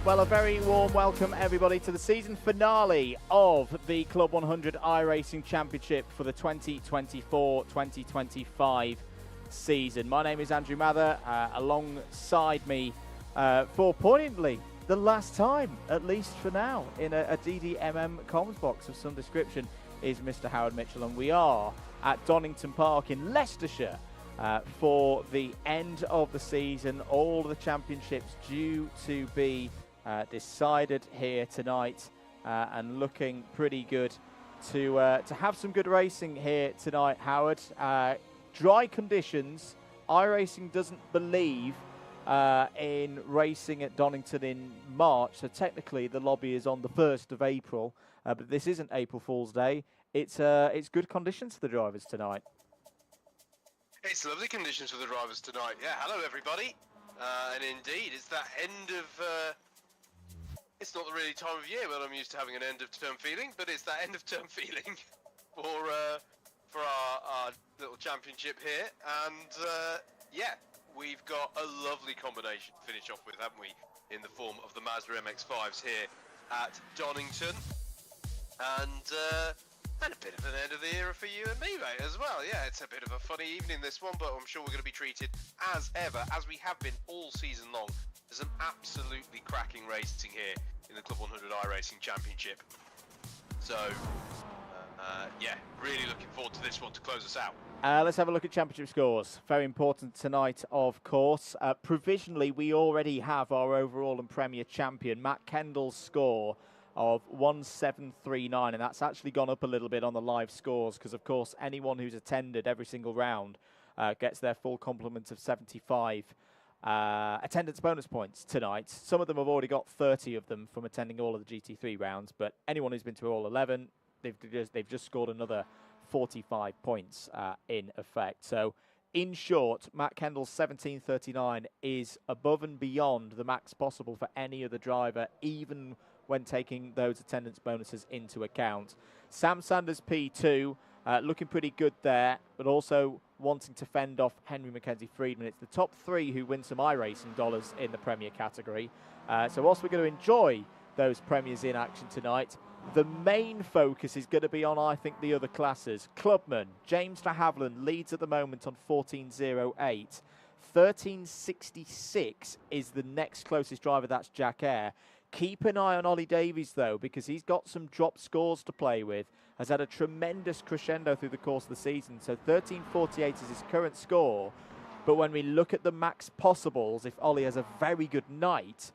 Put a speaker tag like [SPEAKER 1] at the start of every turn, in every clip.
[SPEAKER 1] Well, a very warm welcome, everybody, to the season finale of the Club 100 iRacing Championship for the 2024-2025 season. My name is Andrew Mather. Alongside me, for poignantly the last time, at least for now, in a DDMM comms box of some description, is Mr. Howard Mitchell, and we are at Donington Park in Leicestershire for the end of the season. All of the championships due to be decided here tonight, and looking pretty good to have some good racing here tonight, Howard. Dry conditions. iRacing doesn't believe in racing at Donington in March, so technically the lobby is on the 1st of April, but this isn't April Fool's Day. It's good conditions for the drivers tonight.
[SPEAKER 2] It's lovely conditions for the drivers tonight. Yeah, hello everybody. And indeed, it's that end of... it's not the really time of year when I'm used to having an end of term feeling, but it's that end of term feeling for our little championship here. And yeah, we've got a lovely combination to finish off with, haven't we? In the form of the Mazda MX-5s here at Donington. And a bit of an end of the era for you and me, mate, as well. Yeah, it's a bit of a funny evening, this one, but I'm sure we're going to be treated as ever, as we have been all season long. There's some absolutely cracking racing here in the Club 100 iRacing Championship. So, yeah, really looking forward to this one to close us out.
[SPEAKER 1] Let's have a look at championship scores. Very important tonight, of course. Provisionally, we already have our overall and Premier champion, Matt Kendall's score of 1739, and that's actually gone up a little bit on the live scores because, of course, anyone who's attended every single round gets their full complement of 75 attendance bonus points tonight. Some of them have already got 30 of them from attending all of the GT3 rounds, but anyone who's been to all 11, they've just scored another 45 points in effect. So, in short, Matt Kendall's 1739 is above and beyond the max possible for any other driver, even when taking those attendance bonuses into account. Sam Sanders P2, looking pretty good there, but also wanting to fend off Henry Mackenzie Friedman. It's the top three who win some iRacing dollars in the Premier category. So whilst we're going to enjoy those Premiers in action tonight, the main focus is going to be on, I think, the other classes. Clubman, James de Havilland leads at the moment on 14.08. 13.66 is the next closest driver, that's Jack Eyre. Keep an eye on Ollie Davies, though, because he's got some drop scores to play with. Has had a tremendous crescendo through the course of the season. So 13.48 is his current score. But when we look at the max possibles, if Ollie has a very good night,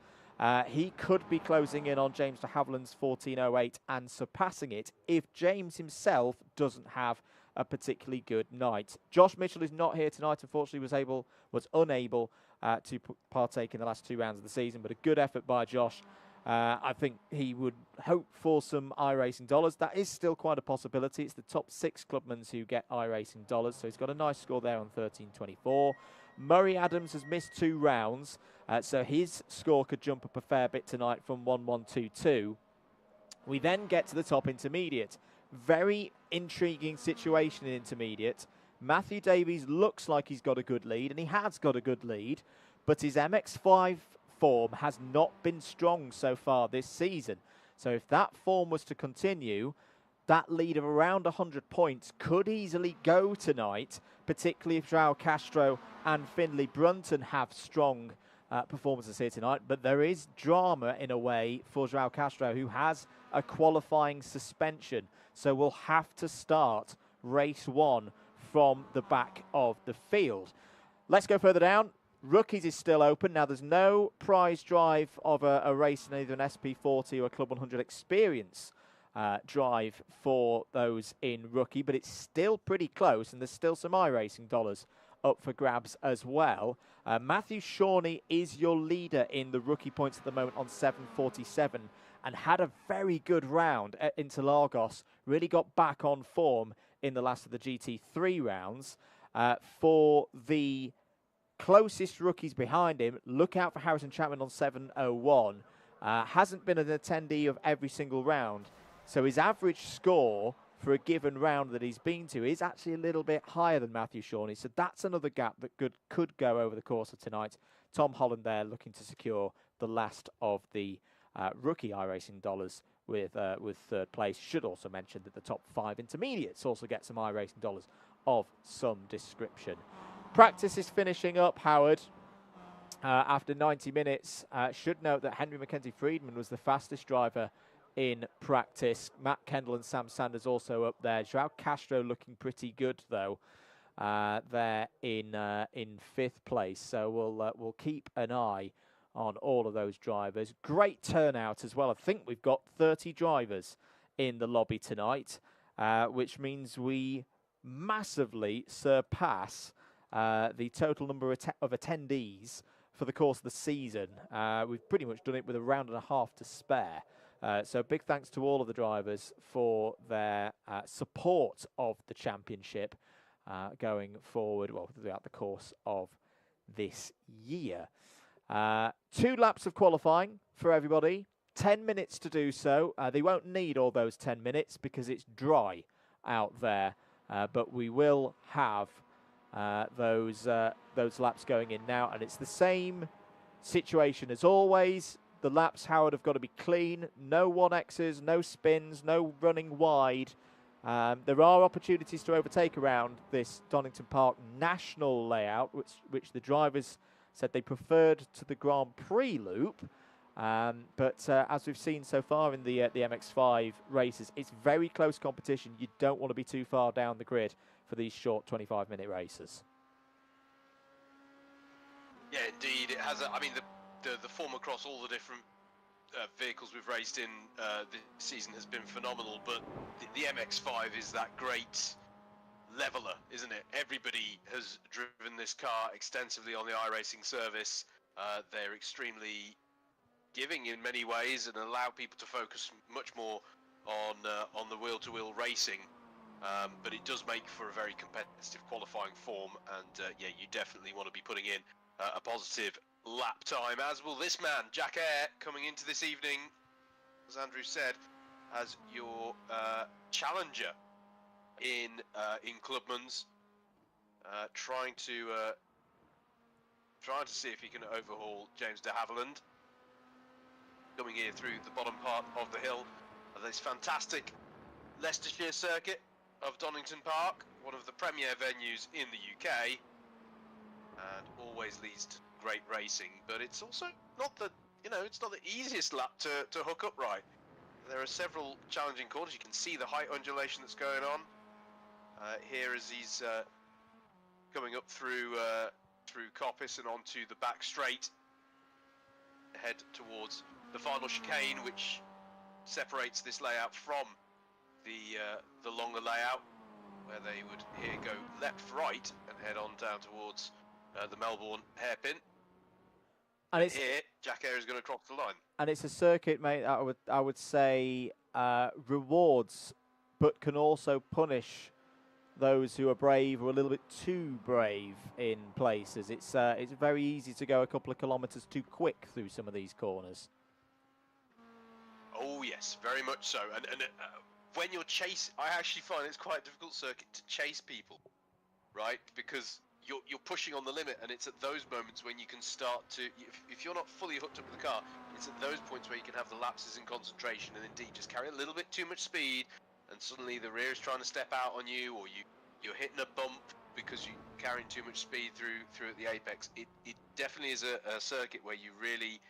[SPEAKER 1] he could be closing in on James de Havilland's 14.08 and surpassing it if James himself doesn't have a particularly good night. Josh Mitchell is not here tonight. Unfortunately, was unable to partake in the last two rounds of the season, but a good effort by Josh. I think he would hope for some iRacing dollars. That is still quite a possibility. It's the top 6 clubmans who get iRacing dollars, so he's got a nice score there on 13.24. Murray Adams has missed 2 rounds, so his score could jump up a fair bit tonight from 1122. We then get to the top intermediate. Very intriguing situation in intermediate. Matthew Davies looks like he's got a good lead, and he has got a good lead, but his MX-5 form has not been strong so far this season. So if that form was to continue, that lead of around 100 points could easily go tonight, particularly if João Castro and Finlay Brunton have strong performances here tonight. But there is drama in a way for João Castro, who has a qualifying suspension. So we'll have to start race 1 from the back of the field. Let's go further down. Rookies is still open. Now, there's no prize drive of a race in either an SP40 or a Club 100 Experience drive for those in Rookie, but it's still pretty close, and there's still some iRacing dollars up for grabs as well. Matthew Shawnee is your leader in the Rookie points at the moment on 7.47 and had a very good round at Interlagos. Really got back on form in the last of the GT3 rounds. For the closest rookies behind him, look out for Harrison Chapman on 7.01. Hasn't been an attendee of every single round, so his average score for a given round that he's been to is actually a little bit higher than Matthew Shawnee. So that's another gap that could go over the course of tonight. Tom Holland there looking to secure the last of the rookie iRacing dollars with third place. Should also mention that the top 5 intermediates also get some iRacing dollars of some description. Practice is finishing up, Howard. After 90 minutes, should note that Henry Mackenzie Friedman was the fastest driver in practice. Matt Kendall and Sam Sanders also up there. Joao Castro looking pretty good though. There in 5th place. So we'll keep an eye on all of those drivers. Great turnout as well. I think we've got 30 drivers in the lobby tonight, which means we massively surpass the total number of attendees for the course of the season. We've pretty much done it with a round and a half to spare. So big thanks to all of the drivers for their support of the championship going forward, well, throughout the course of this year. 2 laps of qualifying for everybody. 10 minutes to do so. They won't need all those 10 minutes because it's dry out there. But we will have those laps going in now, and it's the same situation as always. The laps, Howard, have got to be clean. No 1Xs, no spins, no running wide. There are opportunities to overtake around this Donington Park national layout, which the drivers said they preferred to the Grand Prix loop. But as we've seen so far in the MX-5 races, it's very close competition. You don't want to be too far down the grid for these short 25-minute races.
[SPEAKER 2] Yeah, indeed. It has. I mean, the form across all the different vehicles we've raced in this season has been phenomenal. But the MX-5 is that great leveler, isn't it? Everybody has driven this car extensively on the iRacing service. They're extremely giving in many ways and allow people to focus much more on the wheel-to-wheel racing. But it does make for a very competitive qualifying form, and yeah, you definitely want to be putting in a positive lap time, as will this man, Jack Eyre, coming into this evening, as Andrew said, as your challenger in Clubman's, trying to see if he can overhaul James de Havilland, coming here through the bottom part of the hill of this fantastic Leicestershire circuit of Donington Park, one of the premier venues in the UK, and always leads to great racing. But it's also not the, it's not the easiest lap to hook up right. There are several challenging corners. You can see the height undulation that's going on here as he's coming up through Coppice and onto the back straight, head towards the final chicane, which separates this layout from the longer layout, where they would here go left, right, and head on down towards the Melbourne hairpin. And here, Jack Eyre is going to cross the line. And
[SPEAKER 1] it's a circuit, mate, I would say rewards, but can also punish those who are brave or a little bit too brave in places. It's very easy to go a couple of kilometres too quick through some of these corners.
[SPEAKER 2] Oh yes, very much so. And when you're chasing, I actually find it's quite a difficult circuit to chase people, right? Because you're pushing on the limit, and it's at those moments when you can start to, if you're not fully hooked up with the car, it's at those points where you can have the lapses in concentration and indeed just carry a little bit too much speed, and suddenly the rear is trying to step out on you, or you're hitting a bump because you're carrying too much speed through at the apex. It definitely is a circuit where you really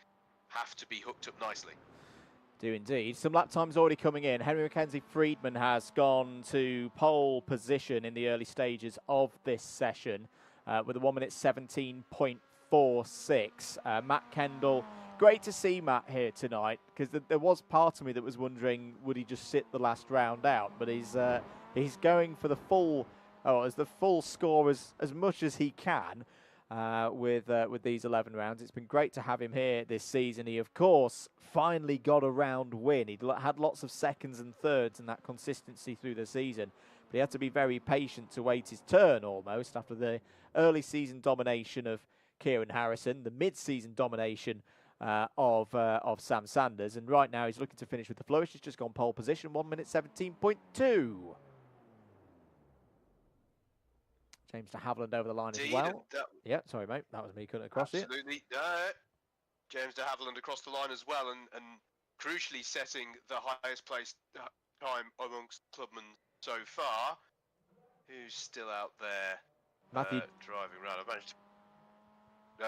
[SPEAKER 2] have to be hooked up nicely.
[SPEAKER 1] Do indeed. Some lap times already coming in. Henry Mackenzie Friedman has gone to pole position in the early stages of this session with a 1 minute 17.46. Matt Kendall, great to see Matt here tonight, because there was part of me that was wondering, would he just sit the last round out? But he's going for the full score as much as he can. With these 11 rounds. It's been great to have him here this season. He, of course, finally got a round win. He'd had lots of seconds and thirds and that consistency through the season, but he had to be very patient to wait his turn almost after the early season domination of Kieran Harrison, the mid-season domination of Sam Sanders, and right now he's looking to finish with the flourish. He's just gone pole position, 1 minute 17.2. James de Havilland over the line as well. Yeah, sorry, mate. That was me cutting across it.
[SPEAKER 2] Absolutely. James de Havilland across the line as well, and crucially setting the highest place time amongst clubmen so far. Who's still out there driving around? I managed to...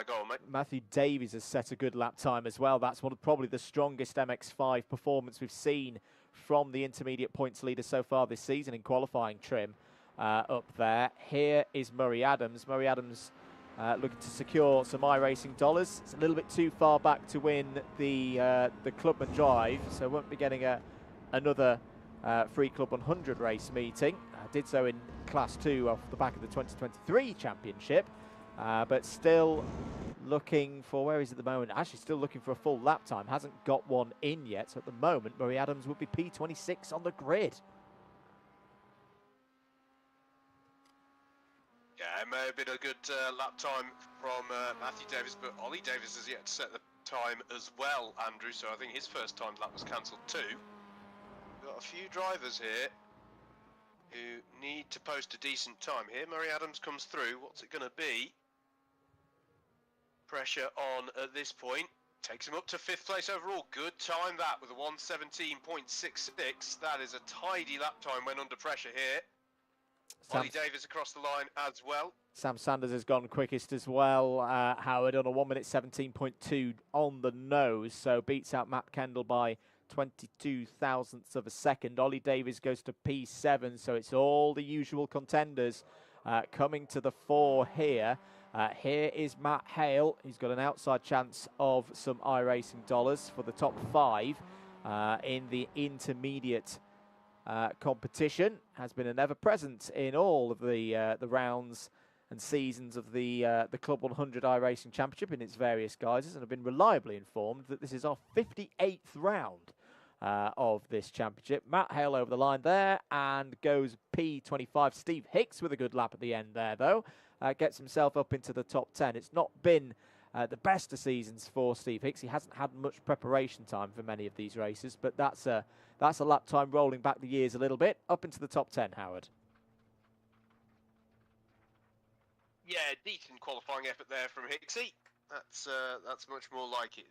[SPEAKER 2] go on, mate.
[SPEAKER 1] Matthew Davies has set a good lap time as well. That's one of probably the strongest MX5 performance we've seen from the intermediate points leader so far this season in qualifying trim up there. Here is Murray Adams. Murray Adams looking to secure some iRacing dollars. It's a little bit too far back to win the Clubman Drive, so won't be getting another free Club 100 race meeting. Did so in Class 2 off the back of the 2023 championship. But still looking for, where is it at the moment? Actually still looking for a full lap time. Hasn't got one in yet. So at the moment, Murray Adams would be P26 on the grid.
[SPEAKER 2] Yeah, it may have been a good lap time from Matthew Davies, but Ollie Davies has yet to set the time as well, Andrew. So I think his first time lap was cancelled too. We've got a few drivers here who need to post a decent time here. Murray Adams comes through. What's it going to be? Pressure on at this point. Takes him up to 5th place overall. Good time that with a 1:17.66. That is a tidy lap time when under pressure here. Ollie Davies across the line as well.
[SPEAKER 1] Sam Sanders has gone quickest as well, Howard, on a 1:17.2 on the nose. So beats out Matt Kendall by 22 thousandths of a second. Ollie Davies goes to P7, so it's all the usual contenders coming to the fore here. Here is Matt Hale. He's got an outside chance of some iRacing dollars for the top 5 in the intermediate competition. Has been an ever-present in all of the rounds and seasons of the Club 100 iRacing Championship in its various guises, and have been reliably informed that this is our 58th round of this championship. Matt Hale over the line there and goes P25. Steve Hicks with a good lap at the end there, though. Gets himself up into the top 10. It's not been the best of seasons for Steve Hicks. He hasn't had much preparation time for many of these races, but that's a lap time rolling back the years a little bit, up into the top 10, Howard.
[SPEAKER 2] Yeah, decent qualifying effort there from Hicksy. That's much more like it.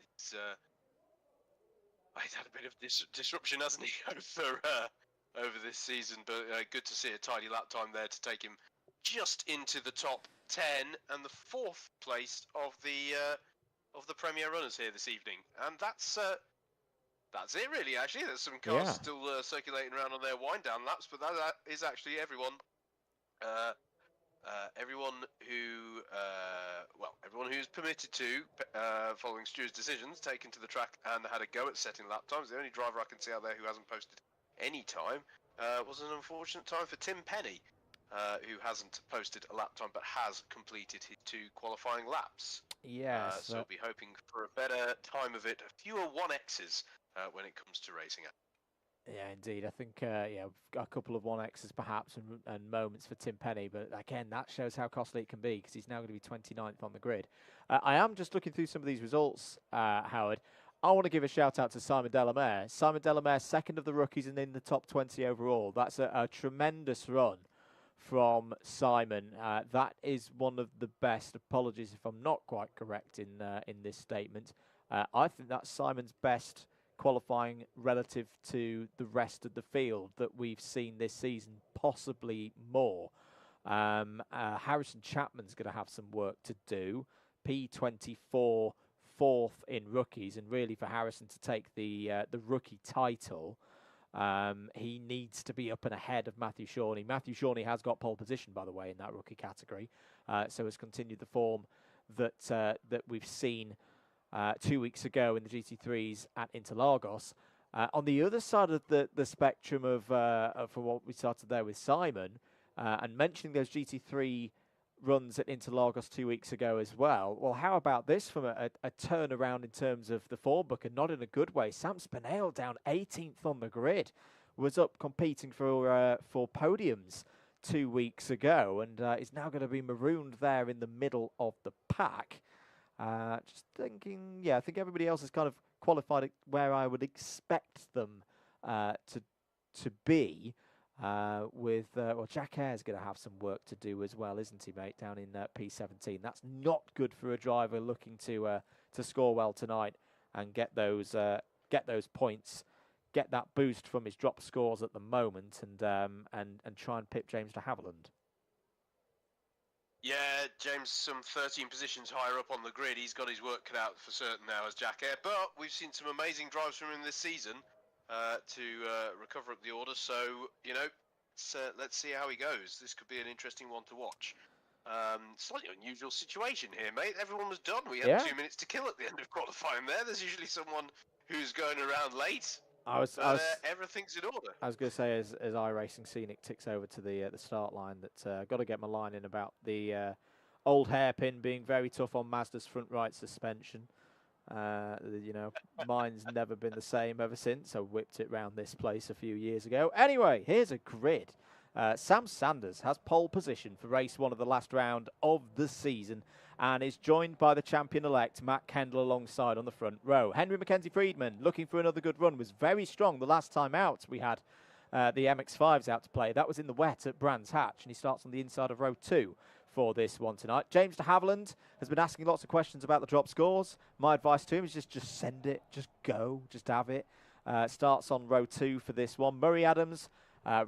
[SPEAKER 2] He's had a bit of disruption, hasn't he, over this season? But good to see a tidy lap time there to take him just into the top 10 and the 4th place of the Premier runners here this evening. And that's it really. Actually, there's some cars still circulating around on their wind down laps, but that is actually everyone. Everyone who's permitted to, following Stuart's decisions, taken to the track and had a go at setting lap times. The only driver I can see out there who hasn't posted any time was an unfortunate time for Tim Penny, who hasn't posted a lap time but has completed his 2 qualifying laps.
[SPEAKER 1] Yes.
[SPEAKER 2] So we'll be hoping for a better time of it, fewer 1Xs when it comes to racing.
[SPEAKER 1] Yeah, indeed. I think, we've got a couple of 1Xs perhaps and moments for Tim Penny, but again, that shows how costly it can be because he's now going to be 29th on the grid. I am just looking through some of these results, Howard. I want to give a shout out to Simon Delamere. Simon Delamere, 2nd of the rookies and in the top 20 overall. That's a tremendous run from Simon. That is one of the best. Apologies if I'm not quite correct in this statement. I think that's Simon's best qualifying relative to the rest of the field that we've seen this season, possibly more. Harrison Chapman's going to have some work to do. P24, 4th in rookies, and really for Harrison to take the rookie title, he needs to be up and ahead of Matthew Shawnee. Matthew Shawnee has got pole position, by the way, in that rookie category, so has continued the form that we've seen 2 weeks ago in the GT3s at Interlagos. On the other side of the spectrum of for what we started there with Simon, and mentioning those GT3 runs at Interlagos 2 weeks ago as well. Well, how about this from a turnaround in terms of the form book, and not in a good way? Sam Spinell down 18th on the grid, was up competing for podiums 2 weeks ago, and is now going to be marooned there in the middle of the pack. Just thinking, I think everybody else has kind of qualified where I would expect them to be. Well, Jack Air's going to have some work to do as well, isn't he, mate, down in P17. That's not good for a driver looking to score well tonight and get those points, get that boost from his drop scores at the moment, and try and pip James de Havilland.
[SPEAKER 2] Yeah, James, some 13 positions higher up on the grid. He's got his work cut out for certain now as Jack Air, but we've seen some amazing drives from him this season to recover up the order. So, you know, let's see how he goes. This could be an interesting one to watch. Slightly unusual situation here, mate. Everyone was done. We had 2 minutes to kill at the end of qualifying there. There's usually someone who's going around late. Everything's in order.
[SPEAKER 1] I was going to say, as iRacing Scenic ticks over to the start line, that I've got to get my line in about the old hairpin being very tough on Mazda's front right suspension. You know, mine's never been the same ever since. I whipped it round this place a few years ago. Anyway, here's a grid. Sam Sanders has pole position for race 1 of the last round of the season and is joined by the champion-elect Matt Kendall alongside on the front row. Henry Mackenzie Friedman, looking for another good run, was very strong the last time out. We had the MX-5s out to play. That was in the wet at Brands Hatch, and he starts on the inside of row 2 for this one tonight. James de Havilland has been asking lots of questions about the drop scores. My advice to him is just send it, just go, just have it. Starts on row 2 for this one. Murray Adams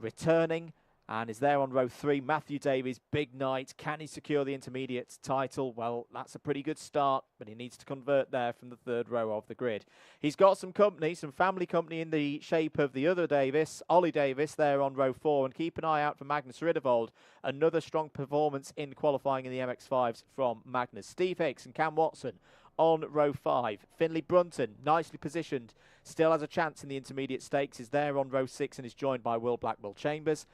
[SPEAKER 1] returning and is there on row 3. Matthew Davies, big night. Can he secure the intermediate title? Well, that's a pretty good start, but he needs to convert there from the 3rd row of the grid. He's got some company, some family company in the shape of the other Davis, Ollie Davis, there on row 4. And keep an eye out for Magnus Ridevold. Another strong performance in qualifying in the MX-5s from Magnus. Steve Hicks and Cam Watson on row 5. Finley Brunton, nicely positioned, still has a chance in the intermediate stakes, is there on row 6 and is joined by Will Blackwell Chambers.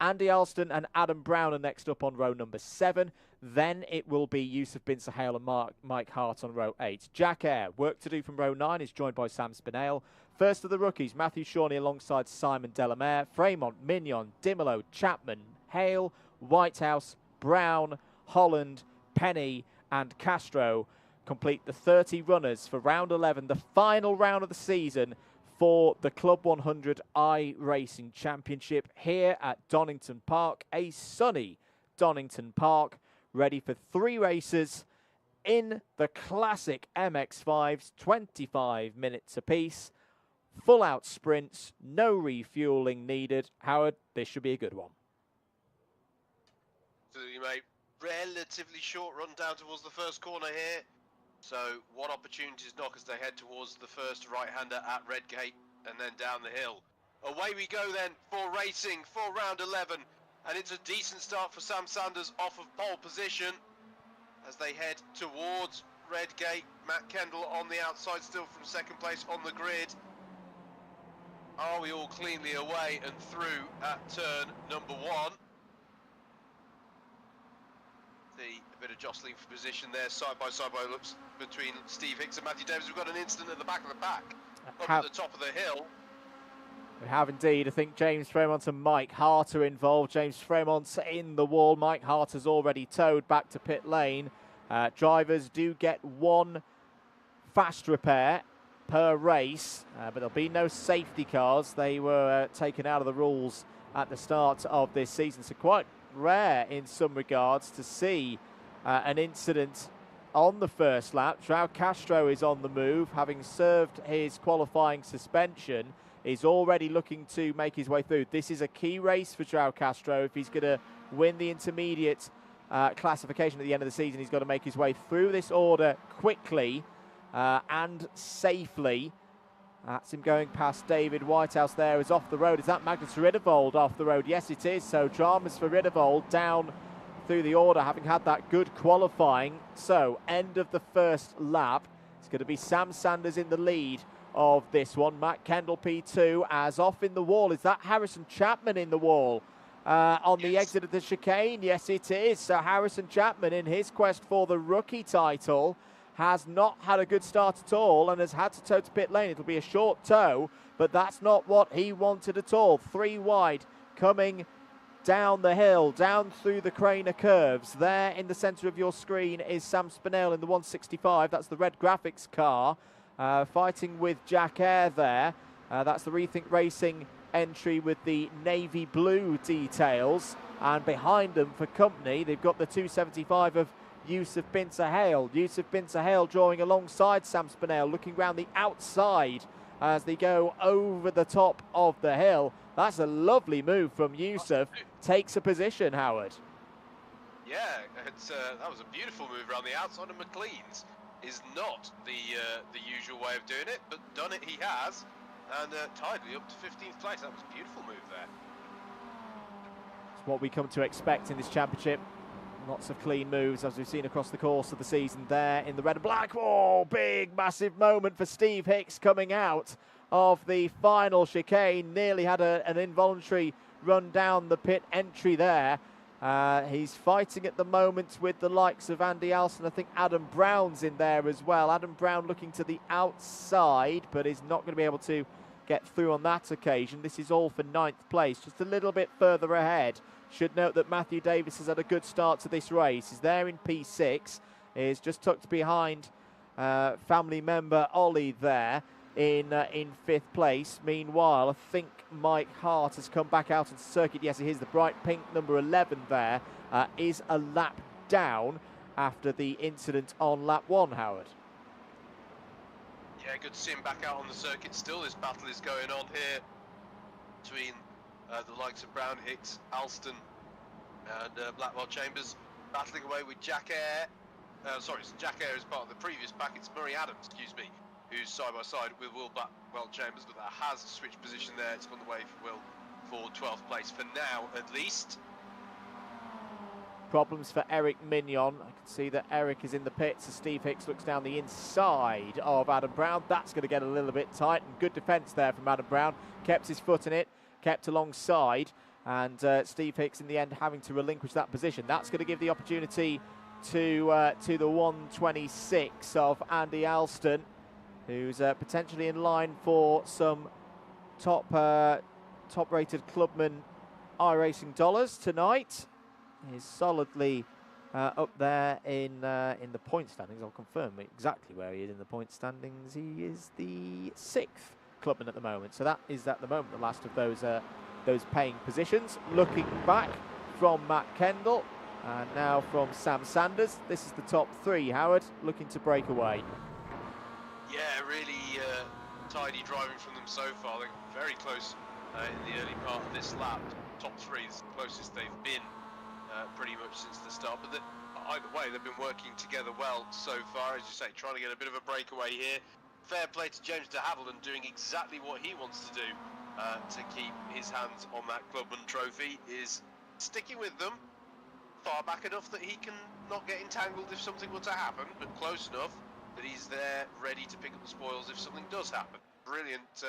[SPEAKER 1] Andy Alston and Adam Brown are next up on row number 7. Then it will be Yusuf Bin Sahel and Mike Hart on row 8. Jack Air, work to do from row 9, is joined by Sam Spinell. First of the rookies, Matthew Shawnee alongside Simon Delamere. Fremont, Mignon, Dimolo, Chapman, Hale, Whitehouse, Brown, Holland, Penny and Castro complete the 30 runners for round 11, the final round of the season for the Club 100 iRacing Championship here at Donington Park, a sunny Donington Park, ready for 3 races in the classic MX-5s, 25 minutes apiece, full-out sprints, no refueling needed. Howard, this should be a good one.
[SPEAKER 2] Absolutely, mate. Relatively short run down towards the first corner here. So what opportunities knock as they head towards the first right-hander at Redgate and then down the hill. Away we go then for racing for round 11. And it's a decent start for Sam Sanders off of pole position as they head towards Redgate. Matt Kendall on the outside still from second place on the grid. Are we all cleanly away and through at turn number 1? A bit of jostling for position there, side by looks between Steve Hicks and Matthew Davis. We've got an incident at the back of the pack, up at the top of the hill.
[SPEAKER 1] We have indeed. I think James Fremont and Mike Hart are involved. James Fremont's in the wall. Mike Hart has already towed back to pit lane. Drivers do get 1 fast repair per race, but there'll be no safety cars. They were taken out of the rules at the start of this season, so quite rare in some regards to see an incident on the first lap. João Castro is on the move, having served his qualifying suspension, is already looking to make his way through. This is a key race for João Castro. If he's going to win the intermediate classification at the end of the season, he's got to make his way through this order quickly and safely. That's him going past David Whitehouse there, is off the road. Is that Magnus Ridevold off the road? Yes, it is. So dramas for Ridevold down through the order, having had that good qualifying. So end of the first lap. It's going to be Sam Sanders in the lead of this one. Matt Kendall P2 as off in the wall. Is that Harrison Chapman in the wall on the exit of the chicane? Yes, it is. So Harrison Chapman in his quest for the rookie title has not had a good start at all and has had to tow to pit lane. It'll be a short tow, but that's not what he wanted at all. 3 wide coming down the hill, down through the Craner curves. There in the centre of your screen is Sam Spinell in the 165. That's the red graphics car, fighting with Jack Air there. That's the Rethink Racing entry with the navy blue details. And behind them for company, they've got the 275 of Yusuf bin Sahel. Yusuf bin Sahel drawing alongside Sam Spinell, looking round the outside as they go over the top of the hill. That's a lovely move from Yusuf. Takes a position, Howard.
[SPEAKER 2] Yeah, that was a beautiful move around the outside of McLean's. Is not the usual way of doing it, but done it he has, and tidily up to 15th place. That was a beautiful move there.
[SPEAKER 1] It's what we come to expect in this championship. Lots of clean moves, as we've seen across the course of the season there in the red and black. Oh, big, massive moment for Steve Hicks coming out of the final chicane. Nearly had an involuntary run down the pit entry there. He's fighting at the moment with the likes of Andy Alston. I think Adam Brown's in there as well. Adam Brown looking to the outside, but is not going to be able to get through on that occasion. This is all for 9th place, just a little bit further ahead. Should note that Matthew Davis has had a good start to this race. He's there in P6, is just tucked behind family member Ollie there in 5th place. Meanwhile, I think Mike Hart has come back out on circuit. Yes, here's the bright pink number 11 there. Is a lap down after the incident on lap 1, Howard.
[SPEAKER 2] Yeah, good to see him back out on the circuit still. This battle is going on here between the likes of Brown, Hicks, Alston and Blackwell Chambers, battling away with Jack Eyre. Sorry, Jack Eyre is part of the previous pack. It's Murray Adams, excuse me, who's side by side with Will Blackwell Chambers, but that has switched position there. It's gone the way for Will for 12th place for now, at least.
[SPEAKER 1] Problems for Eric Mignon. I can see that Eric is in the pits as Steve Hicks looks down the inside of Adam Brown. That's going to get a little bit tight, and good defence there from Adam Brown. Kept his foot in it, kept alongside, and Steve Hicks in the end having to relinquish that position. That's going to give the opportunity to the 126 of Andy Alston, who's potentially in line for some top-rated clubman iRacing dollars tonight. He's solidly up there in the point standings. I'll confirm exactly where he is in the point standings. He is the 6th clubman at the moment. So that is at the moment the last of those paying positions. Looking back from Matt Kendall and now from Sam Sanders. This is the top 3, Howard, looking to break away.
[SPEAKER 2] Yeah, really tidy driving from them so far. They're very close in the early part of this lap. Top 3 is the closest they've been pretty much since the start. But either way, they've been working together well so far. As you say, trying to get a bit of a breakaway here. Fair play to James de Havilland, doing exactly what he wants to do to keep his hands on that Clubman trophy, is sticking with them far back enough that he can not get entangled if something were to happen, but close enough that he's there ready to pick up the spoils if something does happen. Brilliant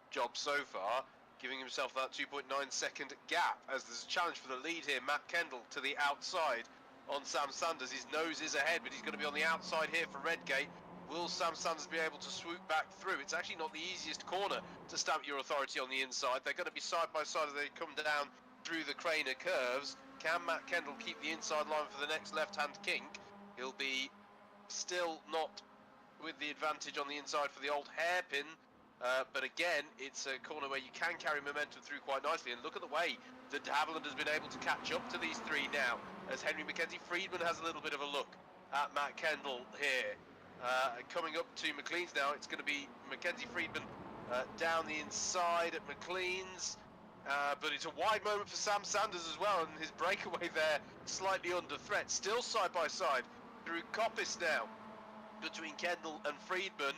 [SPEAKER 2] job so far, giving himself that 2.9 second gap as there's a challenge for the lead here. Matt Kendall to the outside on Sam Sanders. His nose is ahead, but he's going to be on the outside here for Redgate. Will Sam Sanders be able to swoop back through? It's actually not the easiest corner to stamp your authority on the inside. They're going to be side by side as they come down through the Craner curves. Can Matt Kendall keep the inside line for the next left-hand kink? He'll be still not with the advantage on the inside for the old hairpin. But again, it's a corner where you can carry momentum through quite nicely. And look at the way that de Havilland has been able to catch up to these 3 now, as Henry Mackenzie Friedman has a little bit of a look at Matt Kendall here. Coming up to McLean's now, it's going to be Mackenzie Friedman down the inside at McLean's. But it's a wide moment for Sam Sanders as well, and his breakaway there slightly under threat. Still side by side through Coppice now between Kendall and Friedman.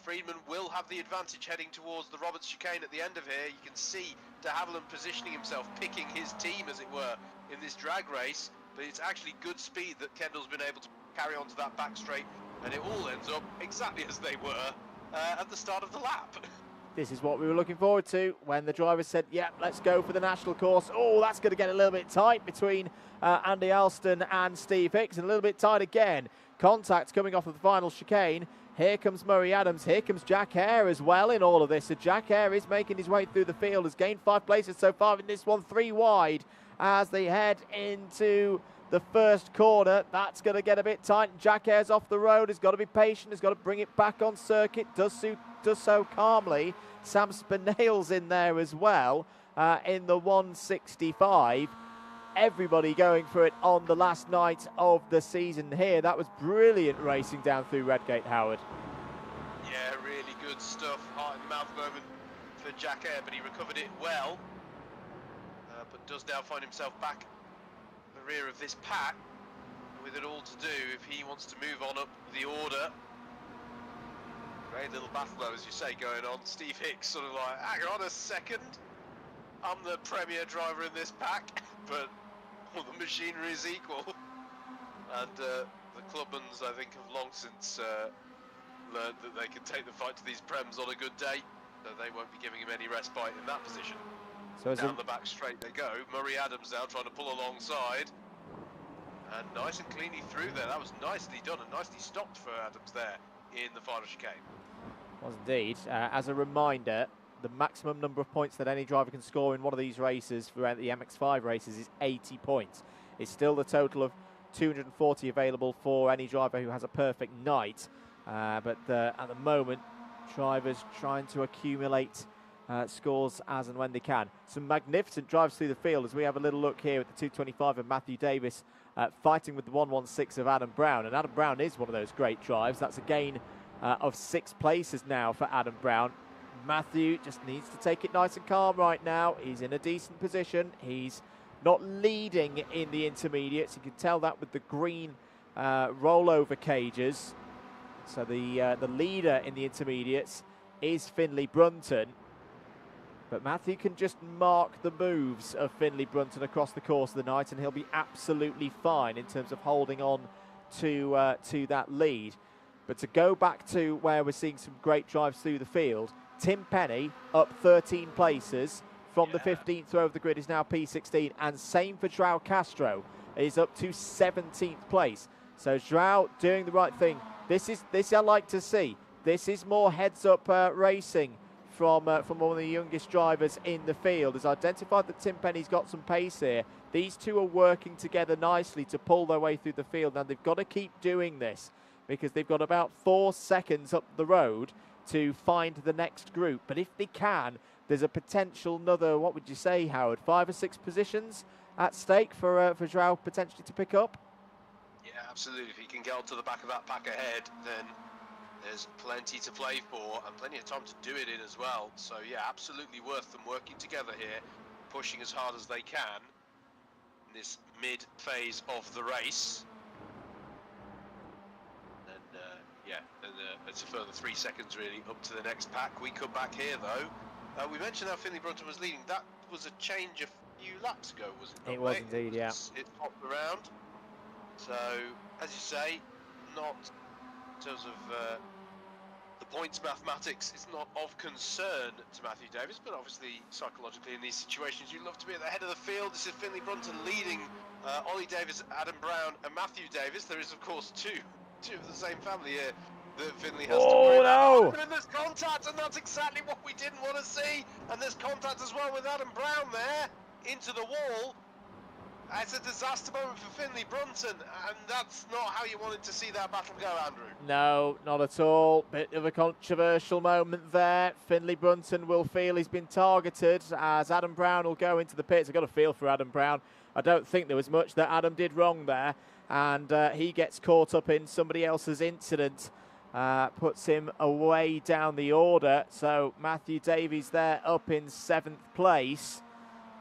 [SPEAKER 2] Friedman will have the advantage heading towards the Roberts chicane at the end of here. You can see de Havilland positioning himself, picking his team as it were in this drag race, but it's actually good speed that Kendall's been able to carry on to that back straight, and it all ends up exactly as they were at the start of the lap.
[SPEAKER 1] This is what we were looking forward to when the driver said, yeah, let's go for the national course. Oh, that's going to get a little bit tight between Andy Alston and Steve Hicks, and a little bit tight again. Contact coming off of the final chicane. Here comes Murray Adams. Here comes Jack Eyre as well in all of this. So Jack Eyre is making his way through the field, has gained 5 places so far in this one, 3 wide as they head into the first corner. That's going to get a bit tight. Jack Eyre's off the road. Has got to be patient. Has got to bring it back on circuit. Does does so calmly. Sam Spinell's in there as well in the 165. Everybody going for it on the last night of the season here. That was brilliant racing down through Redgate, Howard.
[SPEAKER 2] Yeah, really good stuff. Heart in the mouth moment for Jack Eyre, but he recovered it well. But does now find himself back at the rear of this pack with it all to do if he wants to move on up the order. Great little battle, as you say, going on. Steve Hicks sort of like, hang on a second, I'm the premier driver in this pack, but well, the machinery is equal. And the clubmans, I think, have long since learned that they can take the fight to these prems on a good day, so they won't be giving him any respite in that position. So down the back straight they go. Murray Adams now trying to pull alongside. And nice and cleanly through there. That was nicely done and nicely stopped for Adams there in the final chicane.
[SPEAKER 1] Was indeed. As a reminder, the maximum number of points that any driver can score in one of these races for the MX5 races is 80 points. It's still the total of 240 available for any driver who has a perfect night. But at the moment, drivers trying to accumulate scores as and when they can. Some magnificent drives through the field as we have a little look here at the 225 of Matthew Davis fighting with the 116 of Adam Brown. And Adam Brown is one of those great drives. That's a gain of 6 places now for Adam Brown. Matthew just needs to take it nice and calm right now. He's in a decent position. He's not leading in the intermediates. You can tell that with the green rollover cages. So the leader in the intermediates is Finley Brunton. But Matthew can just mark the moves of Finley Brunton across the course of the night, and he'll be absolutely fine in terms of holding on to that lead. But to go back to where we're seeing some great drives through the field, Tim Penny up 13 places from the 15th row of the grid is now P16, and same for João Castro, is up to 17th place. So João doing the right thing. This I like to see. This is more heads-up racing from one of the youngest drivers in the field. Has identified that Tim Penny's got some pace here. These two are working together nicely to pull their way through the field. Now they've got to keep doing this because they've got about 4 seconds up the road to find the next group. But if they can, there's a potential another, what would you say, Howard, 5 or 6 positions at stake for João potentially to pick up?
[SPEAKER 2] Yeah, absolutely. If he can get onto the back of that pack ahead, then there's plenty to play for and plenty of time to do it in as well. So yeah, absolutely worth them working together here, pushing as hard as they can in this mid-phase of the race. And it's a further 3 seconds really up to the next pack. We come back here though. We mentioned how Finley Brunton was leading. That was a change a few laps ago, was it not?
[SPEAKER 1] It was indeed, yeah.
[SPEAKER 2] It popped around. So, as you say, not in terms of the points mathematics, it's not of concern to Matthew Davis, but obviously psychologically in these situations you love to be at the head of the field. This is Finley Brunton leading Ollie Davis, Adam Brown and Matthew Davis. There is of course two of the same family here that Finley has to worry about. And there's contact, and that's exactly what we didn't want to see. And there's contact as well with Adam Brown there into the wall. It's a disaster moment for Finley Brunton, and that's not how you wanted to see that battle go, Andrew.
[SPEAKER 1] No, not at all. Bit of a controversial moment there. Finley Brunton will feel he's been targeted as Adam Brown will go into the pits. I've got a feel for Adam Brown. I don't think there was much that Adam did wrong there, and he gets caught up in somebody else's incident. Puts him away down the order. So Matthew Davies there up in 7th place.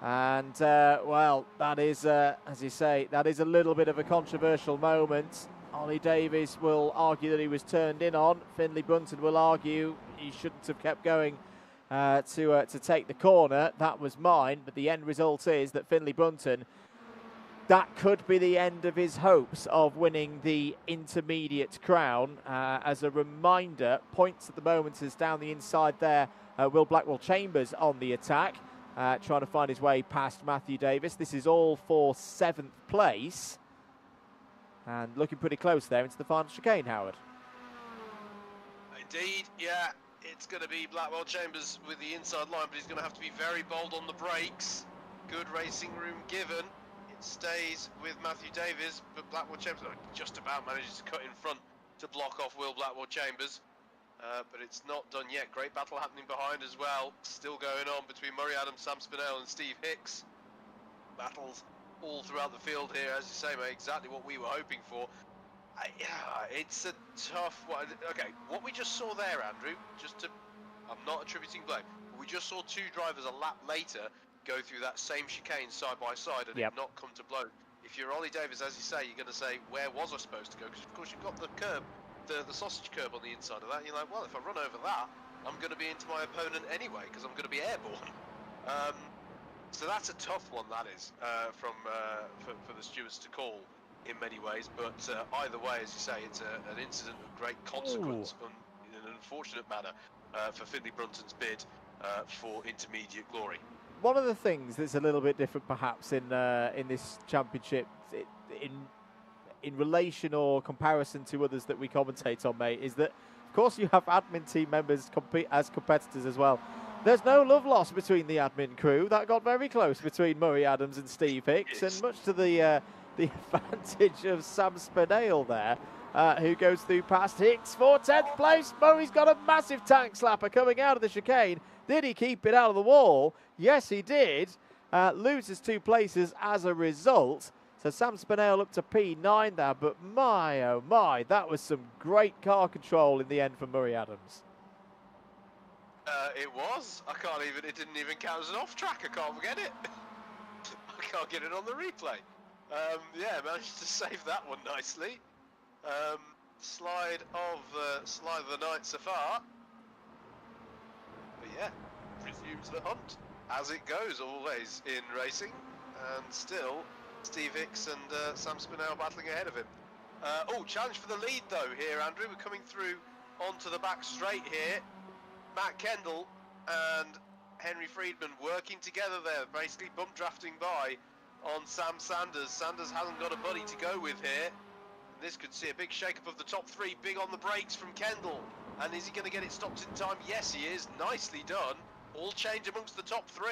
[SPEAKER 1] And, well, that is, as you say, that is a little bit of a controversial moment. Ollie Davies will argue that he was turned in on. Finley Brunton will argue he shouldn't have kept going to take the corner. That was mine, but the end result is that Finley Brunton, that could be the end of his hopes of winning the intermediate crown. As a reminder, points at the moment is down the inside there. Will Blackwell Chambers on the attack. Trying to find his way past Matthew Davis. This is all for 7th place. And looking pretty close there into the final chicane, Howard.
[SPEAKER 2] Indeed, yeah. It's going to be Blackwell Chambers with the inside line, but he's going to have to be very bold on the brakes. Good racing room given. It stays with Matthew Davies, but Blackwell Chambers just about manages to cut in front to block off Will Blackwell Chambers. but it's not done yet. Great battle happening behind as well. Still going on between Murray Adams, Sam Spinell and Steve Hicks. Battles all throughout the field here, as you say, mate, exactly what we were hoping for. Yeah, it's a tough one. Okay, what we just saw there, Andrew, I'm not attributing blame, but we just saw two drivers a lap later go through that same chicane side by side and it not come to blow. If you're Ollie Davis, as you say, you're going to say, where was I supposed to go? Because, of course, you've got the curb, the sausage curb on the inside of that. And you're like, well, if I run over that, I'm going to be into my opponent anyway, because I'm going to be airborne. So that's a tough one, that is, for the stewards to call in many ways. But either way, as you say, it's an incident of great consequence in an unfortunate manner for Finley Brunton's bid for intermediate glory.
[SPEAKER 1] One of the things that's a little bit different, perhaps, in this championship, in relation or comparison to others that we commentate on, mate, is that, of course, you have admin team members compete as competitors as well. There's no love lost between the admin crew. That got very close between Murray Adams and Steve Hicks, and much to the advantage of Sam Spinell there, who goes through past Hicks for 10th place. Murray's got a massive tank slapper coming out of the chicane. Did he keep it out of the wall? Yes, he did. Loses 2 places as a result. So Sam Spinell up to P9 there, but my, oh my, that was some great car control in the end for Murray Adams.
[SPEAKER 2] It was. It didn't even count as an off-track. I can't forget it. I can't get it on the replay. Yeah, managed to save that one nicely. Slide of the night so far. But yeah, resumes the hunt. As it goes always in racing. And still, Steve Hicks and Sam Spinell battling ahead of him. Challenge for the lead though here, Andrew. We're coming through onto the back straight here. Matt Kendall and Henry Friedman working together there, basically bump drafting by on Sam Sanders. Sanders hasn't got a buddy to go with here. And this could see a big shake-up of the top 3, big on the brakes from Kendall. And is he going to get it stopped in time? Yes, he is. Nicely done. All change amongst the top 3.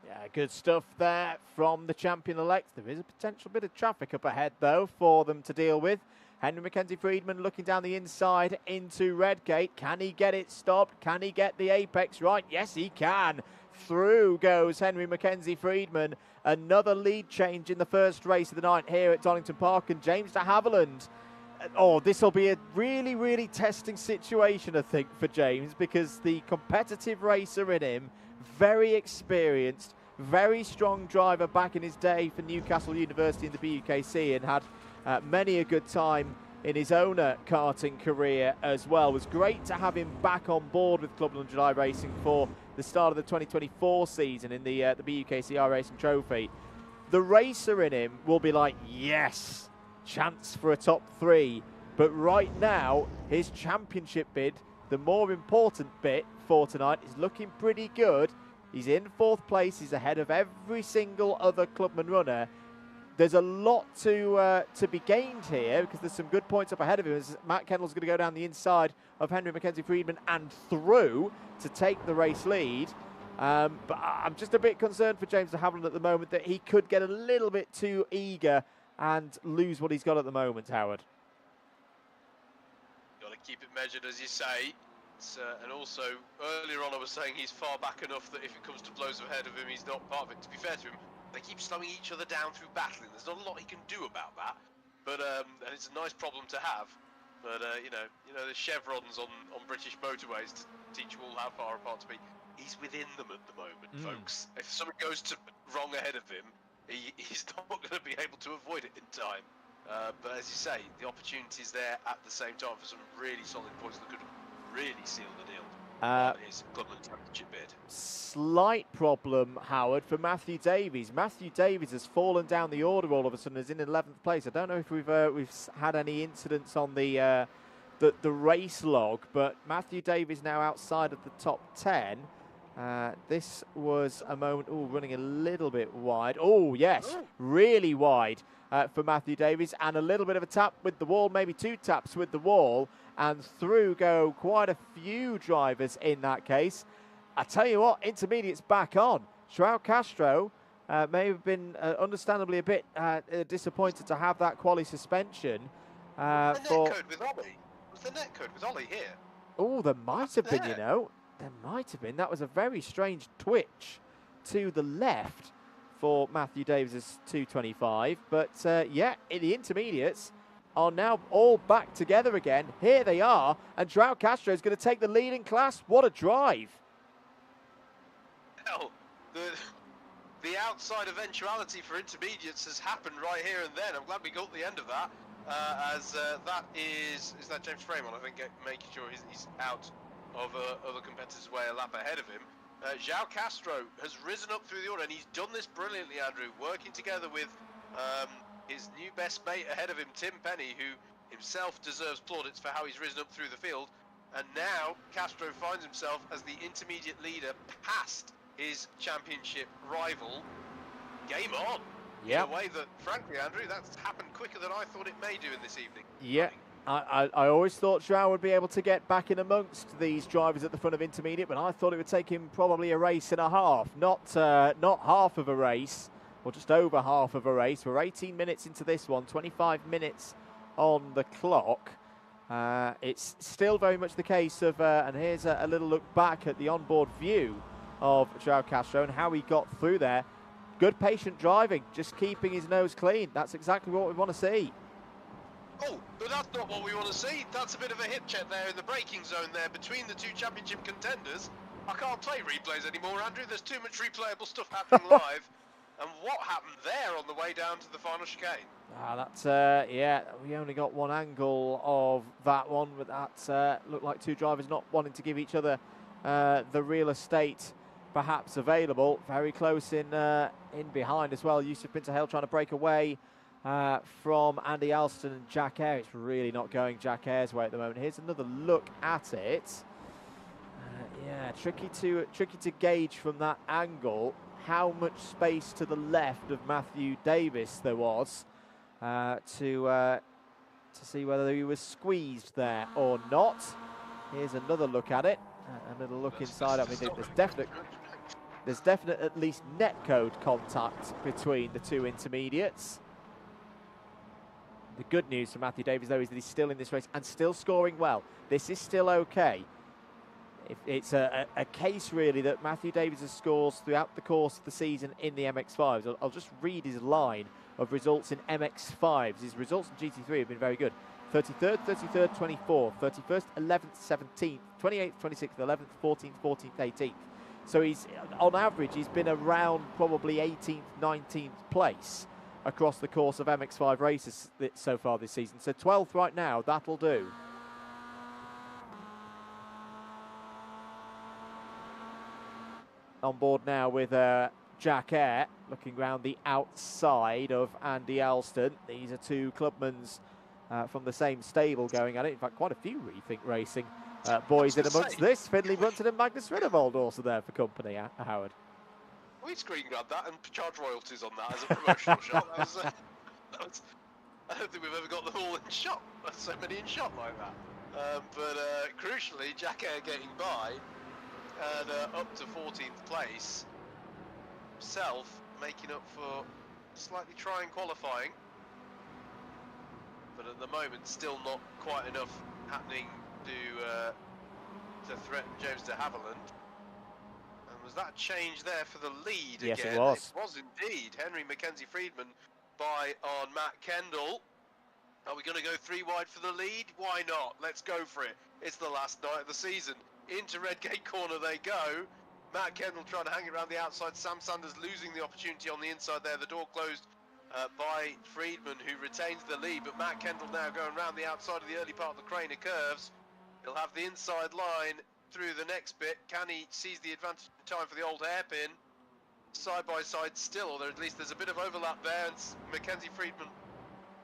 [SPEAKER 1] Yeah, good stuff there from the champion-elect. There is a potential bit of traffic up ahead, though, for them to deal with. Henry Mackenzie Friedman looking down the inside into Redgate. Can he get it stopped? Can he get the apex right? Yes, he can. Through goes Henry Mackenzie Friedman. Another lead change in the first race of the night here at Donington Park. And James de Havilland. Oh, this will be a really, really testing situation, I think, for James, because the competitive racer in him, very experienced, very strong driver back in his day for Newcastle University in the BUKC, and had many a good time in his owner karting career as well. It was great to have him back on board with CLUB100 iRACING for the start of the 2024 season in the BUKC iRACING Trophy. The racer in him will be like, yes, chance for a top 3. But right now, his championship bid, the more important bit for tonight, is looking pretty good. He's in 4th place. He's ahead of every single other clubman runner. There's a lot to be gained here, because there's some good points up ahead of him. As Matt Kendall's going to go down the inside of Henry Mackenzie Friedman and through to take the race lead. But I'm just a bit concerned for James de Havilland at the moment that he could get a little bit too eager and lose what he's got at the moment, Howard.
[SPEAKER 2] Got to keep it measured, as you say. And also, earlier on I was saying he's far back enough that if it comes to blows ahead of him, he's not part of it. To be fair to him, they keep slowing each other down through battling. There's not a lot he can do about that, but and it's a nice problem to have. But you know, there's chevrons on British motorways to teach you all how far apart to be. He's within them at the moment, folks. If something goes to wrong ahead of him, he's not going to be able to avoid it in time. But as you say, the opportunity's there at the same time for some really solid points that could really seal the deal. His Clubman Championship bid.
[SPEAKER 1] Slight problem, Howard, for Matthew Davies. Matthew Davies has fallen down the order all of a sudden, is in 11th place. I don't know if we've had any incidents on the race log, but Matthew Davies now outside of the top 10. This was a moment, running a little bit wide. Oh, yes, really wide for Matthew Davies, and a little bit of a tap with the wall, maybe 2 taps with the wall, and through go quite a few drivers in that case. I tell you what, intermediate's back on. João Castro may have been understandably a bit disappointed to have that quali suspension.
[SPEAKER 2] Was the netcode with Ollie here?
[SPEAKER 1] Oh, there might have been, you know. There might have been. That was a very strange twitch to the left for Matthew Davis's 225. But, yeah, in the intermediates are now all back together again. Here they are. And João Castro is going to take the lead in class. What a drive.
[SPEAKER 2] Hell, the outside eventuality for intermediates has happened right here and then. I'm glad we got the end of that. That is that James Fremont, I think, making sure he's out of other competitors' way a lap ahead of him. João Castro has risen up through the order, and he's done this brilliantly, Andrew, working together with his new best mate ahead of him, Tim Penny, who himself deserves plaudits for how he's risen up through the field. And now Castro finds himself as the intermediate leader past his championship rival. Game on.
[SPEAKER 1] Yeah.
[SPEAKER 2] In a way that, frankly, Andrew, that's happened quicker than I thought it may do in this evening.
[SPEAKER 1] Yeah. I always thought João would be able to get back in amongst these drivers at the front of intermediate, but I thought it would take him probably a race and a half, not half of a race, or just over half of a race. We're 18 minutes into this one, 25 minutes on the clock. It's still very much the case of, and here's a little look back at the onboard view of João Castro and how he got through there. Good patient driving, just keeping his nose clean. That's exactly what we want to see.
[SPEAKER 2] Oh, but that's not what we want to see. That's a bit of a hip check there in the braking zone there between the two championship contenders. I can't play replays anymore, Andrew. There's too much replayable stuff happening live. And what happened there on the way down to the final chicane?
[SPEAKER 1] That's, yeah, we only got one angle of that one, but that looked like two drivers not wanting to give each other the real estate perhaps available. Very close in behind as well. Yusuf Bintahel trying to break away from Andy Alston and Jack Eyre. It's really not going Jack Eyre's way at the moment. Here's another look at it. Yeah, tricky to gauge from that angle how much space to the left of Matthew Davis there was to see whether he was squeezed there or not. Here's another look at it. A little look inside. I mean, there's definite at least netcode contact between the two intermediates. The good news for Matthew Davis, though, is that he's still in this race and still scoring well. This is still okay. It's a case, really, that Matthew Davis scores throughout the course of the season in the MX-5s. I'll just read his line of results in MX-5s. His results in GT3 have been very good. 33rd, 33rd, 24th, 31st, 11th, 17th, 28th, 26th, 11th, 14th, 14th, 18th. So he's, on average, he's been around probably 18th, 19th place across the course of MX-5 races so far this season. So 12th right now, that'll do. On board now with Jack Eyre, looking round the outside of Andy Alston. These are two clubmans from the same stable going at it. In fact, quite a few Rethink Racing boys in amongst this. Finley Brunton and Magnus Rinnevold also there for company, Howard.
[SPEAKER 2] We screen grabbed that and charge royalties on that as a promotional shot. That was, I don't think we've ever got them all in shot. There's so many in shot like that. But crucially, Jack Eyre getting by and up to 14th place. Himself making up for slightly trying qualifying. But at the moment, still not quite enough happening to threaten James de Havilland. And was that change there for the lead
[SPEAKER 1] yes,
[SPEAKER 2] again?
[SPEAKER 1] It was.
[SPEAKER 2] It was indeed. Henry Mackenzie Friedman by on Matt Kendall. Are we going to go 3 wide for the lead? Why not? Let's go for it. It's the last night of the season. Into Redgate corner they go. Matt Kendall trying to hang it around the outside. Sam Sanders losing the opportunity on the inside there. The door closed by Friedman, who retains the lead. But Matt Kendall now going around the outside of the early part of the Craner curves. He'll have the inside line through the next bit. Can he seize the advantage in time for the old hairpin? Side by side still, or at least there's a bit of overlap there. And Mackenzie Friedman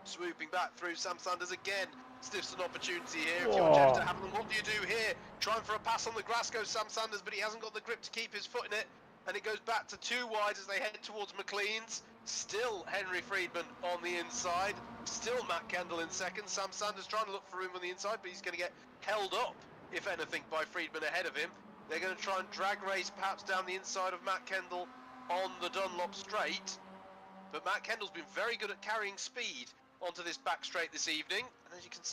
[SPEAKER 2] swooping back through. Sam Sanders again stiffs an opportunity here. If you're James de Havilland, what do you do here? Trying for a pass on the grass goes Sam Sanders, but he hasn't got the grip to keep his foot in it. And it goes back to 2 wide as they head towards McLean's. Still Henry Friedman on the inside. Still Matt Kendall in second. Sam Sanders trying to look for room on the inside, but he's going to get held up, if anything, by Friedman ahead of him. They're going to try and drag race perhaps down the inside of Matt Kendall on the Dunlop straight. But Matt Kendall's been very good at carrying speed onto this back straight this evening. And as you can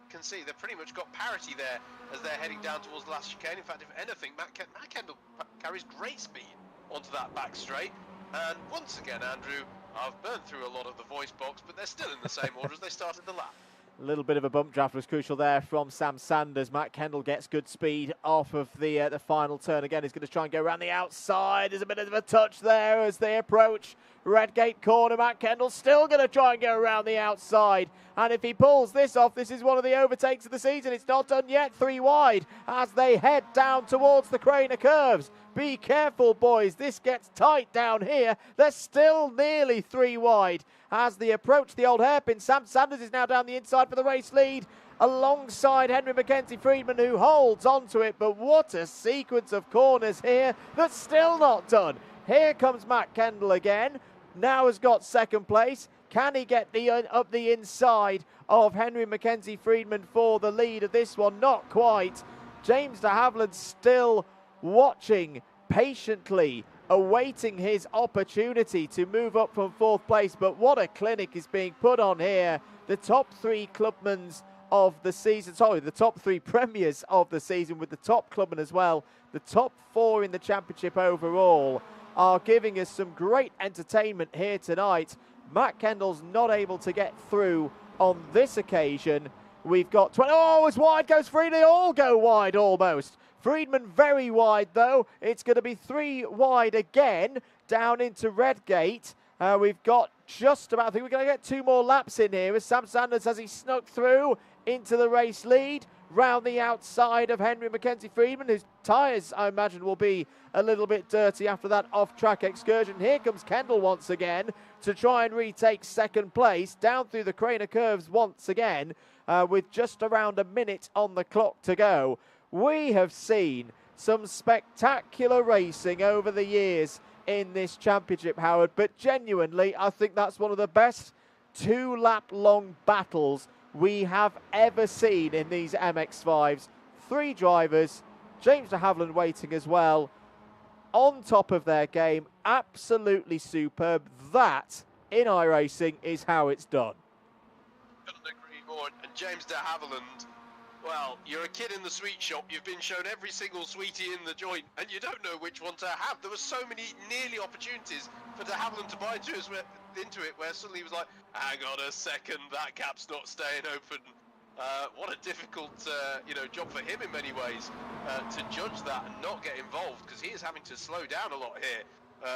[SPEAKER 2] can see they've pretty much got parity there as they're heading down towards the last chicane. In fact, if anything, Matt Kendall carries great speed onto that back straight. And once again, Andrew, I've burned through a lot of the voice box, but they're still in the same order as they started the lap.
[SPEAKER 1] A little bit of a bump draft was crucial there from Sam Sanders. Matt Kendall gets good speed off of the final turn. Again, he's going to try and go around the outside. There's a bit of a touch there as they approach Redgate corner. Matt Kendall still going to try and go around the outside. And if he pulls this off, this is one of the overtakes of the season. It's not done yet. 3 wide as they head down towards the Craner curves. Be careful, boys. This gets tight down here. They're still nearly 3 wide. As they approach the old hairpin, Sam Sanders is now down the inside for the race lead alongside Henry Mackenzie Friedman, who holds onto it. But what a sequence of corners here that's still not done. Here comes Matt Kendall again. Now has got second place. Can he get up the inside of Henry Mackenzie Friedman for the lead of this one? Not quite. James de Havilland still watching patiently, awaiting his opportunity to move up from 4th place. But what a clinic is being put on here. The top 3 clubmans of the season, sorry, the top 3 premiers of the season, with the top clubman as well. The top 4 in the championship overall are giving us some great entertainment here tonight. Matt Kendall's not able to get through on this occasion. We've got 20. Oh, as wide goes Friedman. They all go wide almost. Friedman very wide though. It's going to be 3 wide again down into Redgate. We've got just about, I think we're going to get 2 more laps in here as Sam Sanders, as he snuck through into the race lead, round the outside of Henry Mackenzie Friedman, whose tyres, I imagine, will be a little bit dirty after that off-track excursion. Here comes Kendall once again to try and retake second place, down through the Craner curves once again, with just around a minute on the clock to go. We have seen some spectacular racing over the years in this championship, Howard, but genuinely, I think that's one of the best 2-lap-long battles we have ever seen in these MX-5s. 3 drivers, James de Havilland waiting as well, on top of their game, absolutely superb. That, in iRacing, is how it's done.
[SPEAKER 2] Couldn't agree more. And James de Havilland, well, you're a kid in the sweet shop. You've been shown every single sweetie in the joint, and you don't know which one to have. There were so many nearly opportunities for de Havilland to buy into it, where suddenly he was like, hang on a second, that gap's not staying open. What a difficult job for him in many ways to judge that and not get involved, because he is having to slow down a lot here,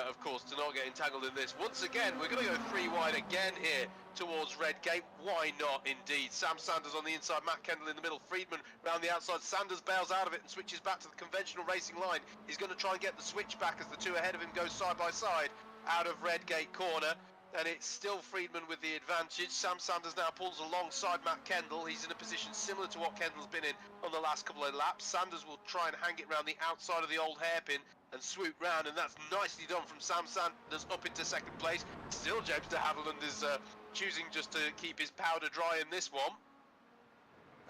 [SPEAKER 2] of course, to not get entangled in this. Once again, we're going to go 3 wide again here towards Redgate. Why not, indeed? Sam Sanders on the inside, Matt Kendall in the middle, Friedman round the outside. Sanders bails out of it and switches back to the conventional racing line. He's going to try and get the switch back as the 2 ahead of him go side by side out of Redgate corner. And it's still Friedman with the advantage. Sam Sanders now pulls alongside Matt Kendall. He's in a position similar to what Kendall's been in on the last couple of laps. Sanders will try and hang it round the outside of the old hairpin and swoop round, and that's nicely done from Sam Sanders up into second place. Still James de Havilland is choosing just to keep his powder dry in this one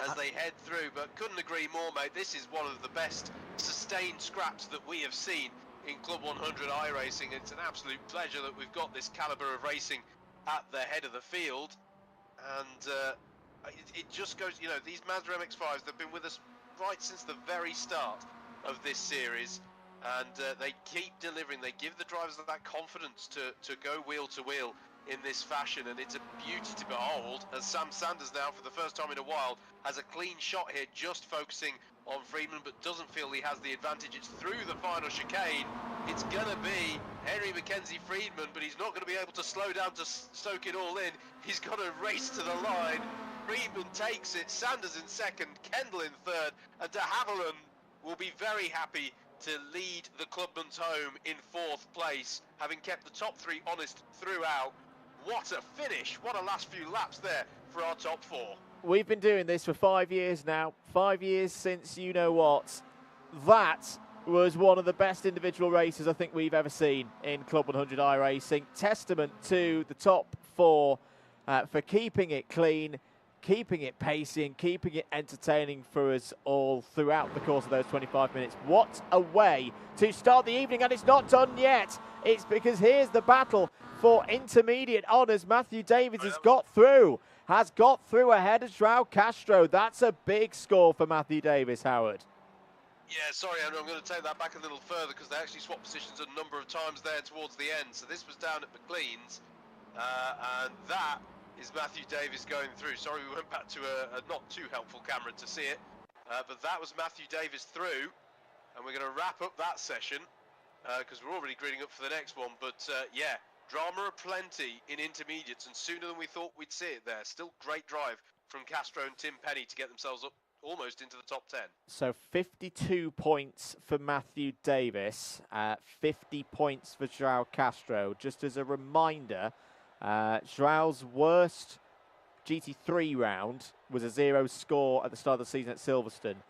[SPEAKER 2] as they head through, but couldn't agree more, mate. This is one of the best sustained scraps that we have seen in Club 100 iRacing. It's an absolute pleasure that we've got this caliber of racing at the head of the field, and it just goes, you know, these Mazda MX-5s, they've been with us right since the very start of this series, and they keep delivering. They give the drivers that confidence to go wheel to wheel in this fashion, and it's a beauty to behold as Sam Sanders now, for the first time in a while, has a clean shot here, just focusing on Friedman, but doesn't feel he has the advantage. It's through the final chicane. It's gonna be Henry Mackenzie Friedman, but he's not gonna be able to slow down to soak it all in. He's gotta race to the line. Friedman takes it, Sanders in second, Kendall in third, and de Havilland will be very happy to lead the clubman's home in 4th place, having kept the top 3 honest throughout. What a finish, what a last few laps there for our top 4.
[SPEAKER 1] We've been doing this for 5 years now, 5 years since you know what. That was one of the best individual races I think we've ever seen in Club 100 iRacing. Testament to the top 4 for keeping it clean, keeping it pacey and keeping it entertaining for us all throughout the course of those 25 minutes. What a way to start the evening, and it's not done yet. It's because here's the battle for intermediate honours. Matthew Davies has got through, has got through ahead of Joao Castro. That's a big score for Matthew Davis, Howard.
[SPEAKER 2] Yeah, sorry, Andrew, I'm going to take that back a little further because they actually swapped positions a number of times there towards the end. So this was down at McLean's, and that is Matthew Davis going through. Sorry, we went back to a not too helpful camera to see it, but that was Matthew Davis through, and we're going to wrap up that session because we're already greening up for the next one. But yeah, drama aplenty in intermediates, and sooner than we thought we'd see it there. Still great drive from Castro and Tim Penny to get themselves up almost into the top 10.
[SPEAKER 1] So 52 points for Matthew Davis, 50 points for Joao Castro. Just as a reminder, Joao's worst GT3 round was a 0 score at the start of the season at Silverstone.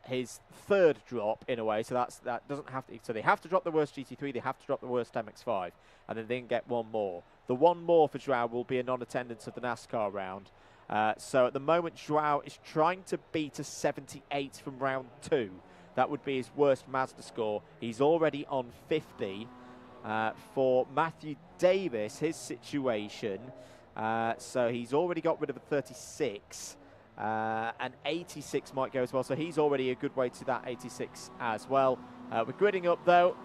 [SPEAKER 1] His third drop, in a way, so that doesn't have to. So they have to drop the worst GT3, they have to drop the worst MX5, and then they can get one more. The one more for Joao will be a non-attendance of the NASCAR round. So at the moment, Joao is trying to beat a 78 from round 2. That would be his worst Mazda score. He's already on 50. For Matthew Davis, his situation, so he's already got rid of a 36. And 86 might go as well, so he's already a good way to that 86 as well. We're gridding up, though.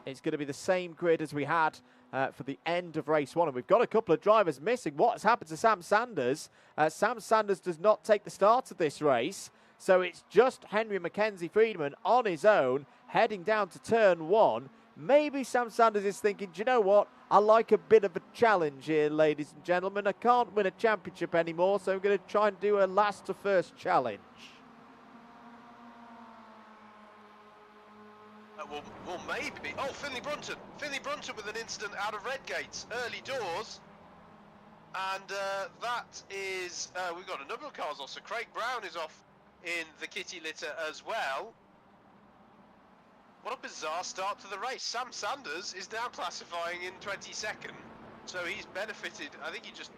[SPEAKER 1] It's going to be the same grid as we had for the end of race 1, and we've got a couple of drivers missing. What has happened to Sam Sanders? Sam Sanders does not take the start of this race, so it's just Henry Mackenzie Friedman on his own, heading down to turn 1. Maybe Sam Sanders is thinking, do you know what? I like a bit of a challenge here, ladies and gentlemen. I can't win a championship anymore, so I'm going to try and do a last to first challenge.
[SPEAKER 2] Well, maybe. Oh, Finley Brunton. Finley Brunton with an incident out of Redgate's early doors. And that is, we've got a number of cars off. So Craig Brown is off in the kitty litter as well. What a bizarre start to the race. Sam Sanders is now classifying in 22nd. So he's benefited. I think he just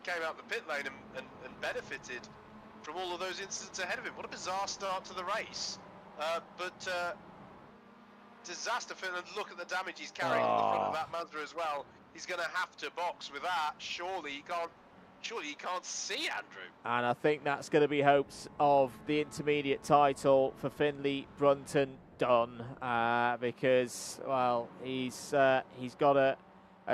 [SPEAKER 2] came out the pit lane and benefited from all of those incidents ahead of him. What a bizarre start to the race. But disaster for him. Look at the damage he's carrying on the front of that Mazda as well. He's going to have to box with that. Surely he can't see Andrew. And
[SPEAKER 1] I think that's going to be hopes of the intermediate title for Finley Brunton done, because, well, he's got a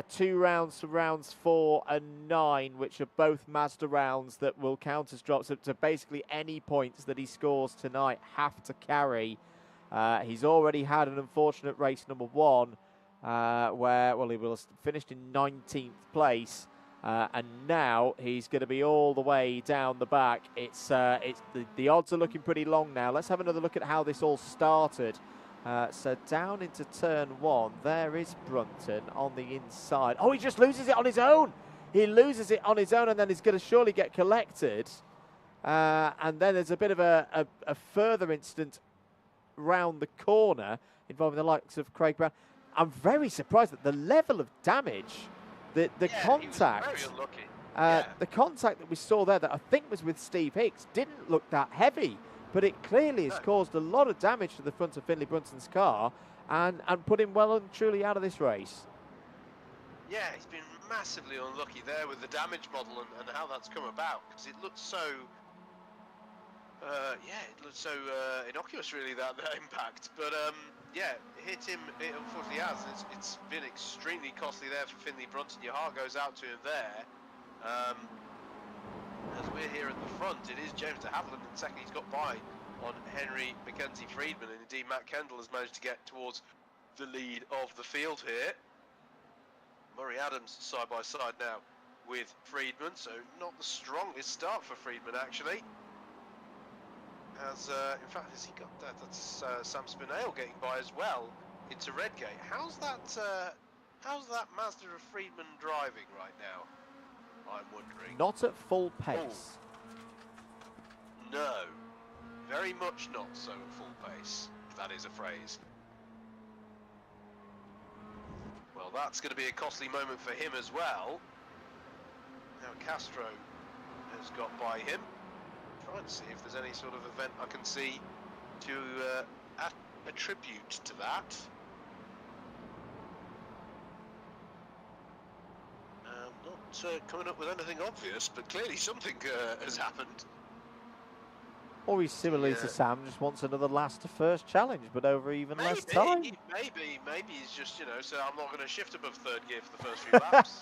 [SPEAKER 1] 2 rounds from rounds 4 and 9, which are both Mazda rounds that will count as drops. So basically any points that he scores tonight have to carry. He's already had an unfortunate race number 1, where, well, he will have finished in 19th place, and now he's going to be all the way down the back. The odds are looking pretty long now. Let's have another look at how this all started. So down into turn 1, there is Brunton on the inside. Oh, he just loses it on his own. He loses it on his own, and then he's going to surely get collected. And then there's a bit of a further incident round the corner involving the likes of Craig Brown. I'm very surprised at the level of damage, the contact.
[SPEAKER 2] He was very unlucky.
[SPEAKER 1] The contact that we saw there, that I think was with Steve Hicks, didn't look that heavy, but it clearly has caused a lot of damage to the front of Finley Brunton's car and put him well and truly out of this race.
[SPEAKER 2] Yeah, he's been massively unlucky there with the damage model and how that's come about, because it looked so innocuous, really, that impact. But yeah, it hit him. It unfortunately has. It's been extremely costly there for Finley Brunton. Your heart goes out to him there. As we're here at the front, it is James de Havilland in second. He's got by on Henry Mackenzie Friedman, and indeed Matt Kendall has managed to get towards the lead of the field here. Murray Adams side by side now with Friedman, so not the strongest start for Friedman, actually. As in fact, has he got that? That's Sam Spinale getting by as well into Redgate. How's that Mazda of Friedman driving right now? I'm wondering.
[SPEAKER 1] Not at full pace.
[SPEAKER 2] Ooh. No, very much not so at full pace, if that is a phrase. Well, that's going to be a costly moment for him as well. Now Castro has got by him. Trying to see if there's any sort of event I can see to attribute to that. Not coming up with anything obvious, but clearly something has happened.
[SPEAKER 1] Or he's similarly to Sam, just wants another last to first challenge, but over even less time.
[SPEAKER 2] Maybe he's just, you know, so I'm not going to shift above third gear for the first few laps.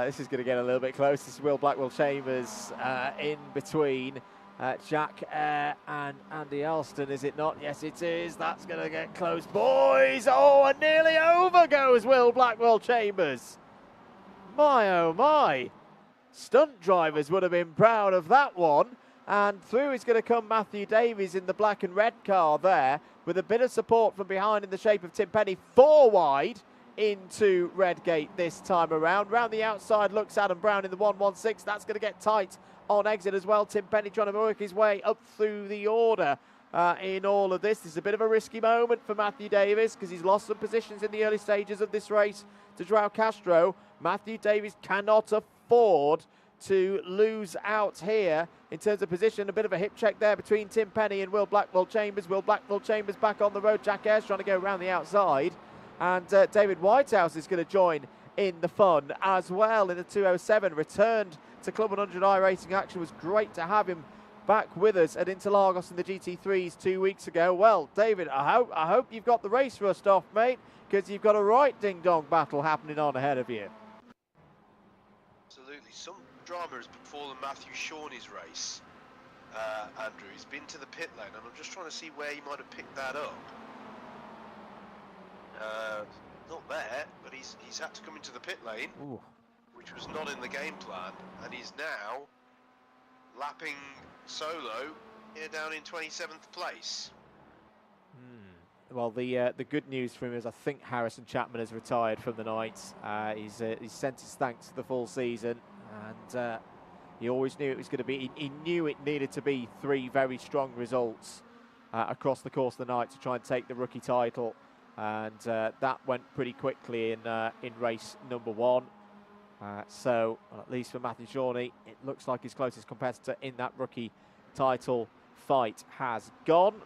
[SPEAKER 1] This is going to get a little bit close. This is Will Blackwell Chambers in between Jack Eyre and Andy Alston, is it not? Yes, it is. That's going to get close, boys. Oh, and nearly over goes Will Blackwell Chambers. My, oh my. Stunt drivers would have been proud of that one. And through is going to come Matthew Davies in the black and red car there, with a bit of support from behind in the shape of Tim Penny. 4 wide into Redgate this time around. Round the outside looks Adam Brown in the 116. That's going to get tight on exit as well. Tim Penny trying to work his way up through the order in all of this. This is a bit of a risky moment for Matthew Davies because he's lost some positions in the early stages of this race to João Castro. Matthew Davies cannot afford to lose out here in terms of position. A bit of a hip check there between Tim Penny and Will Blackwell Chambers. Will Blackwell Chambers back on the road. Jack Eyre's trying to go around the outside. And David Whitehouse is going to join in the fun as well in the 207. Returned to Club 100 iRacing action. It was great to have him back with us at Interlagos in the GT3s 2 weeks ago. Well, David, I hope you've got the race rust off, mate, because you've got a right ding-dong battle happening on ahead of you.
[SPEAKER 2] Absolutely. Some drama has befallen Matthew Shawney's race, Andrew. He's been to the pit lane, and I'm just trying to see where he might have picked that up. Not there, but he's had to come into the pit lane,
[SPEAKER 1] Ooh.
[SPEAKER 2] which was not in the game plan, and he's now lapping solo here down in 27th place.
[SPEAKER 1] Well, the good news for him is I think Harrison Chapman has retired from the night. He's sent his thanks for the full season, and he always knew it was going to be. He knew it needed to be 3 very strong results across the course of the night to try and take the rookie title, and that went pretty quickly in race number 1. So well, at least for Matthew Shawnee, it looks like his closest competitor in that rookie title fight has gone.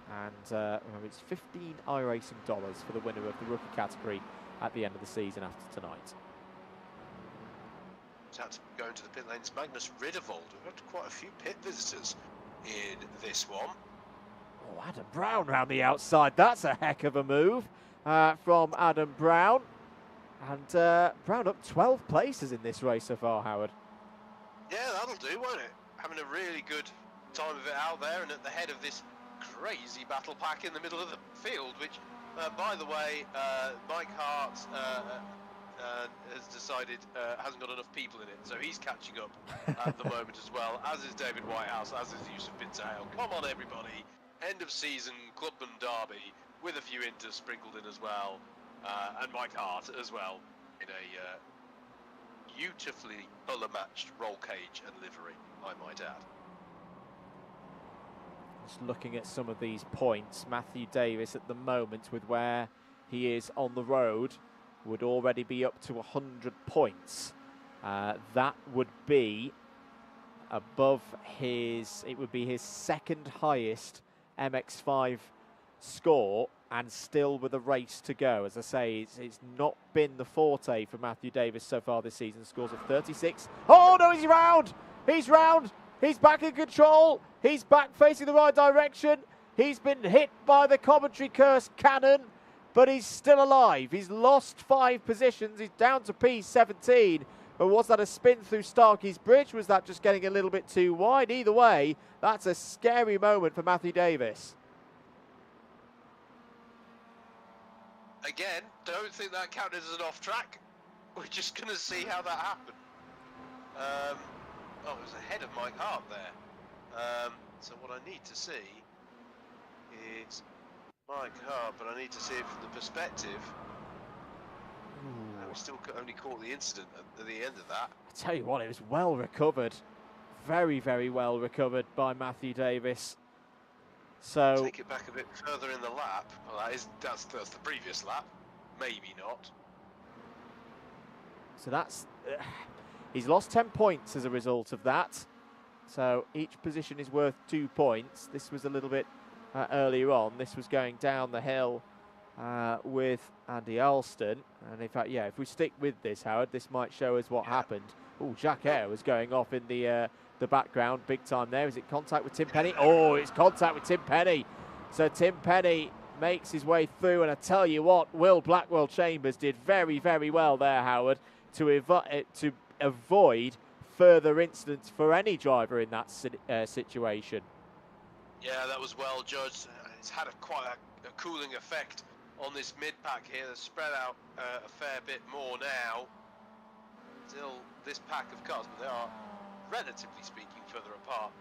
[SPEAKER 1] And remember, it's $15 iRacing for the winner of the rookie category at the end of the season after tonight.
[SPEAKER 2] He's had to go into the pit lanes. Magnus Riddervold. We've got quite a few pit visitors in this one.
[SPEAKER 1] Oh, Adam Brown round the outside. That's a heck of a move from Adam Brown. And Brown up 12 places in this race so far, Howard.
[SPEAKER 2] Yeah, that'll do, won't it? Having a really good time of it out there and at the head of this crazy battle pack in the middle of the field, which, by the way, Mike Hart has decided hasn't got enough people in it, so he's catching up at the moment as well, as is David Whitehouse, as is Yusuf Bintale. Come on, everybody. End of season Clubman derby with a few inters sprinkled in as well, and Mike Hart as well in a beautifully colour-matched roll cage and livery, I might add.
[SPEAKER 1] Just looking at some of these points, Matthew Davies at the moment with where he is on the road would already be up to 100 points. That would be above his, it would be his second highest MX5 score, and still with a race to go. As I say, it's not been the forte for Matthew Davies so far this season. Scores of 36. Oh no, he's round! He's round! He's back in control. He's back facing the right direction. He's been hit by the commentary curse cannon, but he's still alive. He's lost 5 positions. He's down to P17. But was that a spin through Starkey's Bridge? Was that just getting a little bit too wide? Either way, that's a scary moment for Matthew Davies.
[SPEAKER 2] Again, don't think that counted as an off-track. We're just going to see how that happened. Oh, it was ahead of Mike Hart there. So what I need to see is Mike Hart, but I need to see it from the perspective. We still only caught the incident at the end of that.
[SPEAKER 1] I tell you what, it was well recovered. Very, very well recovered by Matthew Davies. So
[SPEAKER 2] take it back a bit further in the lap. Well, that's the previous lap. Maybe not.
[SPEAKER 1] So that's... he's lost 10 points as a result of that. So each position is worth 2 points. This was a little bit earlier on. This was going down the hill with Andy Alston. And in fact, yeah, if we stick with this, Howard, this might show us what happened. Oh, Jack Eyre was going off in the background, big time there. Is it contact with Tim Penny? Oh, it's contact with Tim Penny. So Tim Penny makes his way through, and I tell you what, Will Blackwell Chambers did very, very well there, Howard, to avoid further incidents for any driver in that situation.
[SPEAKER 2] Yeah, that was well judged. It's had quite a cooling effect on this mid-pack here. They've spread out a fair bit more now. Still this pack of cars, but they are, relatively speaking, further apart.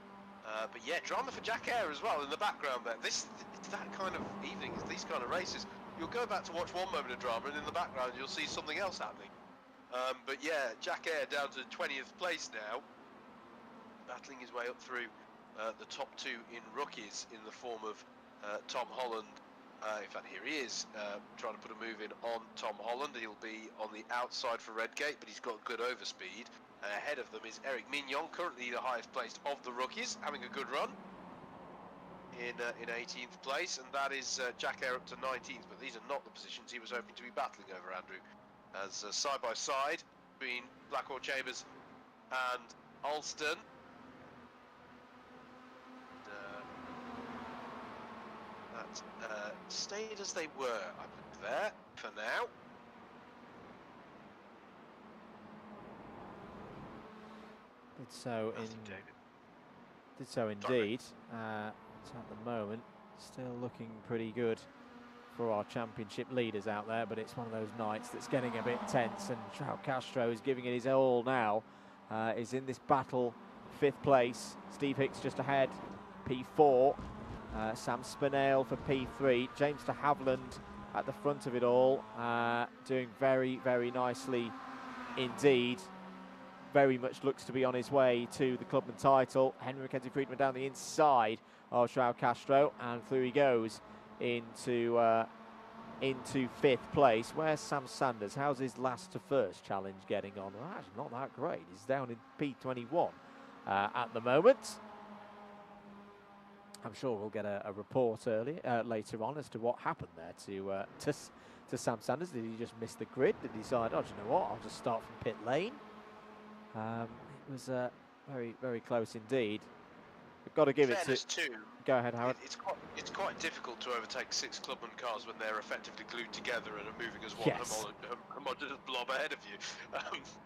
[SPEAKER 2] But yeah, drama for Jack Eyre as well in the background there. It's that kind of evening, it's these kind of races. You'll go back to watch one moment of drama, and in the background you'll see something else happening. But yeah, Jack Eyre down to 20th place now, battling his way up through the top two in rookies in the form of Tom Holland. In fact, here he is trying to put a move in on Tom Holland. He'll be on the outside for Redgate, but he's got good overspeed. Ahead of them is Eric Mignon, currently the highest placed of the rookies, having a good run in 18th place, and that is Jack Eyre up to 19th. But these are not the positions he was hoping to be battling over, Andrew, as side by side between Blackwell Chambers and Alston. That stayed as they were, I believe, there for now.
[SPEAKER 1] Did so indeed. So at the moment, still looking pretty good for our championship leaders out there, but it's one of those nights that's getting a bit tense, and João Castro is giving it his all now. Is in this battle, 5th place. Steve Hicks just ahead, P4. Sam Spinale for P3. James de Havilland at the front of it all, doing very, very nicely indeed. Very much looks to be on his way to the Clubman title. Henry Mackenzie Friedman down the inside of João Castro, and through he goes into 5th place. Where's Sam Sanders? How's his last to first challenge getting on? Well, actually not that great. He's down in P21 at the moment. I'm sure we'll get a report later on as to what happened there to Sam Sanders. Did he just miss the grid? Did he decide, oh, do you know what, I'll just start from pit lane? It was very, very close indeed. We've got to give it to... Go ahead, Howard.
[SPEAKER 2] It's quite difficult to overtake 6 Clubman cars when they're effectively glued together and are moving as one homogeneous blob ahead of you.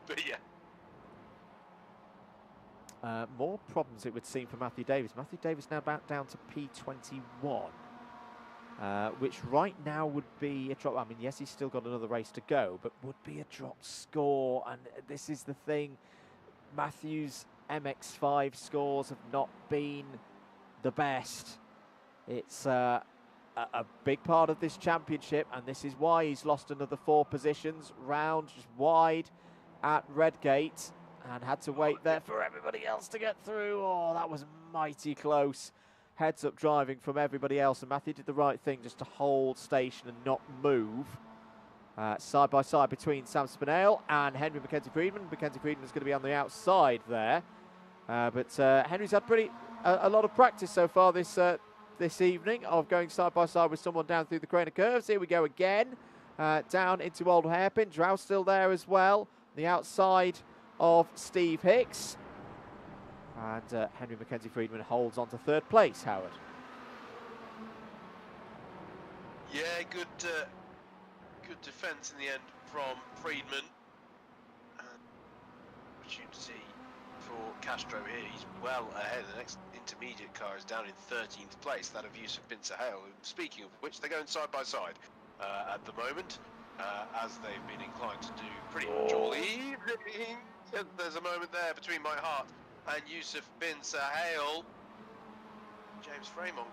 [SPEAKER 2] But yeah.
[SPEAKER 1] More problems, it would seem, for Matthew Davis. Matthew Davis now back down to P21, which right now would be a drop. I mean, yes, he's still got another race to go, but would be a drop score. And this is the thing. Matthew's MX-5 scores have not been the best. It's a big part of this championship, and this is why he's lost another 4 positions. Round just wide at Redgate, and had to wait there for everybody else to get through. Oh, that was mighty close. Heads up driving from everybody else, and Matthew did the right thing just to hold station and not move. Side by side between Sam Spinale and Henry Mackenzie Friedman. Mackenzie Friedman's going to be on the outside there. But Henry's had a lot of practice so far this evening of going side by side with someone down through the crane of curves. Here we go again. Down into Old Hairpin. Drow's still there as well. The outside of Steve Hicks. And Henry Mackenzie Friedman holds on to 3rd place, Howard.
[SPEAKER 2] Yeah, good defence in the end from Friedman. Opportunity for Castro here. He's well ahead. The next intermediate car is down in 13th place, that of Yusuf Bin Sahel. Speaking of which, they're going side by side at the moment, as they've been inclined to do pretty much all evening. There's a moment there between my heart and Yusuf Bin Sahel. James Fremont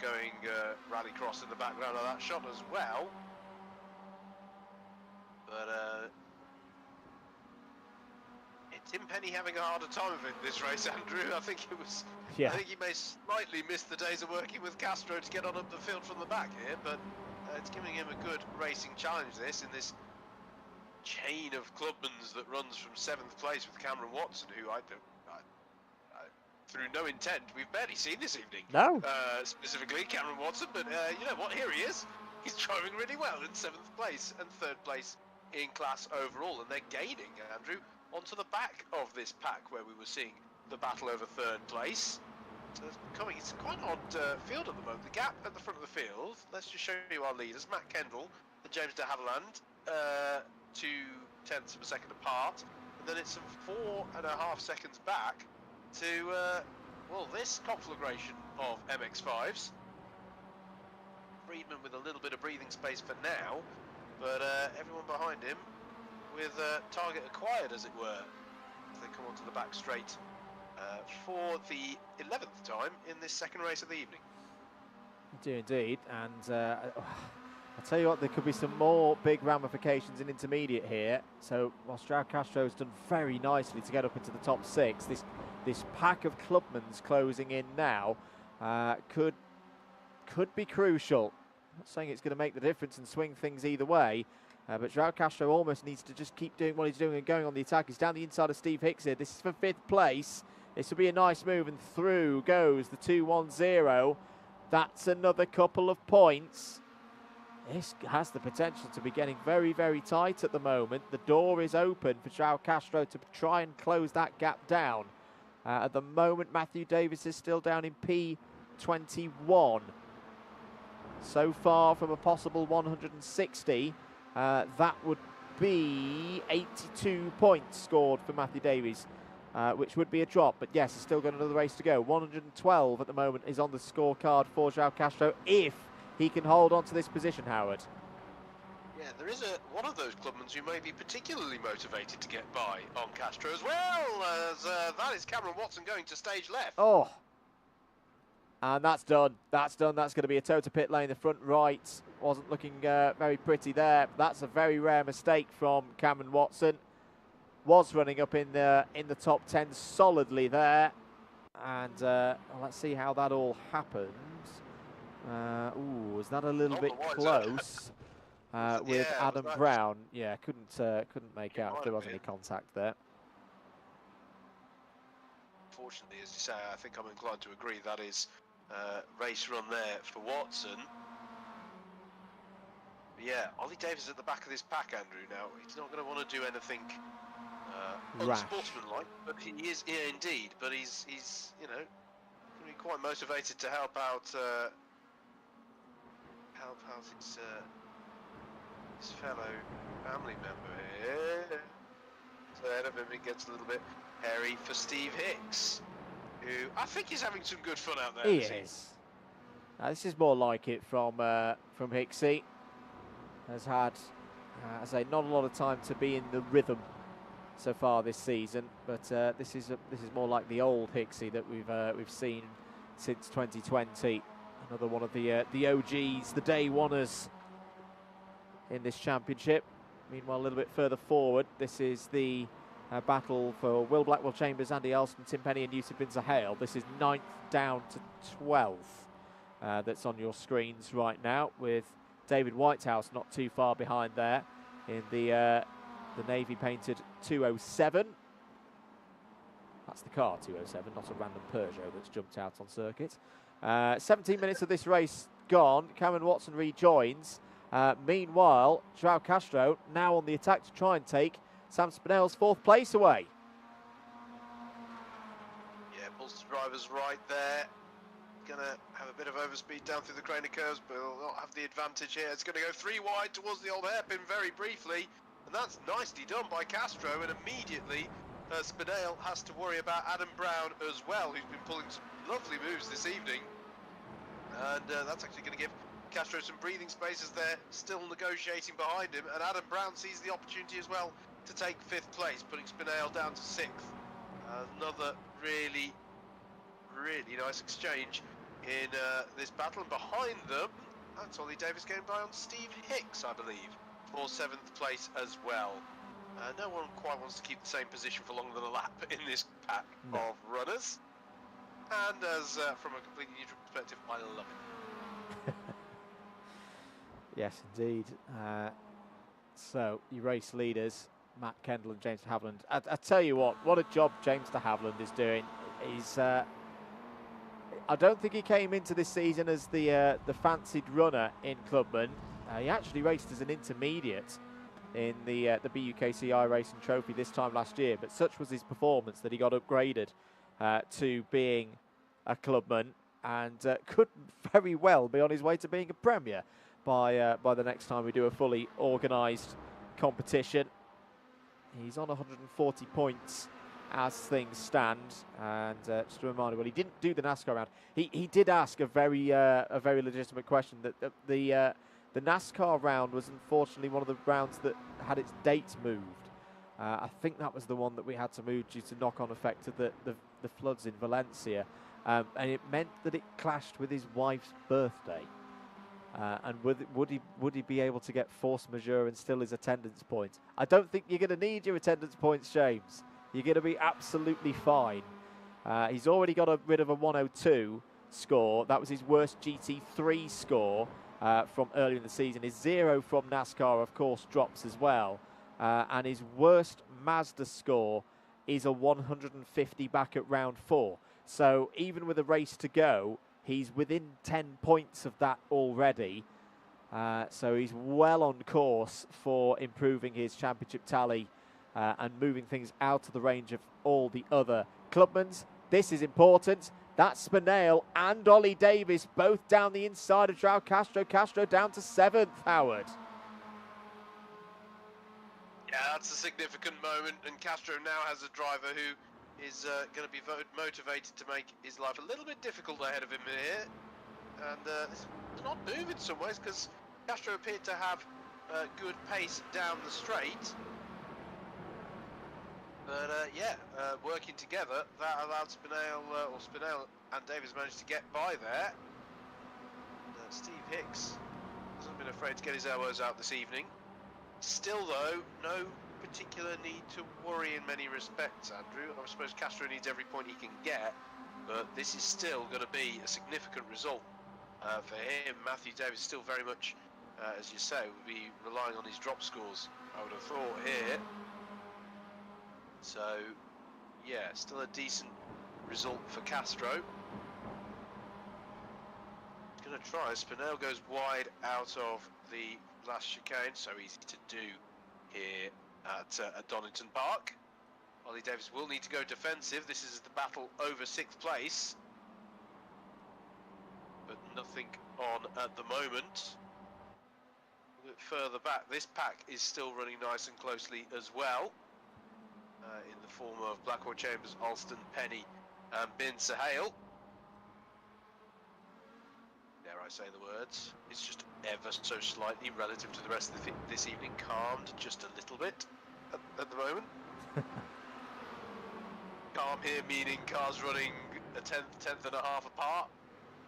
[SPEAKER 2] going rallycross in the background of that shot as well. But Tim Penny having a harder time of it this race, Andrew. I think it was. Yeah. I think he may slightly miss the days of working with Castro to get on up the field from the back here, but it's giving him a good racing challenge. This in this chain of Clubmans that runs from 7th place with Cameron Watson, who through no intent, we've barely seen this evening.
[SPEAKER 1] No.
[SPEAKER 2] Specifically Cameron Watson, but you know what? Here he is. He's driving really well in 7th place and 3rd place in class overall, and they're gaining, Andrew, onto the back of this pack where we were seeing the battle over 3rd place. So it's quite an odd field at the moment. The gap at the front of the field, let's just show you our leaders. Matt Kendall and James de Havilland, 0.2 of a second apart, and then it's some 4.5 seconds back to, well, this conflagration of MX-5s. Friedman with a little bit of breathing space for now, but everyone behind him with target acquired, as it were, as they come onto the back straight for the 11th time in this second race of the evening.
[SPEAKER 1] Do indeed, and I'll tell you what, there could be some more big ramifications in intermediate here. So whilst João Castro's done very nicely to get up into the top 6, this pack of clubmans closing in now could be crucial. I'm not saying it's going to make the difference and swing things either way, but João Castro almost needs to just keep doing what he's doing and going on the attack. He's down the inside of Steve Hicks here. This is for 5th place. This will be a nice move, and through goes the 2-1-0. That's another couple of points. This has the potential to be getting very, very tight at the moment. The door is open for João Castro to try and close that gap down. At the moment, Matthew Davis is still down in P21. So far from a possible 160, that would be 82 points scored for Matthew Davies, which would be a drop. But yes, he's still got another race to go. 112 at the moment is on the scorecard for João Castro, if he can hold on to this position, Howard.
[SPEAKER 2] Yeah, there is one of those clubmen who may be particularly motivated to get by on Castro as well, as that is Cameron Watson going to stage left.
[SPEAKER 1] Oh, and that's done. That's done. That's going to be a total pit lane. The front right wasn't looking very pretty there. That's a very rare mistake from Cameron Watson. Was running up in the top 10 solidly there, and well, let's see how that all happens. Ooh, was that a little bit close with Adam Brown? Yeah, couldn't make out if there was any contact there.
[SPEAKER 2] Fortunately, as you say, I think I'm inclined to agree that is race run there for Watson. But yeah, Ollie Davis at the back of this pack, Andrew. Now he's not going to want to do anything unsportsmanlike, but he is, yeah, indeed. But he's you know, going to be quite motivated to help out his fellow family member here. So ahead of him it gets a little bit hairy for Steve Hicks, who I think is having some good fun out there.
[SPEAKER 1] He is. This is more like it from Hicksy. Has had, I say, not a lot of time to be in the rhythm so far this season, but this is more like the old Hicksy that we've seen since 2020. Another one of the OGs, the day oneers in this championship. Meanwhile, a little bit further forward, this is the battle for Will Blackwell Chambers, Andy Elston, Tim Penny and Yusuf Bin Zahale. This is 9th down to 12th that's on your screens right now, with David Whitehouse not too far behind there in the navy painted 207. That's the car 207, not a random Peugeot that's jumped out on circuit. 17 minutes of this race gone. Cameron Watson rejoins. Meanwhile, João Castro now on the attack to try and take Sam Spinell's 4th place away.
[SPEAKER 2] Yeah, pulls the driver's right there. Gonna have a bit of overspeed down through the Craner curves, but will not have the advantage here. It's gonna go 3 wide towards the old hairpin very briefly, and that's nicely done by Castro, and immediately Spinell has to worry about Adam Brown as well, who's been pulling some lovely moves this evening, and that's actually going to give Castro some breathing spaces there, still negotiating behind him, and Adam Brown sees the opportunity as well to take 5th place, putting Spinell down to 6th. Another really, really nice exchange in this battle, and behind them, that's Ollie Davis going by on Steve Hicks, I believe, for 7th place as well. No one quite wants to keep the same position for longer than a lap in this pack of runners. And as from a completely neutral perspective, I love it.
[SPEAKER 1] Yes, indeed. So, your race leaders, Matt Kendall and James de Havilland. I tell you what a job James de Havilland is doing. He's, I don't think he came into this season as the fancied runner in Clubman. He actually raced as an intermediate in the BUKC iRACING Trophy this time last year, but such was his performance that he got upgraded to being a clubman, and could very well be on his way to being a Premier by the next time we do a fully organised competition. He's on 140 points as things stand, and just a reminder, well, he didn't do the NASCAR round. He did ask a very legitimate question. That the NASCAR round was unfortunately one of the rounds that had its dates moved. I think that was the one that we had to move due to knock-on effect of the floods in Valencia, and it meant that it clashed with his wife's birthday. And would he be able to get force majeure and still his attendance points? I don't think you're going to need your attendance points, James. You're going to be absolutely fine. He's already got rid of a 102 score. That was his worst GT3 score from earlier in the season. His 0 from NASCAR, of course, drops as well. And his worst Mazda score is a 150 back at round 4. So even with a race to go, he's within 10 points of that already. So he's well on course for improving his championship tally and moving things out of the range of all the other clubmans. This is important. That's Spinell and Ollie Davis both down the inside of João Castro. Castro down to 7th, Howard.
[SPEAKER 2] Yeah, that's a significant moment, and Castro now has a driver who is going to be motivated to make his life a little bit difficult ahead of him here. And it's not moving in some ways, because Castro appeared to have good pace down the straight. But yeah, working together, that allowed Spinell and Davis managed to get by there. And, Steve Hicks hasn't been afraid to get his elbows out this evening. Still though, no particular need to worry in many respects, Andrew. I suppose Castro needs every point he can get, but this is still going to be a significant result for him. Matthew Davis still very much, as you say, will be relying on his drop scores, I would have thought here. So, yeah, still a decent result for Castro. He's going to try. Spinell goes wide out of the last chicane, so easy to do here at Donington Park. Ollie Davis will need to go defensive. This is the battle over 6th place, but nothing on at the moment. A bit further back, this pack is still running nice and closely as well, in the form of Blackwell Chambers, Alston, Penny and Bin Sahale. Dare I say the words. It's just ever so slightly, relative to the rest of this evening, calmed just a little bit at the moment. Calm here meaning cars running a tenth and a half apart,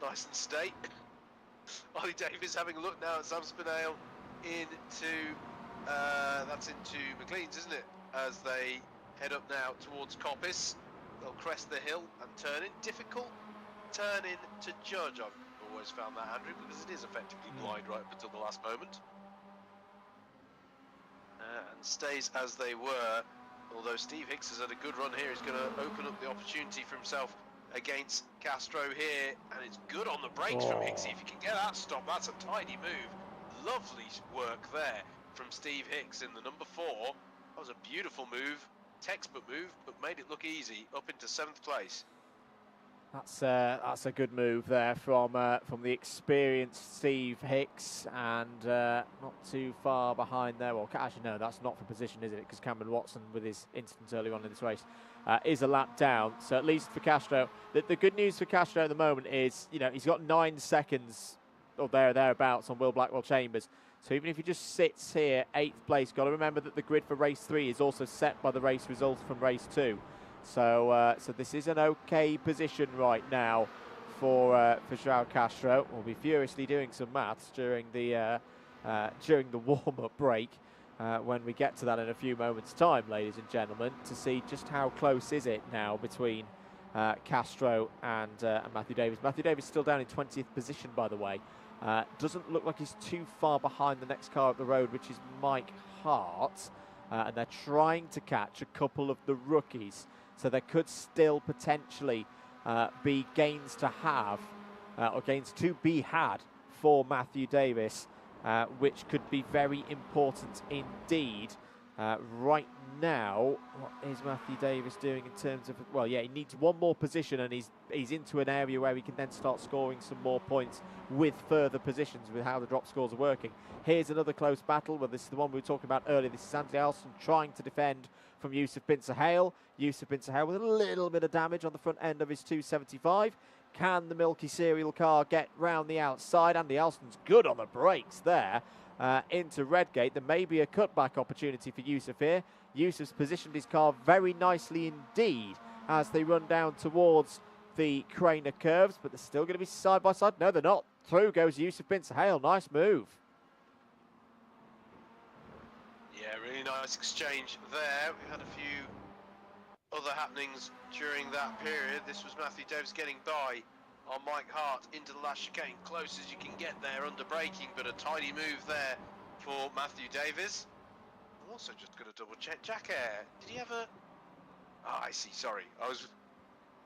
[SPEAKER 2] nice and straight. Ollie Davis having a look now at Sam Spinell into that's into McLean's, isn't it? As they head up now towards Coppice, they'll crest the hill and turn in. Difficult turn in to judge. I've always found that, Andrew, because it is effectively blind right up until the last moment. And stays as they were, although Steve Hicks has had a good run here. He's going to open up the opportunity for himself against Castro here, and it's good on the brakes from Hicks. If you can get that stop, that's a tidy move. Lovely work there from Steve Hicks in the number 4. That was a beautiful move, textbook move, but made it look easy, up into 7th place.
[SPEAKER 1] That's a good move there from the experienced Steve Hicks, and not too far behind there. Well, actually no, that's not for position, is it? Because Cameron Watson, with his instance early on in this race, is a lap down. So at least for Castro, the good news for Castro at the moment is, you know, he's got 9 seconds or thereabouts on Will Blackwell Chambers. So even if he just sits here 8th place, got to remember that the grid for race 3 is also set by the race results from race 2. So so this is an okay position right now for João Castro. We'll be furiously doing some maths during the warm-up break when we get to that in a few moments' time, ladies and gentlemen, to see just how close is it now between Castro and Matthew Davis. Matthew Davis still down in 20th position, by the way. Doesn't look like he's too far behind the next car up the road, which is Mike Hart, and they're trying to catch a couple of the rookies. So there could still potentially be gains to have, or gains to be had for Matthew Davis which could be very important indeed. Right now, what is Matthew Davis doing in terms of, well, yeah, he needs one more position, and he's into an area where he can then start scoring some more points with further positions with how the drop scores are working. Here's another close battle. Well, this is the one we were talking about earlier. This is Andy Alston trying to defend from Yusuf Bin Sahel. Yusuf Bin Sahel with a little bit of damage on the front end of his 275. Can the Milky Serial car get round the outside? Andy Alston's good on the brakes there. Into Redgate. There may be a cutback opportunity for Yusuf here. Yusuf's positioned his car very nicely indeed as they run down towards the Craner curves, but they're still going to be side by side. No, they're not. Through goes Yusuf Bin Sahel. Nice move.
[SPEAKER 2] Yeah, really nice exchange there. We had a few other happenings during that period. This was Matthew Davis getting by on Mike Hart into the last chicane, close as you can get there under braking, but a tidy move there for Matthew Davis. I'm also just going to double check Jack Air. Did he have a... I see, sorry.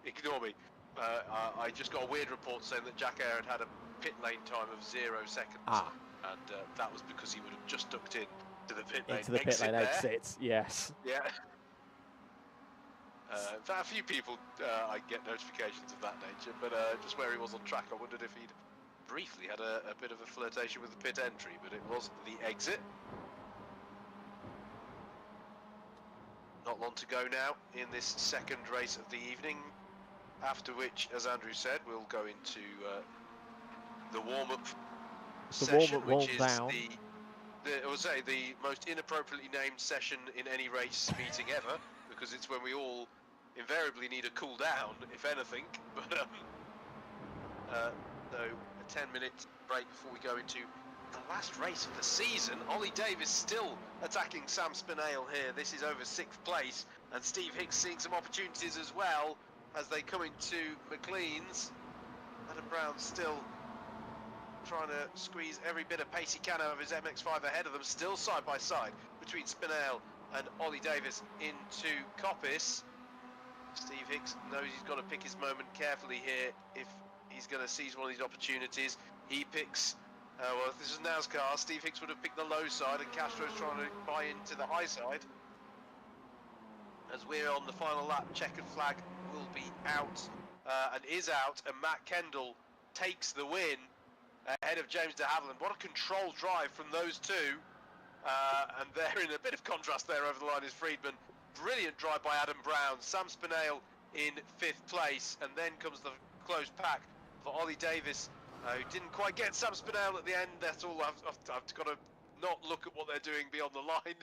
[SPEAKER 2] Ignore me. I just got a weird report saying that Jack Air had a pit lane time of 0 seconds. And that was because he would have just ducked in to the pit lane exit,
[SPEAKER 1] yes.
[SPEAKER 2] Yeah. In fact, a few people I get notifications of that nature, but just where he was on track, I wondered if he'd briefly had a bit of a flirtation with the pit entry, but it was the exit. Not long to go now in this second race of the evening, after which, as Andrew said, we'll go into the warm-up session, which is I would say the most inappropriately named session in any race meeting ever, because it's when we all invariably need a cool down, if anything. But so a 10-minute break before we go into the last race of the season. Ollie Davis still attacking Sam Spinale here. This is over 6th place, and Steve Hicks seeing some opportunities as well as they come into McLean's. Adam Brown still trying to squeeze every bit of pace he can out of his MX-5 ahead of them, still side by side between Spinale and Ollie Davis into Coppice. Steve Hicks knows he's got to pick his moment carefully here if he's going to seize one of these opportunities. He picks, well, if this is NASCAR, Steve Hicks would have picked the low side, and Castro's trying to buy into the high side. As we're on the final lap, checkered flag will be out, and is out, and Matt Kendall takes the win ahead of James de Havilland. What a controlled drive from those two. And they're in a bit of contrast there over the line is Friedman. Brilliant drive by Adam Brown. Sam Spinale in 5th place, and then comes the close pack for Ollie Davis, who didn't quite get Sam Spinale at the end. That's all. I've got to not look at what they're doing beyond the line.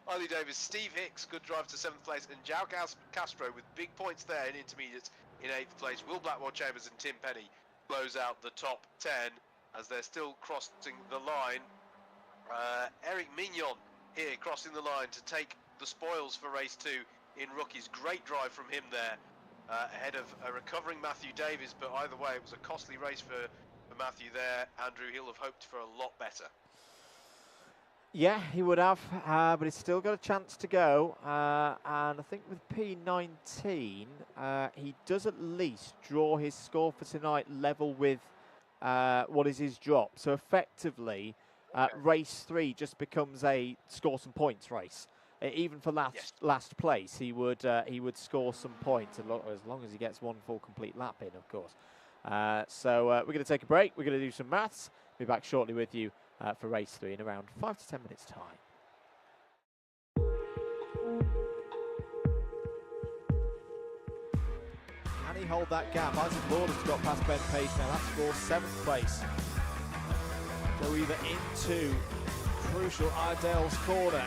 [SPEAKER 2] Ollie Davis, Steve Hicks, good drive to 7th place, and João Castro with big points there in intermediates in 8th place. Will Blackwell Chambers and Tim Penny close out the top 10 as they're still crossing the line. Eric Mignon here crossing the line to take the spoils for race 2 in rookies. Great drive from him there ahead of a recovering Matthew Davis, but either way it was a costly race for Matthew there. Andrew, he'll have hoped for a lot better.
[SPEAKER 1] Yeah, he would have, but he's still got a chance to go. And I think with P19, he does at least draw his score for tonight level with what is his drop. So effectively, race 3 just becomes a score some points race. Even for last place, he would score some points as long as he gets one full complete lap in, of course. So we're going to take a break. We're going to do some maths. Be back shortly with you for race 3 in around 5 to 10 minutes time. Can he hold that gap? Isaac Lawden's got past Ben Page now. That's for 7th place. Go either into crucial Iredale's corner.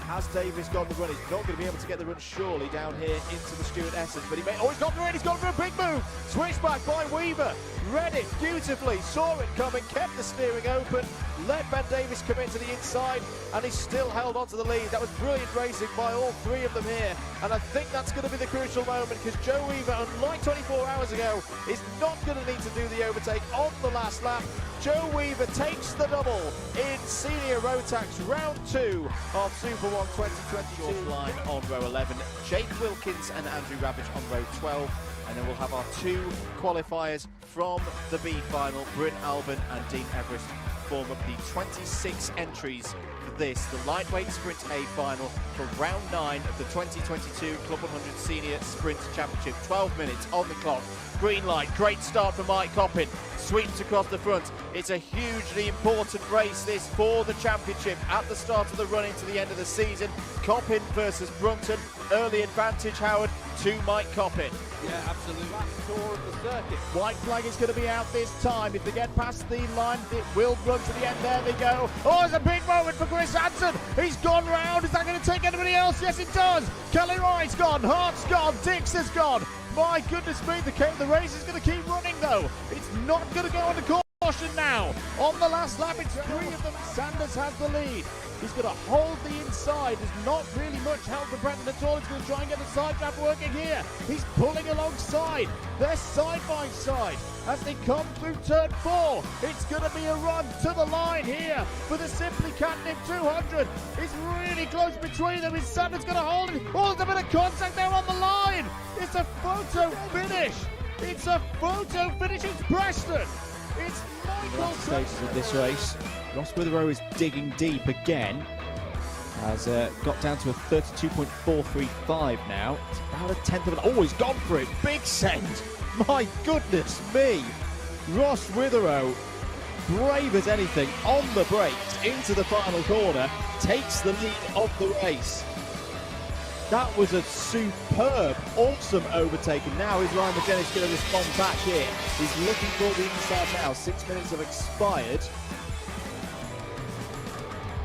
[SPEAKER 1] Has Davis got the run? He's not going to be able to get the run surely down here into the Stuart Essence, but he may. Oh, he's got the run! He's got the big move. Switched back by Weaver. Read it beautifully. Saw it coming. Kept the steering open. Let Ben Davis come into the inside, and he still held on to the lead. That was brilliant racing by all 3 of them here, and I think that's going to be the crucial moment because Joe Weaver, unlike 24 hours ago, is not going to need to do the overtake on the last lap. Joe Weaver takes the double in Senior Rotax Round 2 of Super 1 2022.
[SPEAKER 3] Line on row 11, Jake Wilkins and Andrew Ravage on row 12,
[SPEAKER 1] And then we'll have our 2 qualifiers from the B final. Bryn Albin and Dean Everest form up the 26 entries for this, the lightweight sprint A final for round 9 of the 2022 Club 100 Senior Sprint Championship. 12 minutes on the clock. Green light, great start for Mike Coppin. Sweeps across the front. It's a hugely important race, this, for the championship. At the start of the run into the end of the season, Coppin versus Brunton. Early advantage, Howard, to Mike Coppin.
[SPEAKER 3] Yeah, absolutely. Last tour of the circuit.
[SPEAKER 1] White flag is going to be out this time. If they get past the line, it will run to the end. There they go. Oh, it's a big moment for Chris Hansen. He's gone round. Is that going to take anybody else? Yes, it does. Kelly Wright's gone. Hart's gone. Dix has gone. My goodness me, the race is going to keep running, though. It's not going to go under caution now. On the last lap, it's 3 of them. Sanders has the lead. He's going to hold the inside. There's not really much help for Brendan at all. He's going to try and get the side trap working here. He's pulling alongside. They're side by side as they come through turn 4. It's going to be a run to the line here for the Simply Catnip 200. It's really close between them. Is Sanders going to hold it? Oh, there's a bit of contact there on the line. It's a photo finish. It's a photo finish. It's Preston. It's Michael.
[SPEAKER 3] Stages of this race. Ross Witherow is digging deep again. Has got down to a 32.435 now. It's about a tenth of an. Oh, he's gone for it. Big send. My goodness me. Ross Witherow, brave as anything, on the brakes into the final corner, takes the lead of the race. That was a superb, awesome overtaking. Now is Ryan McGinnis going to respond back here? He's looking for the inside now. 6 minutes have expired.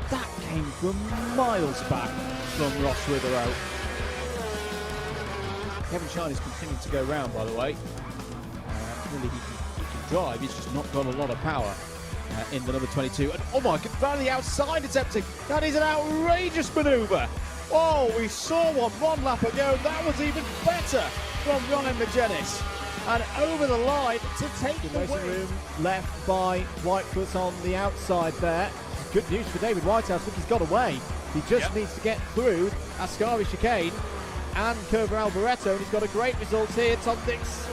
[SPEAKER 3] That came from miles back from Ross Witherow. Kevin Shine is continuing to go round, by the way. Really, he can drive. He's just not got a lot of power in the number 22. And oh my God, down the outside attempting. That is an outrageous manoeuvre. Oh, we saw one lap ago. That was even better from Ryan McGinnis. And over the line to take the racing room left by Whitefoot on the outside there. Good news for David Whitehouse. I think he's got away. He just needs to get through Ascari Chicane and Curva Alboreto, and he's got a great result here. Tom Dix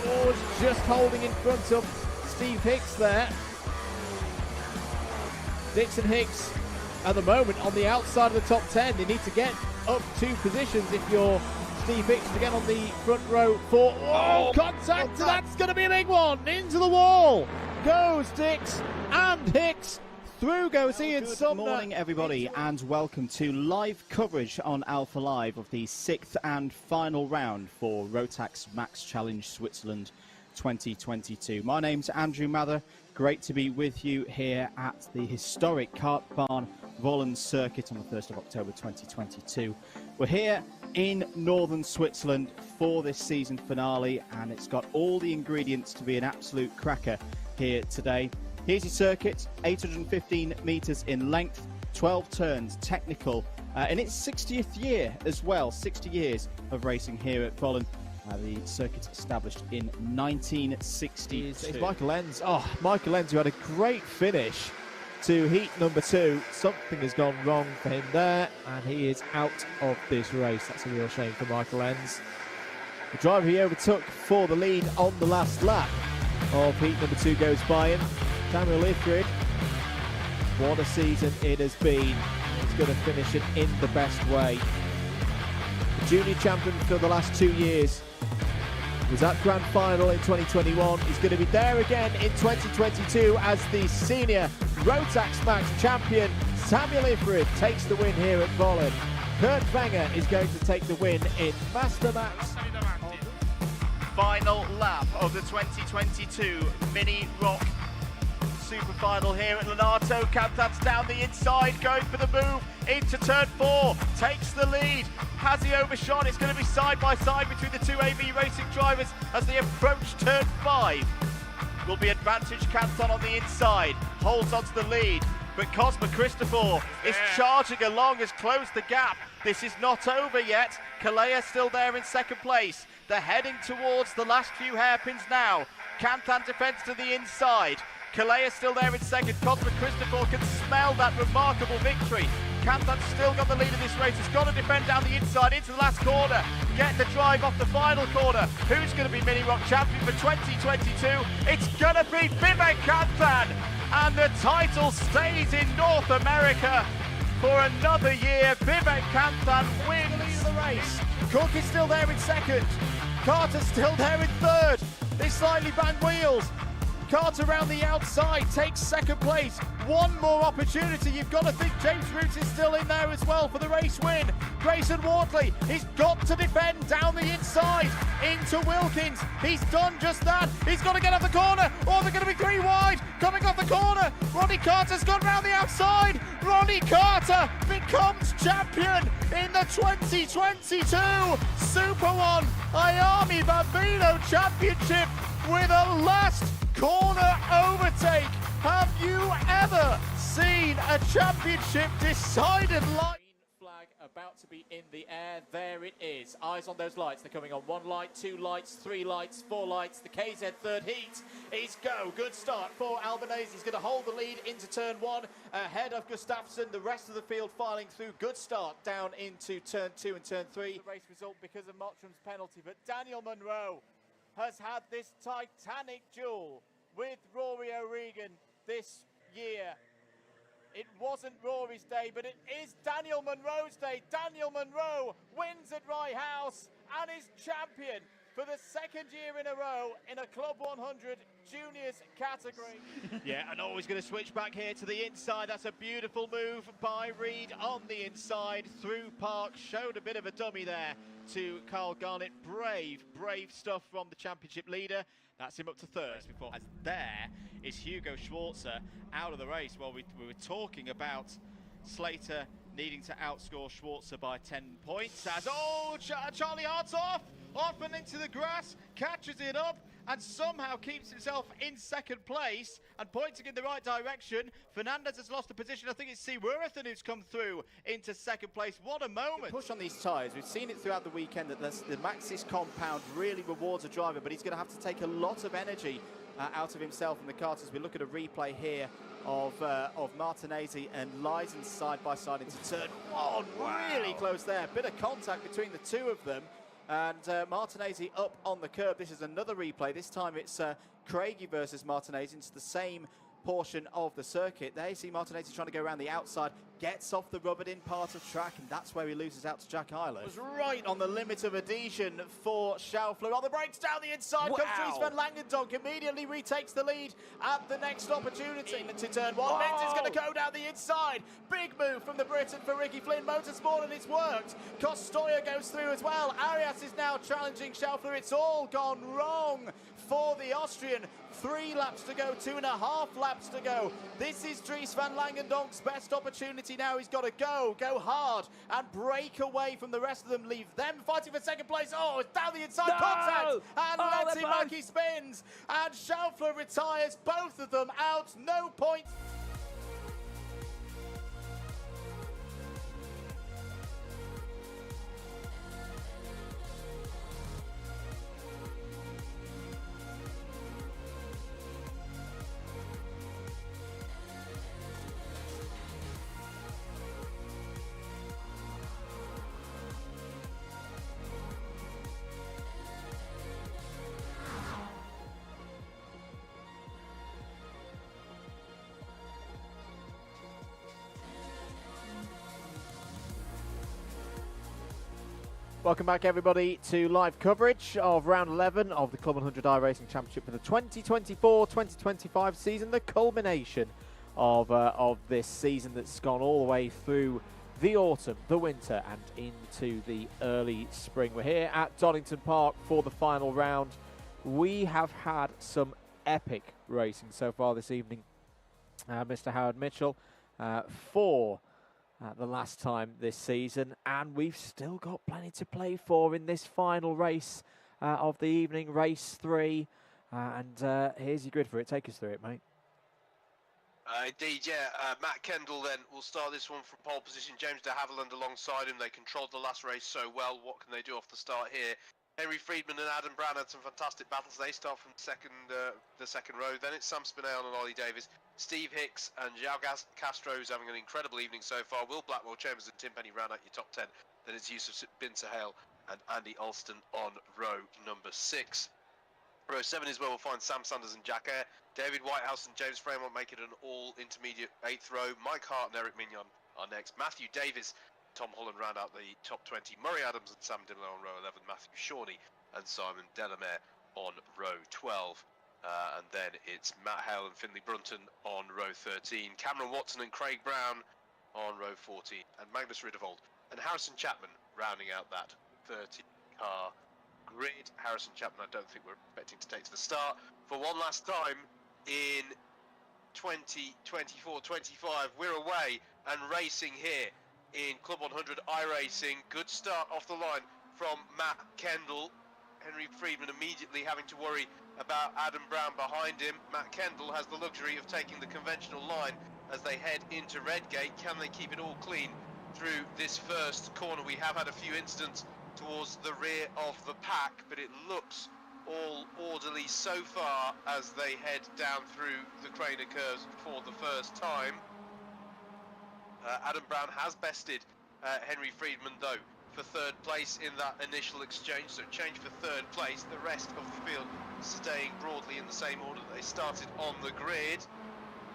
[SPEAKER 3] just holding in front of Steve Hicks there. Dix and Hicks at the moment on the outside of the top 10. They need to get up 2 positions if you're Steve Hicks to get on the front row for contact. That's going to be a big one. Into the wall goes Dix and Hicks. Through goes Ian Sumner.
[SPEAKER 4] Good morning, everybody, and welcome to live coverage on Alpha Live of the 6th and final round for Rotax Max Challenge Switzerland 2022. My name's Andrew Mather. Great to be with you here at the historic Kart Barn Vollen Circuit on the 1st of October 2022. We're here in northern Switzerland for this season finale, and it's got all the ingredients to be an absolute cracker here today. Here's your circuit, 815 metres in length, 12 turns, technical, in its 60th year as well, 60 years of racing here at Vollen. The circuit established in 1962.
[SPEAKER 1] It's Michael Lenz. Oh, Michael Lenz, who had a great finish to heat number 2. Something has gone wrong for him there, and he is out of this race. That's a real shame for Michael Lenz. The driver he overtook for the lead on the last lap of heat number 2 goes by him. Samuel Ifrid, what a season it has been. He's going to finish it in the best way. The junior champion for the last 2 years was at Grand Final in 2021. He's going to be there again in 2022 as the senior Rotax Max champion. Samuel Ifrid takes the win here at Vollen. Kurt Wenger is going to take the win in Master Max.
[SPEAKER 4] Final lap of the 2022 Mini Rock Super Final here at Lonato. Cantan's down the inside, going for the move into turn 4, takes the lead. Has he overshot? It's going to be side by side between the 2 AV Racing drivers as they approach turn 5. Will be advantage Canton on the inside, holds onto the lead, but Cosma Christopher is charging along, has closed the gap. This is not over yet. Kalea still there in second place. They're heading towards the last few hairpins now. Cantan defends to the inside.
[SPEAKER 1] Kalea's still there in second. Cosmo Christopher can smell that remarkable victory. Kanthan's still got the lead of this race. He's got to defend down the inside into the last corner. Get the drive off the final corner. Who's going to be Mini Rock champion for 2022? It's going to be Vivek Kanthan. And the title stays in North America for another year. Vivek Kanthan wins the lead of the race. Cook is still there in second. Carter's still there in third. They slightly banged wheels. Carter around the outside takes second place. One more opportunity. You've got to think James Roots is still in there as well for the race win. Grayson Wortley, he's got to defend down the inside into Wilkins. He's done just that. He's got to get off the corner. Oh, they're going to be three wide. Coming off the corner. Ronnie Carter's gone round the outside. Ronnie Carter becomes champion in the 2022 Super One Miami Bambino Championship with a last corner overtake. Have you ever seen a championship decided like?
[SPEAKER 3] Flag about to be in the air. There it is. Eyes on those lights. They're coming on. 1 light, 2 lights, 3 lights, 4 lights. The KZ third heat is go. Good start for Albanese. He's going to hold the lead into turn 1 ahead of Gustafsson. The rest of the field filing through. Good start down into turn 2 and turn 3. The race result because of Mottram's penalty, but Daniel Munro has had this titanic duel with Rory O'Regan this year. It wasn't Rory's day, but it is Daniel Munro's day. Daniel Munro wins at Rye House and is champion for the second year in a row in a Club 100 Juniors category. Yeah, and always going to switch back here to the inside. That's a beautiful move by Reed on the inside through Park. Showed a bit of a dummy there to Carl Garnett. Brave stuff from the championship leader. That's him up to third. Before, as there is Hugo Schwarzer out of the race. Well, we were talking about Slater needing to outscore Schwarzer by 10 points. As Charlie Hart's off and into the grass, catches it up, and somehow keeps himself in second place and pointing in the right direction. Fernandez has lost the position. I think it's C. Worthen who's come through into second place. What a moment. The push on these tyres. We've seen it throughout the weekend that the Maxxis compound really rewards a driver, but he's going to have to take a lot of energy out of himself and the cars as we look at a replay here of Martinez and Lysen side by side into turn 1. Wow. Really close there. Bit of contact between the two of them. And Martinez up on the curb. This is another replay. This time it's Craigie versus Martinez into the same portion of the circuit. There you see Martinez trying to go around the outside, gets off the rubbered in part of track, and that's where he loses out to Jack Eiler. It was right on the limit of adhesion for Schaufler. On the brakes down the inside, comes Dries van Langendonk, immediately retakes the lead at the next opportunity. To turn 1, Menz is going to go down the inside. Big move from the Briton for Ricky Flynn Motorsport, and it's worked. Costoya goes through as well. Arias is now challenging Schaufler. It's all gone wrong for the Austrian. 3 laps to go, 2.5 laps to go. This is Dries van Langendonk's best opportunity now. He's got to go hard and break away from the rest of them, leave them fighting for second place. Oh, it's down the inside, contact, and lets him back, he spins, and Schaufler retires, both of them out, no points.
[SPEAKER 1] Welcome back, everybody, to live coverage of round 11 of the Club 100 iRacing Championship for the 2024-2025 season, the culmination of this season that's gone all the way through the autumn, the winter, and into the early spring. We're here at Donington Park for the final round. We have had some epic racing so far this evening. Mr. Howard Mitchell for the last time this season, and we've still got plenty to play for in this final race of the evening, race 3. And here's your grid for it. Take us through it, mate.
[SPEAKER 2] Indeed, yeah. Matt Kendall then will start this one from pole position. James de Havilland alongside him. They controlled the last race so well. What can they do off the start here? Henry Friedman and Adam Brown had some fantastic battles. They start from the second row. Then it's Sam Spinell and Ollie Davis. Steve Hicks and João Castro's having an incredible evening so far. Will Blackwell, Chambers and Tim Penny round out your top 10. Then it's Yusuf Bin Sahel and Andy Alston on row number 6. Row 7 is where we'll find Sam Sanders and Jack Eyre. David Whitehouse and James Fremont make it an all-intermediate 8th row. Mike Hart and Eric Mignon are next. Matthew Davis, Tom Holland round out the top 20. Murray Adams and Sam Dimlow on row 11. Matthew Shawnee and Simon Delamere on row 12. And then it's Matt Hale and Finley Brunton on row 13. Cameron Watson and Craig Brown on row 14. And Magnus Riddervold and Harrison Chapman rounding out that 30-car grid. Harrison Chapman, I don't think we're expecting to take to the start for one last time in 2024-25. We're away and racing here in Club 100 iRacing. Good start off the line from Matt Kendall. Henry Friedman immediately having to worry about Adam Brown behind him. Matt Kendall has the luxury of taking the conventional line as they head into Redgate. Can they keep it all clean through this first corner? We have had a few incidents towards the rear of the pack, but it looks all orderly so far as they head down through the Craner curves for the first time. Adam Brown has bested Henry Friedman though for third place in that initial exchange, so change for third place. The rest of the field staying broadly in the same order that they started on the grid.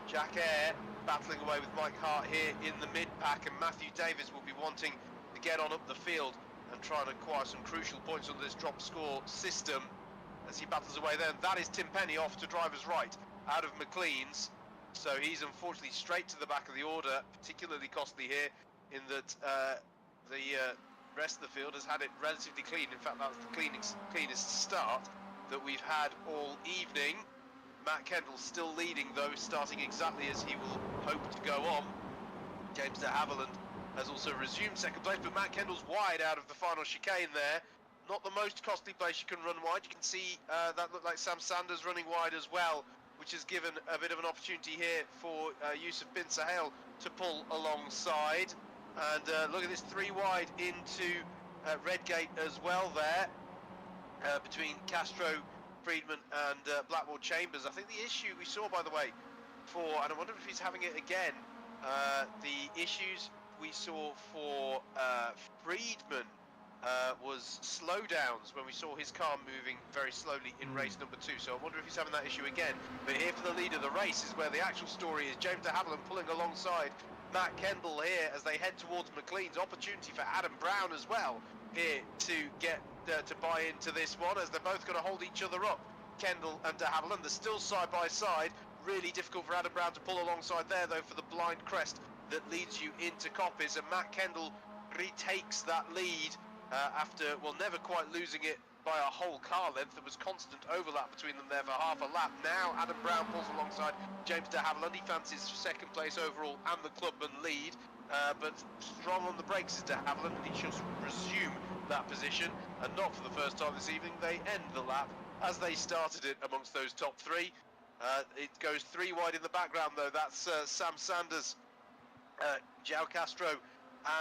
[SPEAKER 2] Jack Eyre battling away with Mike Hart here in the mid-pack, and Matthew Davis will be wanting to get on up the field and try and acquire some crucial points on this drop score system as he battles away there. And that is Tim Penny off to driver's right out of McLean's, so he's unfortunately straight to the back of the order. Particularly costly here in that the rest of the field has had it relatively clean. In fact, that's the cleanest start that we've had all evening. Matt Kendall still leading though, starting exactly as he will hope to go on. James de Havilland has also resumed second place, but Matt Kendall's wide out of the final chicane there. Not the most costly place you can run wide. You can see that looked like Sam Sanders running wide as well, which has given a bit of an opportunity here for Yusuf Bin Sahel to pull alongside. And look at this 3 wide into Redgate as well there, between Castro, Friedman and Blackwell Chambers. I think the issue we saw, by the way, and I wonder if he's having it again, the issues we saw for Friedman was slowdowns when we saw his car moving very slowly in race number 2. So I wonder if he's having that issue again. But here for the lead of the race is where the actual story is. James de Havilland pulling alongside Matt Kendall here as they head towards McLean's. Opportunity for Adam Brown as well here to get to buy into this one, as they're both going to hold each other up. Kendall and de Havilland, they're still side by side. Really difficult for Adam Brown to pull alongside there though, for the blind crest that leads you into Coppice, and Matt Kendall retakes that lead after, well, never quite losing it by a whole car length. There was constant overlap between them there for half a lap. Now Adam Brown pulls alongside James de Havilland. He fancies second place overall and the clubman lead, but strong on the brakes is de Havilland, and he should resume that position, and not for the first time this evening. They end the lap as they started it amongst those top 3. It goes 3 wide in the background though. That's Sam Sanders, João Castro,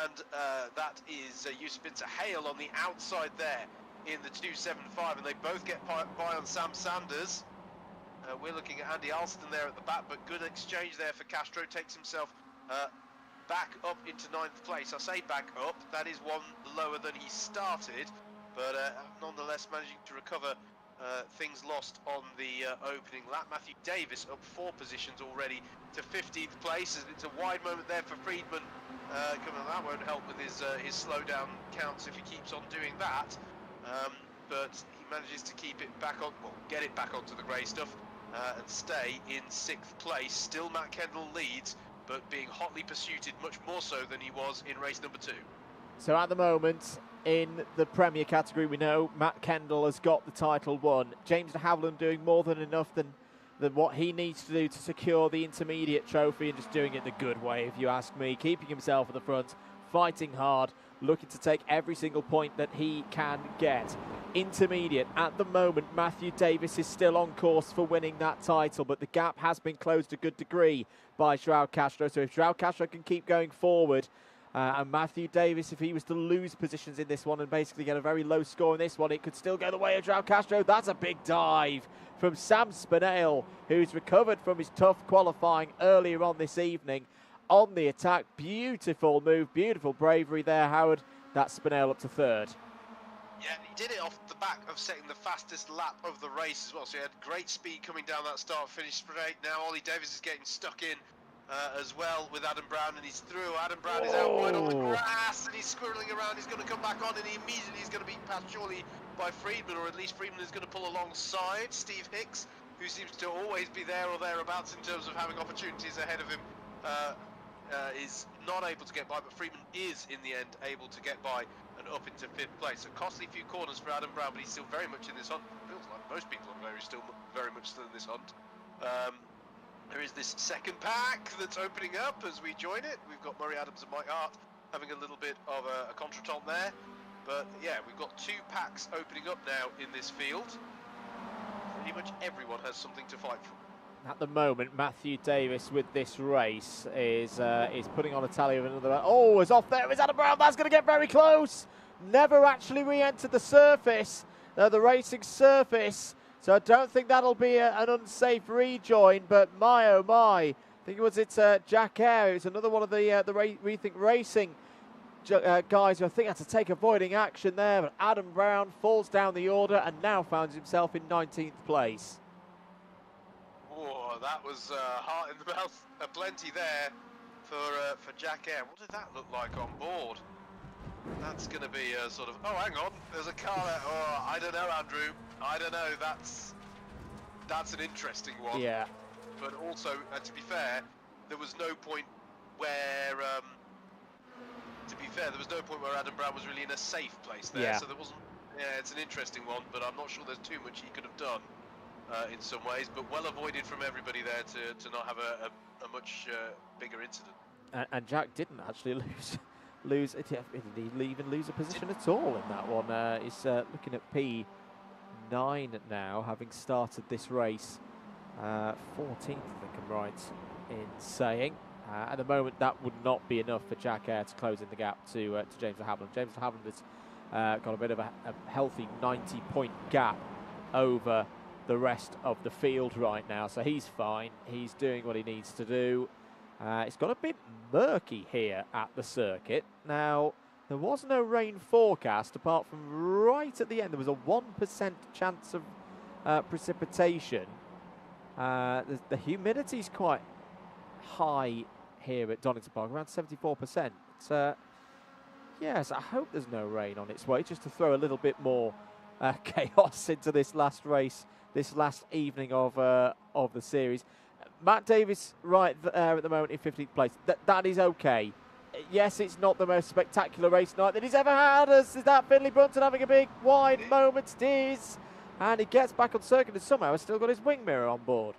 [SPEAKER 2] and that is Yusuf Bin Sahel on the outside there in the 275, and they both get by on Sam Sanders. We're looking at Andy Alston there at the back, but good exchange there for Castro. Takes himself back up into 9th place. I say back up, that is one lower than he started, but nonetheless managing to recover things lost on the opening lap. Matthew Davis up 4 positions already to 15th place, and it's a wide moment there for Friedman. That won't help with his slowdown counts if he keeps on doing that, but he manages to keep it back on, well, get it back onto the grey stuff, and stay in 6th place. Still Matt Kendall leads, but being hotly pursued much more so than he was in race number 2.
[SPEAKER 1] So at the moment, in the Premier category, we know Matt Kendall has got the title won. James de Havilland doing more than enough than what he needs to do to secure the intermediate trophy, and just doing it the good way, if you ask me. Keeping himself at the front, fighting hard, looking to take every single point that he can get. Intermediate, at the moment, Matthew Davis is still on course for winning that title, but the gap has been closed a good degree by João Castro. So if João Castro can keep going forward, And Matthew Davis, if he was to lose positions in this one and basically get a very low score in this one, it could still go the way of Joao Castro. That's a big dive from Sam Spinell, who's recovered from his tough qualifying earlier on this evening. On the attack, beautiful move, beautiful bravery there, Howard. That's Spinell up to third.
[SPEAKER 2] Yeah, he did it off the back of setting the fastest lap of the race as well. So he had great speed coming down that start-finish straight. Now Ollie Davis is getting stuck in as well with Adam Brown, and he's through. Adam Brown is out wide on the grass, and he's squirreling around. He's going to come back on, and he immediately is going to be passed surely by Friedman, or at least Friedman is going to pull alongside Steve Hicks, who seems to always be there or thereabouts in terms of having opportunities ahead of him. Is not able to get by, but Friedman is in the end able to get by and up into 5th place. A costly few corners for Adam Brown, but he's still very much in this hunt. Feels like most people on there are still very much still in this hunt. There is this second pack that's opening up as we join it. We've got Murray Adams and Mike Hart having a little bit of a contretemps there. But yeah, we've got 2 packs opening up now in this field. Pretty much everyone has something to fight for.
[SPEAKER 1] At the moment, Matthew Davis with this race is putting on a tally of another. Oh, it's off there. It's Adam Brown. That's going to get very close. Never actually re-entered the surface, the racing surface. So I don't think that'll be an unsafe rejoin. But my oh my, I think it's Jack Eyre. It's another one of the Rethink Racing guys who I think had to take avoiding action there. But Adam Brown falls down the order and now finds himself in 19th place.
[SPEAKER 2] Oh, that was heart in the mouth plenty there for Jack Eyre. What did that look like on board? That's going to be a sort of, oh, hang on, there's a car there. Oh, I don't know, Andrew. I don't know. That's an interesting one.
[SPEAKER 1] Yeah.
[SPEAKER 2] But also, to be fair, there was no point where Adam Brown was really in a safe place there.
[SPEAKER 1] Yeah.
[SPEAKER 2] So there wasn't. Yeah, it's an interesting one, but I'm not sure there's too much he could have done in some ways. But well avoided from everybody there to not have a much bigger incident.
[SPEAKER 1] And Jack didn't actually lose. Did he even lose a position at all in that one? He's looking at P9 now, having started this race 14th, I think I'm right in saying. At the moment, that would not be enough for Jack Eyre to close in the gap to James de Havilland. James de Havilland has got a bit of a healthy 90-point gap over the rest of the field right now, so he's fine. He's doing what he needs to do. It's got a bit murky here at the circuit. Now, there was no rain forecast apart from right at the end. There was a 1% chance of precipitation. The humidity's quite high here at Donington Park, around 74%. Yes, I hope there's no rain on its way, just to throw a little bit more chaos into this last race, this last evening of the series. Matt Davis right there at the moment in 15th place. That is okay. Yes, it's not the most spectacular race night that he's ever had. Is that Finley Brunton having a big wide moment? It is. And he gets back on circuit and somehow has still got his wing mirror on board.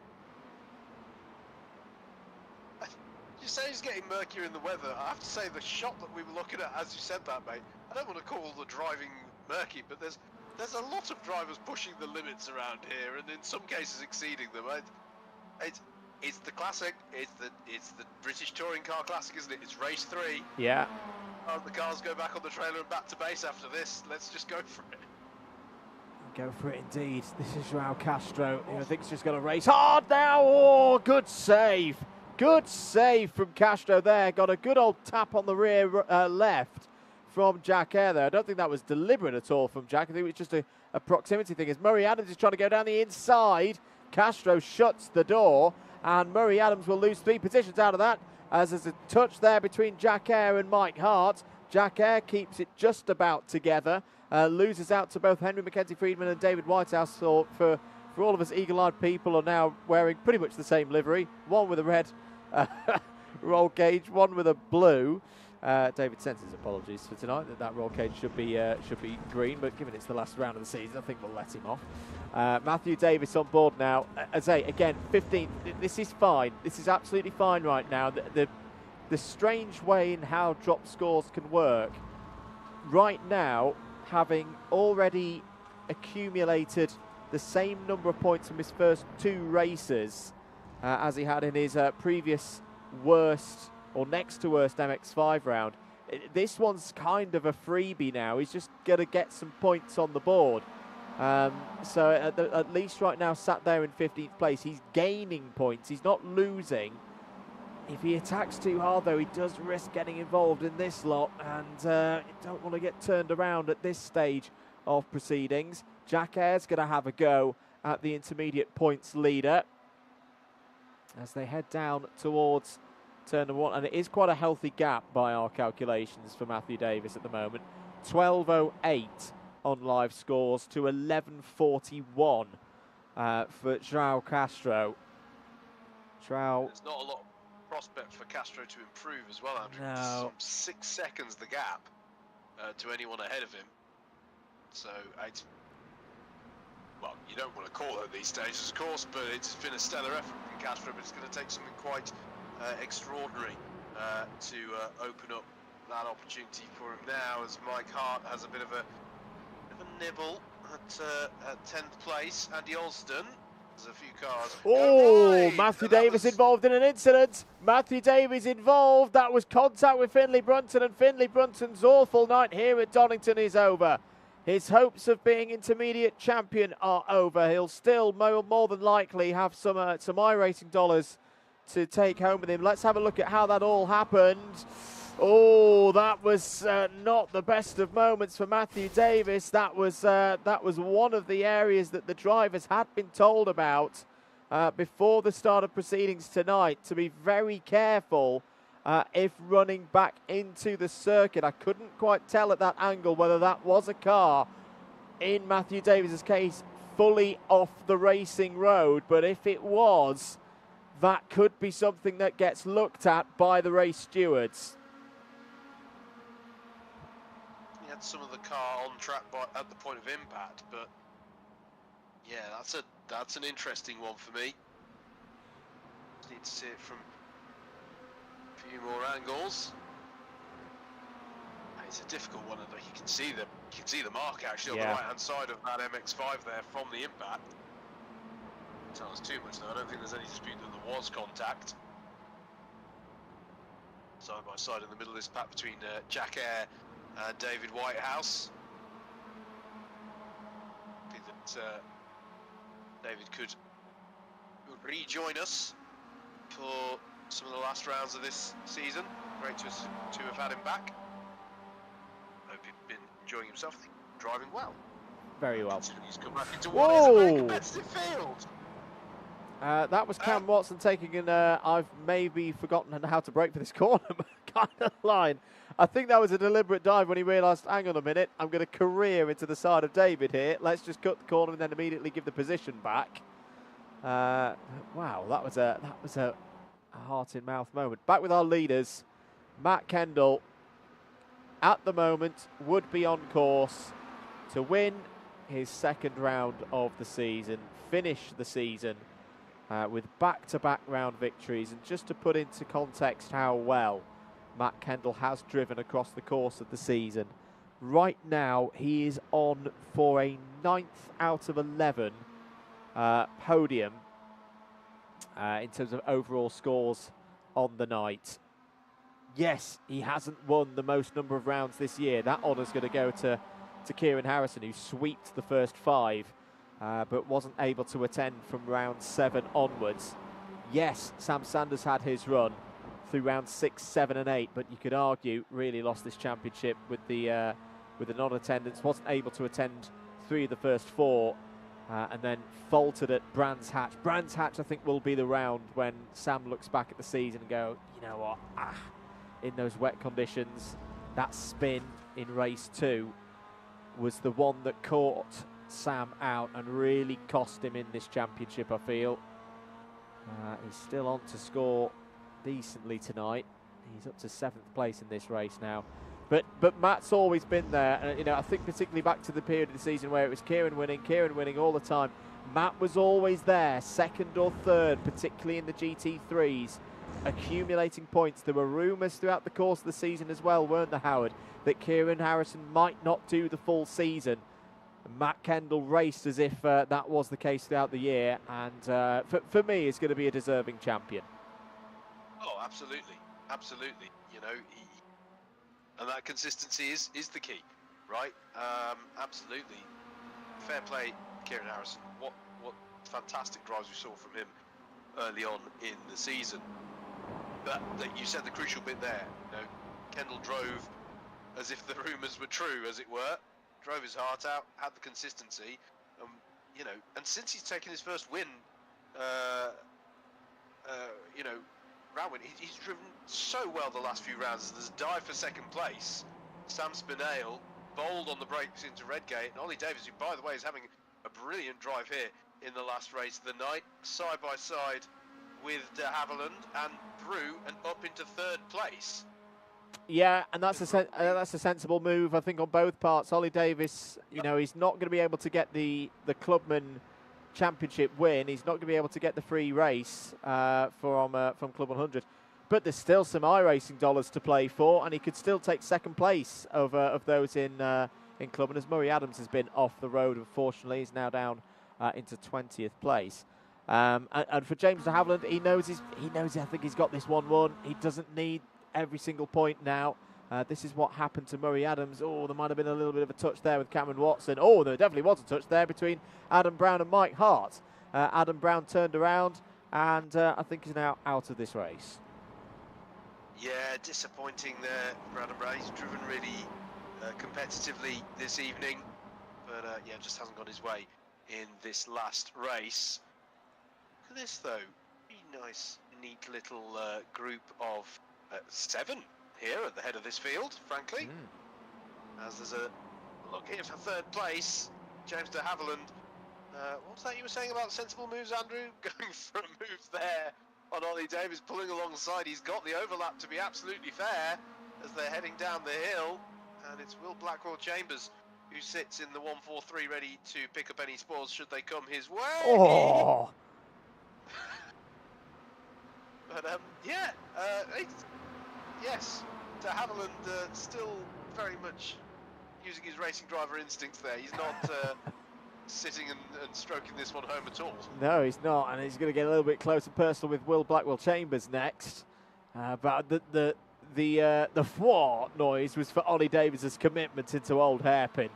[SPEAKER 2] You say he's getting murkier in the weather. I have to say the shot that we were looking at as you said that, mate, I don't want to call the driving murky, but there's a lot of drivers pushing the limits around here and in some cases exceeding them. It's the classic, it's the British Touring Car Classic, isn't it? It's race 3.
[SPEAKER 1] Yeah.
[SPEAKER 2] Oh, the cars go back on the trailer and back to base after this. Let's just go for it.
[SPEAKER 1] Go for it indeed. This is Joao Castro, who I think is just going to race hard now. Oh, good save. Good save from Castro there. Got a good old tap on the rear left from Jack Eyre there. I don't think that was deliberate at all from Jack. I think it was just a proximity thing. As Murray Adams is trying to go down the inside, Castro shuts the door, and Murray Adams will lose 3 positions out of that, as there's a touch there between Jack Eyre and Mike Hart. Jack Eyre keeps it just about together, loses out to both Henry Mackenzie Friedman and David Whitehouse. So for all of us eagle-eyed people are now wearing pretty much the same livery, one with a red roll cage, one with a blue. David sends his apologies for tonight that roll cage should be green, but given it's the last round of the season, I think we'll let him off. Matthew Davis on board now. As I say, again, 15th. This is fine. This is absolutely fine right now. The strange way in how drop scores can work right now, having already accumulated the same number of points from his first 2 races as he had in his previous worst or next to worst MX5 round. this one's kind of a freebie now. He's just going to get some points on the board. So at least right now, sat there in 15th place, he's gaining points. He's not losing. If he attacks too hard, though, he does risk getting involved in this lot, and you don't want to get turned around at this stage of proceedings. Jack Ayre's going to have a go at the intermediate points leader as they head down towards turn number 1, and it is quite a healthy gap by our calculations for Matthew Davis at the moment. 12:08 on live scores to 11:41 for João Castro. João.
[SPEAKER 2] There's not a lot of prospect for Castro to improve as well, Andrew.
[SPEAKER 1] No.
[SPEAKER 2] 6 seconds the gap to anyone ahead of him. So it's, well, you don't want to call it these stages, of course, but it's been a stellar effort from Castro, but it's going to take something quite extraordinary to open up that opportunity for him now, as Mike Hart has a bit of a nibble at 10th place. Andy Alston, there's a few cars.
[SPEAKER 1] Oh, Matthew Davis involved in an incident. Matthew Davis involved. That was contact with Finley Brunton, and Finley Brunton's awful night here at Donington is over. His hopes of being intermediate champion are over. He'll still more than likely have some iRacing dollars to take home with him. Let's have a look at how that all happened. Oh, that was not the best of moments for Matthew Davis. That was one of the areas that the drivers had been told about before the start of proceedings tonight, to be very careful if running back into the circuit. I couldn't quite tell at that angle whether that was a car, in Matthew Davis's case, fully off the racing road, but if it was, that could be something that gets looked at by the race stewards.
[SPEAKER 2] He had some of the car on track at the point of impact, but yeah, that's an interesting one for me. Just need to see it from a few more angles. It's a difficult one, and you can see the mark actually on the right hand side of that MX-5 there from the impact. Tell us too much though. I don't think there's any dispute that there was contact. Side by side in the middle of this pack between Jack Ayre and David Whitehouse. I think that David could rejoin us for some of the last rounds of this season. Great to have had him back. Hope he's been enjoying himself, driving well.
[SPEAKER 1] Very well.
[SPEAKER 2] He's come back into what is a very competitive field.
[SPEAKER 1] That was Cam Watson taking an I've maybe forgotten how to brake for this corner kind of line. I think that was a deliberate dive when he realised, hang on a minute, I'm going to career into the side of David here. Let's just cut the corner and then immediately give the position back. Wow, that was a heart-in-mouth moment. Back with our leaders. Matt Kendall, at the moment, would be on course to win his second round of the season, finish the season with back-to-back round victories. And just to put into context how well Matt Kendall has driven across the course of the season, right now he is on for a 9th out of 11 podium in terms of overall scores on the night. Yes, he hasn't won the most number of rounds this year. That honour's going to go to Kieran Harrison, who sweeped the first 5, but wasn't able to attend from round 7 onwards. Yes, Sam Sanders had his run through rounds 6, 7 and 8, but you could argue really lost this championship with the non-attendance. Wasn't able to attend 3 of the first 4, and then faltered at Brands Hatch. Brands Hatch, I think, will be the round when Sam looks back at the season and go, you know what, in those wet conditions, that spin in race 2 was the one that caught Sam out and really cost him in this championship, I feel. He's still on to score decently tonight. He's up to 7th place in this race now. But Matt's always been there, and you know, I think particularly back to the period of the season where it was Kieran winning all the time. Matt was always there, 2nd or 3rd, particularly in the GT3s, accumulating points. There were rumours throughout the course of the season as well, weren't there, Howard, that Kieran Harrison might not do the full season. Matt Kendall raced as if that was the case throughout the year, and for me, is going to be a deserving champion.
[SPEAKER 2] Oh, absolutely, absolutely. You know, and that consistency is the key, right? Absolutely. Fair play, Kieran Harrison. What fantastic drives we saw from him early on in the season. But you said the crucial bit there. You know, Kendall drove as if the rumours were true, as it were. Drove his heart out, had the consistency, you know. And since he's taken his first win, you know, round win, he's driven so well the last few rounds. There's a dive for second place. Sam Spinale bowled on the brakes into Redgate, and Ollie Davis, who by the way is having a brilliant drive here in the last race of the night, side by side with de Havilland and through and up into third place.
[SPEAKER 1] Yeah, and that's a sensible move, I think, on both parts. Ollie Davis, you know, he's not going to be able to get the Clubman Championship win. He's not going to be able to get the free race from CLUB100. But there's still some iRacing dollars to play for, and he could still take second place of those in Club. And as Murray Adams has been off the road, unfortunately, he's now down into 20th place. And for James de Havilland, he knows I think he's got this 1-1. He doesn't need every single point now. This is what happened to Murray Adams. Oh, there might have been a little bit of a touch there with Cameron Watson. Oh, there definitely was a touch there between Adam Brown and Mike Hart. Adam Brown turned around, and I think he's now out of this race.
[SPEAKER 2] Yeah, disappointing there for Adam Brown. He's driven really competitively this evening, but yeah, just hasn't got his way in this last race. Look at this though, really nice, neat little group of 7 here at the head of this field, frankly. As there's a look here for third place, James de Havilland. What's that you were saying about sensible moves, Andrew? Going for a move there on Ollie Davis, pulling alongside. He's got the overlap, to be absolutely fair, as they're heading down the hill. And it's Will Blackwell-Chambers who sits in the 143 ready to pick up any spoils should they come his way.
[SPEAKER 1] Oh!
[SPEAKER 2] But yeah, yes, de Havilland still very much using his racing driver instincts there. He's not sitting and stroking this one home at all.
[SPEAKER 1] No, he's not, and he's going to get a little bit close and personal with Will Blackwell-Chambers next. But the thwart noise was for Ollie Davis's commitment into Old Hairpin.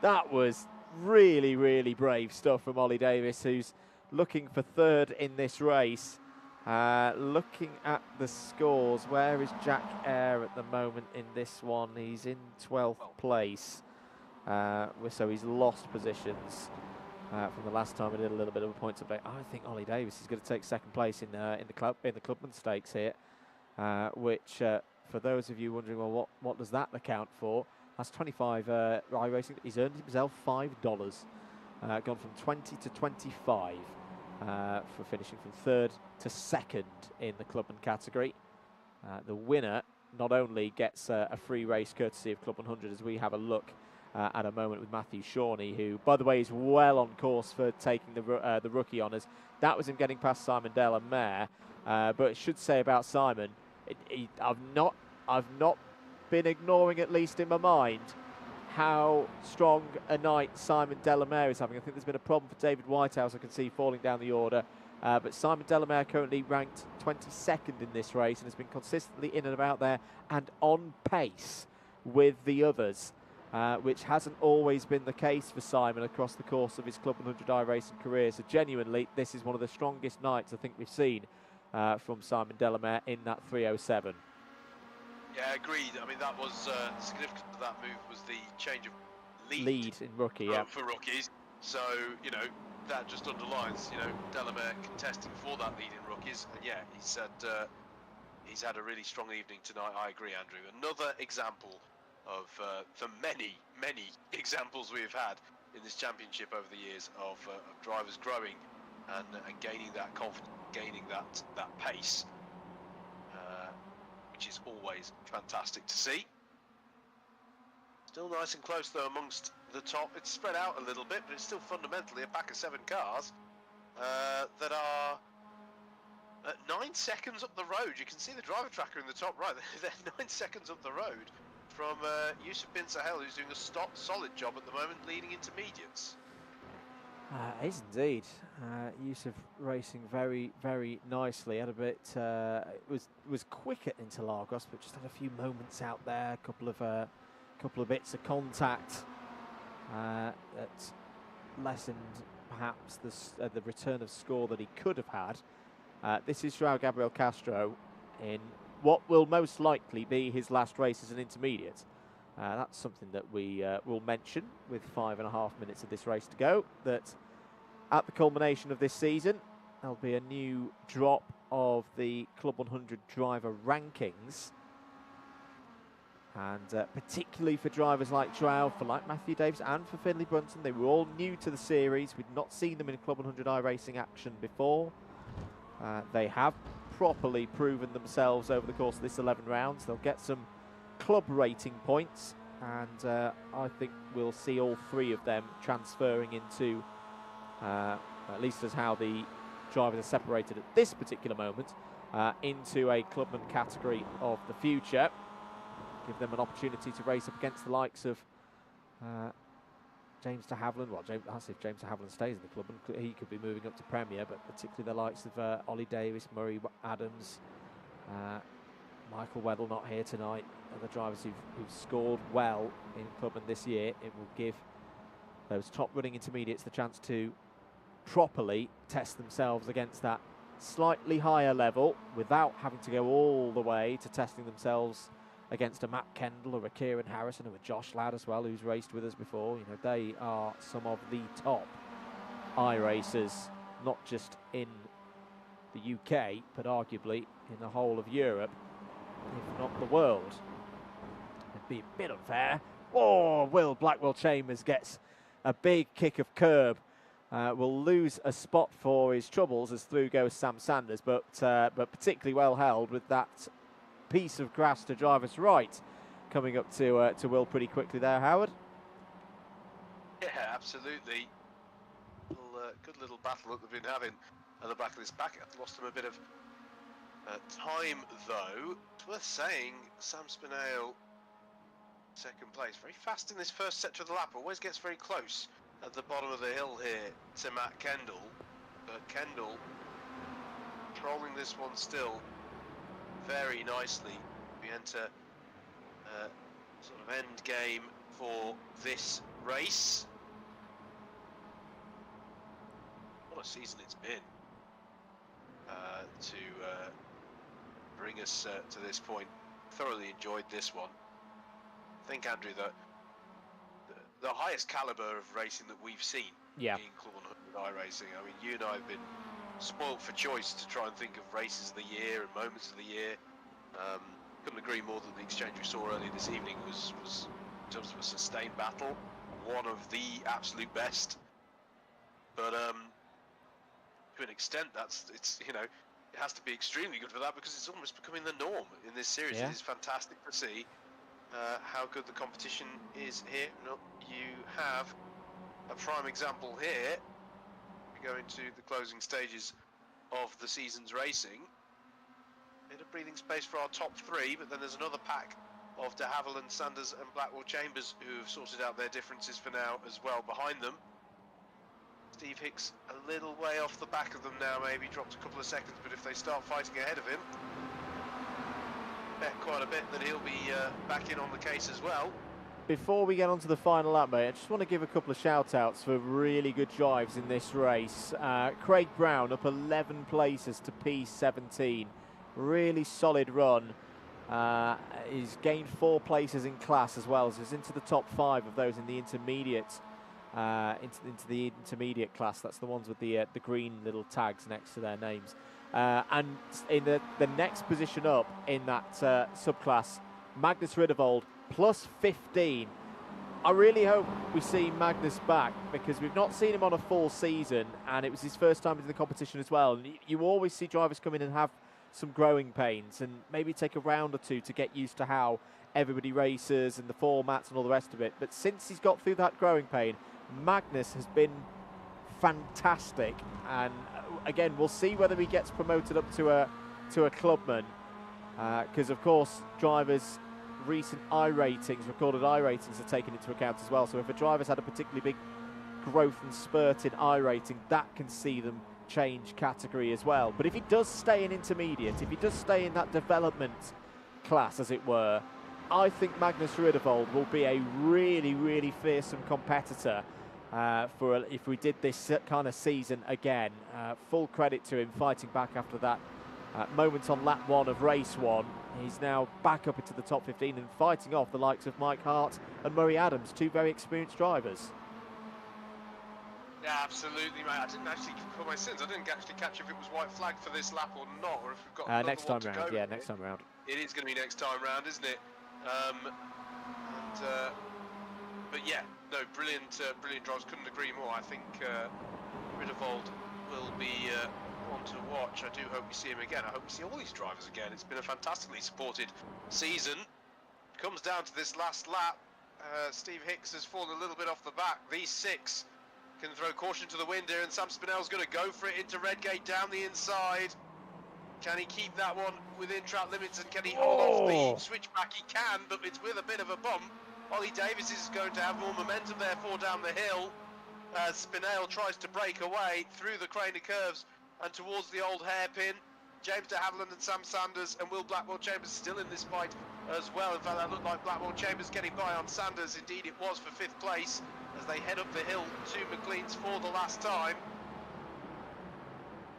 [SPEAKER 1] That was really, really brave stuff from Ollie Davis, who's looking for third in this race. Looking at the scores, where is Jack Eyre at the moment in this one? He's in 12th place. So he's lost positions from the last time we did a little bit of a points update. I think Ollie Davis is going to take second place in the Clubman Stakes here, which for those of you wondering, well, what does that account for? That's 25 iRacing. He's earned himself $5, gone from 20 to 25 for finishing from third to second in the Clubman category. The winner not only gets a free race courtesy of CLUB100, as we have a look at a moment with Matthew Shawnee, who, by the way, is well on course for taking the rookie honours. That was him getting past Simon Delamere. But I should say about Simon, I've not been ignoring, at least in my mind, how strong a night Simon Delamere is having. I think there's been a problem for David Whitehouse, I can see, falling down the order. But Simon Delamere currently ranked 22nd in this race and has been consistently in and about there and on pace with the others, which hasn't always been the case for Simon across the course of his CLUB100 iRacing career. So genuinely, this is one of the strongest nights I think we've seen from Simon Delamere in that 307.
[SPEAKER 2] Yeah, agreed. I mean, that was significant of that move was the change of
[SPEAKER 1] lead in rookie,
[SPEAKER 2] for rookies. So, you know, that just underlines, you know, Delamere contesting for that lead in rookies. And yeah, he's had a really strong evening tonight. I agree, Andrew. Another example of the many examples we've had in this championship over the years of drivers growing and gaining that confidence, gaining that pace. Which is always fantastic to see. Still nice and close though amongst the top. It's spread out a little bit, but it's still fundamentally a pack of 7 cars that are 9 seconds up the road. You can see the driver tracker in the top right. They're 9 seconds up the road from Yusuf bin Sahel, who's doing a solid job at the moment, leading intermediates.
[SPEAKER 1] It is indeed. Yusuf racing very, very nicely. Had a bit, was quick at Interlagos, but just had a few moments out there. A couple of bits of contact that lessened perhaps the return of score that he could have had. This is Joao Gabriel Castro in what will most likely be his last race as an intermediate. That's something that we will mention with 5.5 minutes of this race to go, that at the culmination of this season, there'll be a new drop of the Club 100 driver rankings. And particularly for drivers like Joao, for like Matthew Davis and for Finley Brunson, they were all new to the series. We'd not seen them in Club 100 iRacing action before. They have properly proven themselves over the course of this 11 rounds. They'll get some club rating points, and I think we'll see all three of them transferring into, at least as how the drivers are separated at this particular moment, into a clubman category of the future. Give them an opportunity to race up against the likes of James de Havilland. Well, that's if James de Havilland stays in the club, and he could be moving up to Premier, but particularly the likes of Ollie Davis, Murray Adams, Michael Weddle not here tonight, other drivers who've scored well in clubman this year. It will give those top running intermediates the chance to properly test themselves against that slightly higher level without having to go all the way to testing themselves against a Matt Kendall or a Kieran Harrison or a Josh Ladd as well, who's raced with us before. You know, they are some of the top iRacers, not just in the UK, but arguably in the whole of Europe, if not the world. It'd be a bit unfair. Oh, Will Blackwell Chambers gets a big kick of curb. Will lose a spot for his troubles as through goes Sam Sanders, but particularly well held with that piece of grass to driver's right, coming up to Will pretty quickly there, Howard.
[SPEAKER 2] Yeah, absolutely. Good little battle that they've been having at the back of this pack. I've lost them a bit of time, though. It's worth saying, Sam Spinale, second place. Very fast in this first sector of the lap. Always gets very close at the bottom of the hill here to Matt Kendall. But Kendall controlling this one still very nicely. We enter sort of end game for this race. What a season it's been to bring us to this point. Thoroughly enjoyed this one. I think, Andrew, that the highest caliber of racing that we've seen in Club 100 iRacing. I mean, you and I have been spoilt for choice to try and think of races of the year and moments of the year. Couldn't agree more that the exchange we saw earlier this evening was in terms of a sustained battle, one of the absolute best. But to an extent, it's you know, it has to be extremely good for that, because it's almost becoming the norm in this series. It is fantastic to see how good the competition is here. You have a prime example here. We go into the closing stages of the season's racing. Bit of breathing space for our top three, but then there's another pack of de Havilland, Sanders and Blackwell Chambers who have sorted out their differences for now as well behind them. Steve Hicks a little way off the back of them now, maybe dropped a couple of seconds, but if they start fighting ahead of him, bet quite a bit that he'll be back in on the case as well.
[SPEAKER 1] Before we get on to the final lap, mate, I just want to give a couple of shout-outs for really good drives in this race. Craig Brown up 11 places to P17. Really solid run. He's gained 4 places in class as well, so he's into the top 5 of those in the intermediate, into the intermediate class. That's the ones with the green little tags next to their names. And in the next position up in that subclass, Magnus Ridevold plus 15. I really hope we see Magnus back, because we've not seen him on a full season, and it was his first time in the competition as well. And you always see drivers come in and have some growing pains and maybe take a round or two to get used to how everybody races and the formats and all the rest of it. But since he's got through that growing pain, Magnus has been fantastic. And again, we'll see whether he gets promoted up to a clubman, because of course drivers' recent recorded I ratings are taken into account as well. So if a driver's had a particularly big growth and spurt in iRacing, that can see them change category as well. But if he does stay in intermediate, if he does stay in that development class, as it were, I think Magnus Ruddervold will be a really, really fearsome competitor if we did this kind of season again. Full credit to him fighting back after that moment on lap 1 of race 1. He's now back up into the top 15 and fighting off the likes of Mike Hart and Murray Adams, two very experienced drivers.
[SPEAKER 2] Yeah, absolutely, mate. I didn't actually, for my sins, I didn't actually catch if it was white flag for this lap or not, or if we've got another
[SPEAKER 1] next
[SPEAKER 2] one
[SPEAKER 1] time
[SPEAKER 2] to
[SPEAKER 1] round.
[SPEAKER 2] go.
[SPEAKER 1] Yeah, next time round.
[SPEAKER 2] It is going to be next time round, isn't it? But yeah, no, brilliant, brilliant drives. Couldn't agree more. I think Ruddervold will be one to watch. I do hope we see him again. I hope we see all these drivers again. It's been a fantastically supported season. Comes down to this last lap. Steve Hicks has fallen a little bit off the back. These 6 can throw caution to the wind here, and Sam Spinell's going to go for it into Redgate down the inside. Can he keep that one within track limits, and can he hold off the switchback? He can, but it's with a bit of a bump. Ollie Davis is going to have more momentum therefore down the hill. Spinell tries to break away through the crane of curves and towards the old hairpin. James de Havilland and Sam Sanders and Will Blackwell Chambers still in this fight as well. In fact, that looked like Blackwell Chambers getting by on Sanders. Indeed, it was for 5th place as they head up the hill to McLean's for the last time.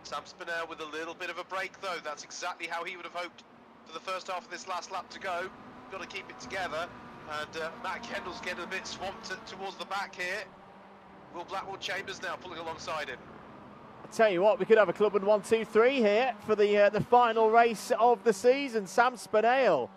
[SPEAKER 2] Sam Spinell with a little bit of a break though. That's exactly how he would have hoped for the first half of this last lap to go. Got to keep it together. And Matt Kendall's getting a bit swamped towards the back here. Will Blackwell Chambers now pulling alongside him.
[SPEAKER 1] I tell you what, we could have a Club 1-2-3 here for the final race of the season. Sam Spinell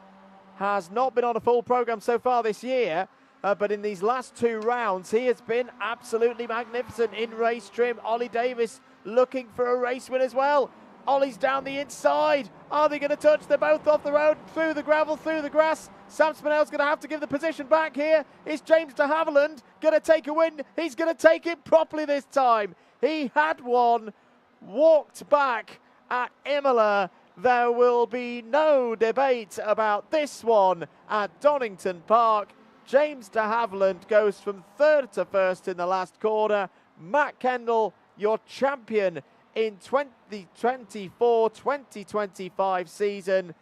[SPEAKER 1] has not been on a full programme so far this year, but in these last 2 rounds, he has been absolutely magnificent in race trim. Ollie Davis looking for a race win as well. Ollie's down the inside. Are they going to touch? They're both off the road, through the gravel, through the grass. Sam Spinell's going to have to give the position back here. Is James de Havilland going to take a win? He's going to take it properly this time. He had one, walked back at Imola. There will be no debate about this one at Donington Park. James de Havilland goes from 3rd to 1st in the last corner. Matt Kendall, your champion in 2024-2025 season,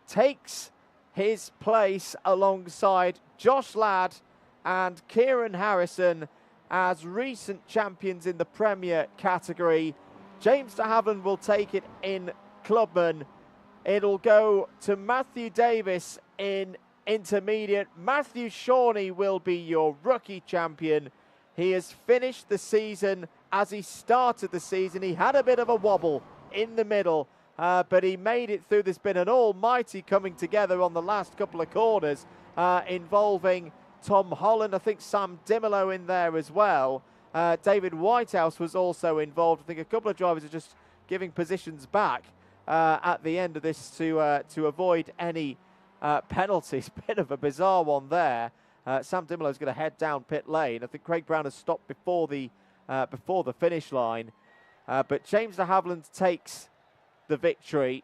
[SPEAKER 1] takes his place alongside Josh Ladd and Kieran Harrison as recent champions in the Premier category. James de Havilland will take it in Clubman. It'll go to Matthew Davis in intermediate. Matthew Shawnee will be your rookie champion. He has finished the season as he started the season. He had a bit of a wobble in the middle, but he made it through. There's been an almighty coming together on the last couple of corners involving Tom Holland. I think Sam Dimolo in there as well. David Whitehouse was also involved. I think a couple of drivers are just giving positions back at the end of this to avoid any penalties. Bit of a bizarre one there. Sam Dimolo's going to head down pit lane. I think Craig Brown has stopped before the finish line. But James de Havilland takes the victory.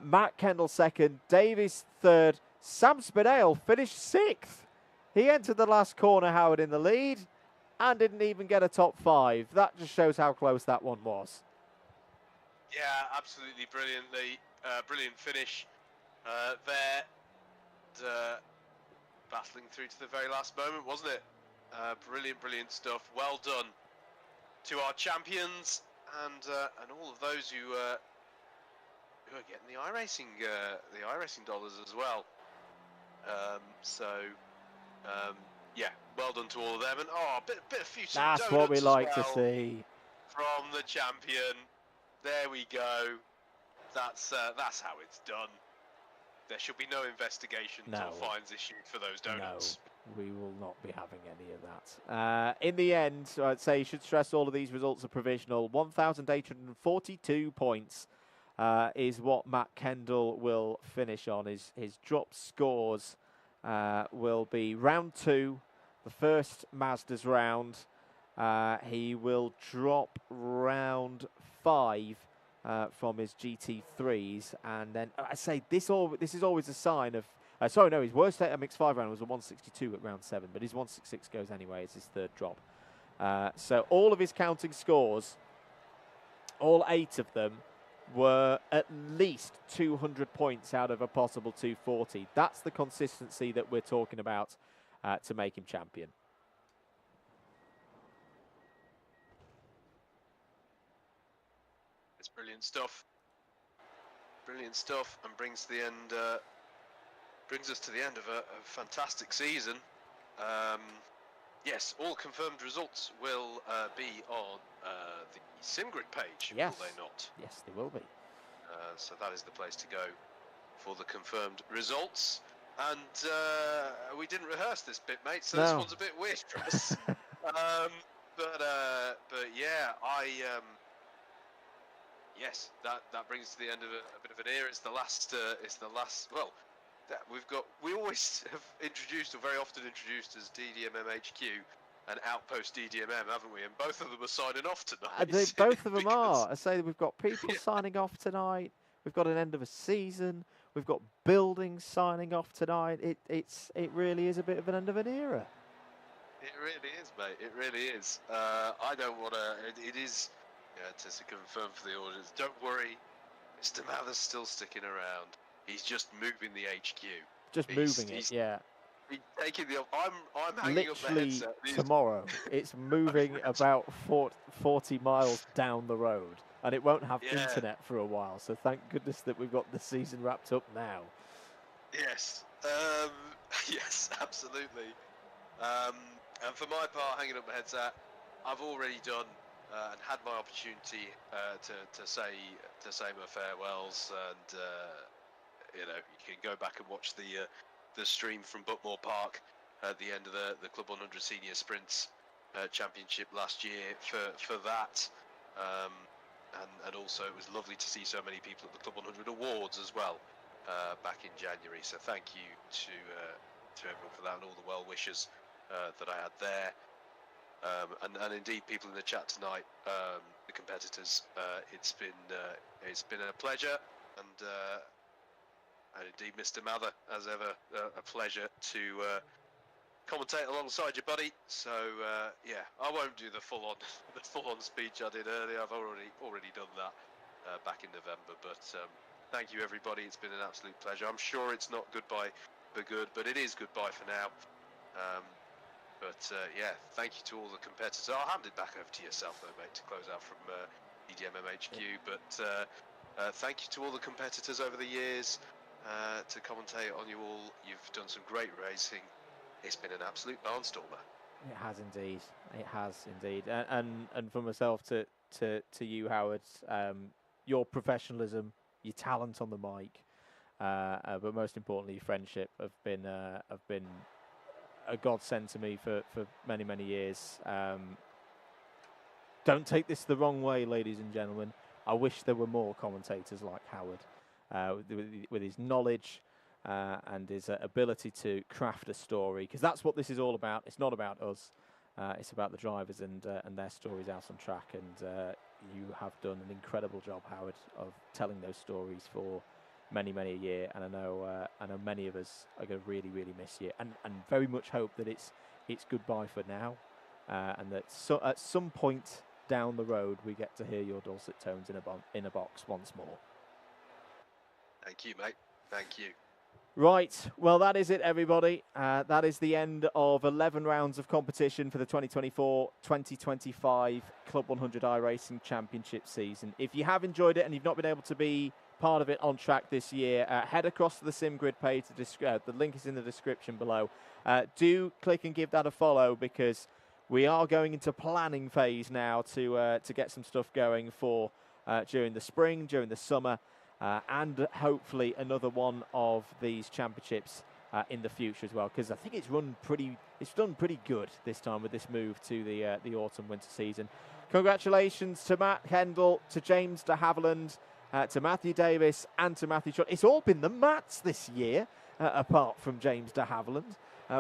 [SPEAKER 1] Matt Kendall 2nd, Davies 3rd, Sam Spinell finished 6th. He entered the last corner, Howard, in the lead and didn't even get a top 5. That just shows how close that one was.
[SPEAKER 2] Yeah, absolutely brilliantly. Brilliant finish there. Battling through to the very last moment, wasn't it? Brilliant, brilliant stuff. Well done to our champions and all of those who are getting the iRacing dollars as well. Yeah, well done to all of them, and a bit of few.
[SPEAKER 1] That's what we like to see
[SPEAKER 2] from the champion. There we go. That's how it's done. There should be no investigations or fines issued for those donuts.
[SPEAKER 1] No, we will not be having any of that. In the end, I'd say you should stress all of these results are provisional. 1,842 points is what Matt Kendall will finish on. His drop scores will be round 2, the first Mazda's round. He will drop round 5 from his GT3s, and then I say this is always a sign of. Sorry, no, his worst MX5 round was a 162 at round 7, but his 166 goes anyway. It's his 3rd drop. So all of his counting scores, all 8 of them, were at least 200 points out of a possible 240. That's the consistency that we're talking about to make him champion.
[SPEAKER 2] It's brilliant stuff. Brilliant stuff, and brings the end. Brings us to the end of a fantastic season. Yes, all confirmed results will be on the SimGrid page,
[SPEAKER 1] Yes.
[SPEAKER 2] will they not?
[SPEAKER 1] Yes, they will be.
[SPEAKER 2] So that is the place to go for the confirmed results. And we didn't rehearse this bit, mate, so this one's a bit weird for us. But yeah, yes, that brings us to the end of a bit of an era. It's the last. Well, we always have introduced, or very often introduced, as DDMM HQ and Outpost DDMM, haven't we? And both of them are signing off tonight.
[SPEAKER 1] Both of them are. I say we've got people signing off tonight. We've got an end of a season. We've got buildings signing off tonight. It really is a bit of an end of an era.
[SPEAKER 2] It really is, mate. It really is. I don't want to. It is. Yeah, to confirm for the audience. Don't worry, Mr. Mather's still sticking around. He's just moving the HQ.
[SPEAKER 1] Just moving it, yeah.
[SPEAKER 2] He's taking the. I'm hanging up the
[SPEAKER 1] Literally
[SPEAKER 2] headset.
[SPEAKER 1] tomorrow. It's moving about 40 miles down the road, and it won't have internet for a while. So thank goodness that we've got the season wrapped up now.
[SPEAKER 2] Yes. Yes, absolutely. And for my part, hanging up my headset, I've already done and had my opportunity to say my farewells, and you know, you can go back and watch the stream from Buckmore Park at the end of the CLUB100 Senior Sprints Championship last year for that, and also it was lovely to see so many people at the CLUB100 Awards as well back in January. So thank you to everyone for that, and all the well wishes that I had there. And indeed, people in the chat tonight, the competitors. It's been a pleasure, and indeed, Mr. Mather, as ever, a pleasure to commentate alongside you, buddy. So yeah, I won't do the full on speech I did earlier. I've already done that back in November. But thank you, everybody. It's been an absolute pleasure. I'm sure it's not goodbye for good, but it is goodbye for now. But yeah, thank you to all the competitors. I'll hand it back over to yourself, though, mate, to close out from DDMM HQ. But thank you to all the competitors over the years to commentate on you all. You've done some great racing. It's been an absolute barnstormer.
[SPEAKER 1] It has indeed. It has indeed. And for myself to you, Howard, your professionalism, your talent on the mic, but most importantly, your friendship have been a godsend to me for many, many years. Don't take this the wrong way, ladies and gentlemen. I wish there were more commentators like Howard, with his knowledge and his ability to craft a story, because that's what this is all about. It's not about us. It's about the drivers and their stories out on track. And you have done an incredible job, Howard, of telling those stories for many, many a year, and I know many of us are going to really, really miss you, and very much hope that it's goodbye for now, and that at some point down the road we get to hear your dulcet tones in a box once more.
[SPEAKER 2] Thank you, mate. Thank you.
[SPEAKER 1] Right, well, that is it, everybody. That is the end of 11 rounds of competition for the 2024-2025 CLUB100 iRacing Championship season. If you have enjoyed it and you've not been able to be part of it on track this year, head across to the SimGrid page. The link is in the description below. Do click and give that a follow, because we are going into planning phase now to get some stuff going for during the spring, during the summer, and hopefully another one of these championships in the future as well, because I think it's done pretty good this time with this move to the autumn-winter season. Congratulations to Matt Kendall, to James de Havilland, to Matthew Davis and to Matthew Short. It's all been the Matts this year, apart from James de Havilland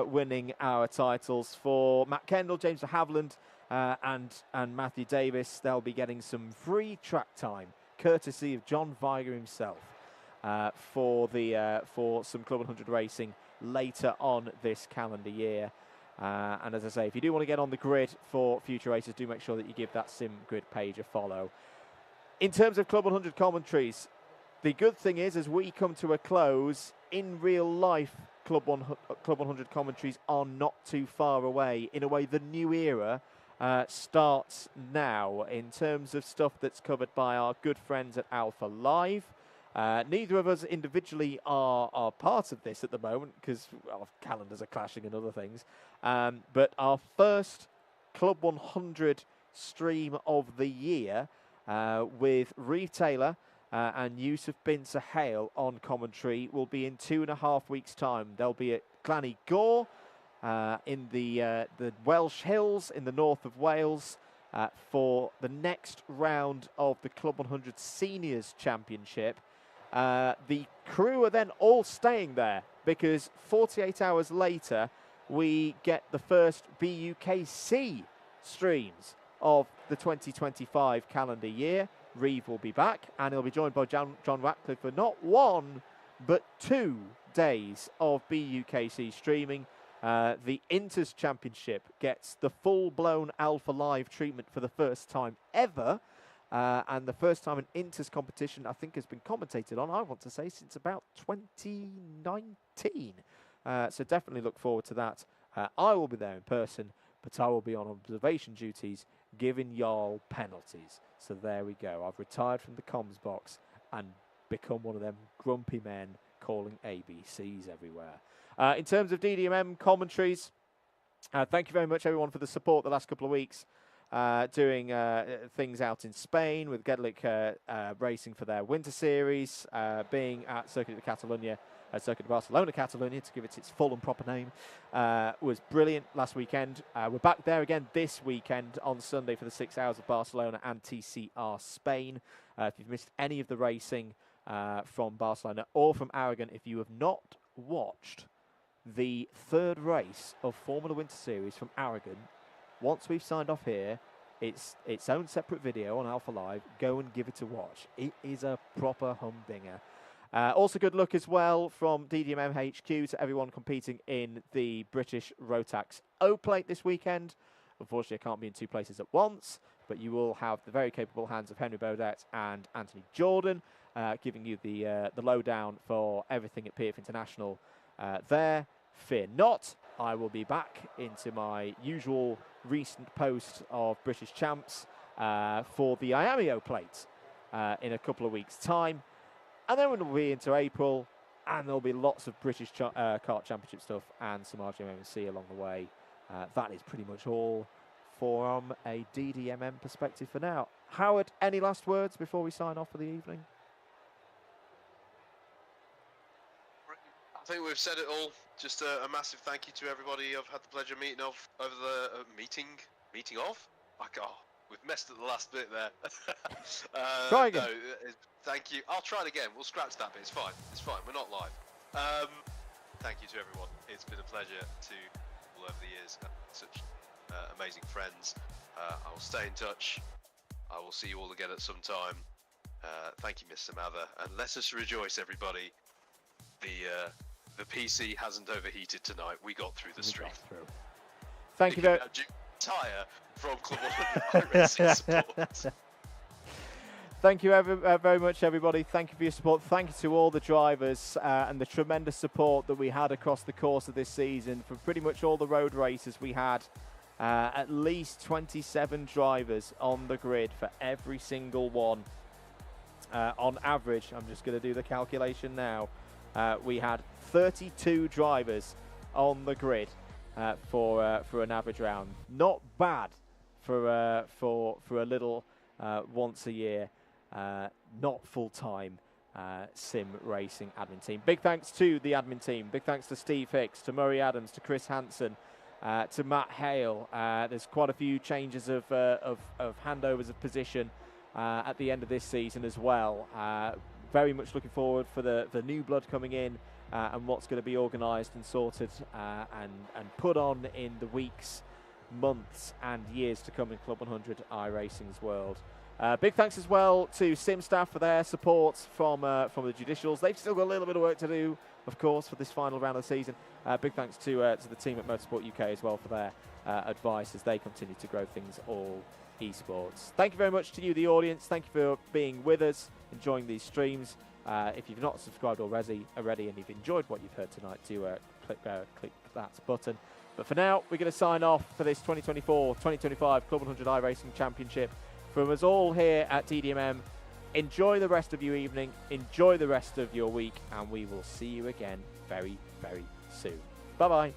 [SPEAKER 1] winning our titles. For Matt Kendall, James de Havilland and Matthew Davis, they'll be getting some free track time, courtesy of John Viger himself, for some CLUB100 racing later on this calendar year. And as I say, if you do want to get on the grid for future races, do make sure that you give that Sim Grid page a follow. In terms of Club 100 commentaries, the good thing is, as we come to a close, in real life, Club 100 commentaries are not too far away. In a way, the new era starts now in terms of stuff that's covered by our good friends at Alpha Live. Neither of us individually are part of this at the moment because our calendars are clashing and other things. But our first Club 100 stream of the year with Reeve Taylor and Yusuf bin Sahel on commentary will be in 2.5 weeks' time. They'll be at Clanny Gore in the Welsh Hills in the north of Wales for the next round of the Club 100 Seniors Championship. The crew are then all staying there because 48 hours later we get the first BUKC streams of the 2025 calendar year. Reeve will be back and he'll be joined by John Ratcliffe for not 1 but 2 days of BUKC streaming. The Inters Championship gets the full-blown Alpha Live treatment for the first time ever. And the first time an Inters competition, I think, has been commentated on, I want to say, since about 2019. So definitely look forward to that. I will be there in person, but I will be on observation duties, giving y'all penalties. So there we go. I've retired from the comms box and become one of them grumpy men calling ABCs everywhere. In terms of DDMM commentaries, thank you very much, everyone, for the support the last couple of weeks. Doing things out in Spain with Gedlick racing for their winter series, being at Circuit de Catalunya, Circuit de Barcelona Catalunya to give it its full and proper name, was brilliant last weekend. We're back there again this weekend on Sunday for the 6 hours of Barcelona and TCR Spain. If you've missed any of the racing from Barcelona or from Aragon, if you have not watched the third race of Formula Winter Series from Aragon, once we've signed off here, it's its own separate video on Alpha Live. Go and give it a watch. It is a proper humdinger. Also good luck as well from DDMM HQ to everyone competing in the British Rotax O-Plate this weekend. Unfortunately, I can't be in 2 places at once, but you will have the very capable hands of Henry Baudet and Anthony Jordan giving you the lowdown for everything at PF International there. Fear not, I will be back into my usual recent post of British champs for the Miami O-Plate in a couple of weeks' time. And then we'll be into April, and there'll be lots of British kart championship stuff and some RGMMC along the way. That is pretty much all from a DDMM perspective for now. Howard, any last words before we sign off for the evening?
[SPEAKER 2] I think we've said it all. Just a massive thank you to everybody I've had the pleasure of meeting over the meeting of. We've messed at the last bit there.
[SPEAKER 1] Try again.
[SPEAKER 2] No, thank you. I'll try it again. We'll scratch that bit. It's fine. It's fine. We're not live. Thank you to everyone. It's been a pleasure to all over the years. Such amazing friends. I will stay in touch. I will see you all again at some time. Thank you, Mr. Mather, and let us rejoice, everybody. The PC hasn't overheated tonight. We got through the stream.
[SPEAKER 1] Thank you very
[SPEAKER 2] much. Tire from Club 100 iRACING Sports.
[SPEAKER 1] Thank you very much, everybody. Thank you for your support. Thank you to all the drivers and the tremendous support that we had across the course of this season. For pretty much all the road races, we had at least 27 drivers on the grid for every single one. On average, I'm just going to do the calculation now. We had 32 drivers on the grid for an average round. Not bad for a little once a year, not full time sim racing admin team. Big thanks to the admin team. Big thanks to Steve Hicks, to Murray Adams, to Chris Hansen, to Matt Hale. There's quite a few changes of handovers of position at the end of this season as well. Very much looking forward for the new blood coming in and what's going to be organised and sorted and put on in the weeks, months and years to come in Club 100 iRacing's world. Big thanks as well to Sim staff for their support from the judicials. They've still got a little bit of work to do, of course, for this final round of the season. Big thanks to the team at Motorsport UK as well for their advice as they continue to grow things all esports. Thank you very much to you, the audience. Thank you for being with us, enjoying these streams. If you've not subscribed already and you've enjoyed what you've heard tonight, do click that button. But for now, we're going to sign off for this 2024-2025 Club 100 iRacing Championship. From us all here at TDMM, enjoy the rest of your evening, enjoy the rest of your week, and we will see you again very, very soon. Bye-bye.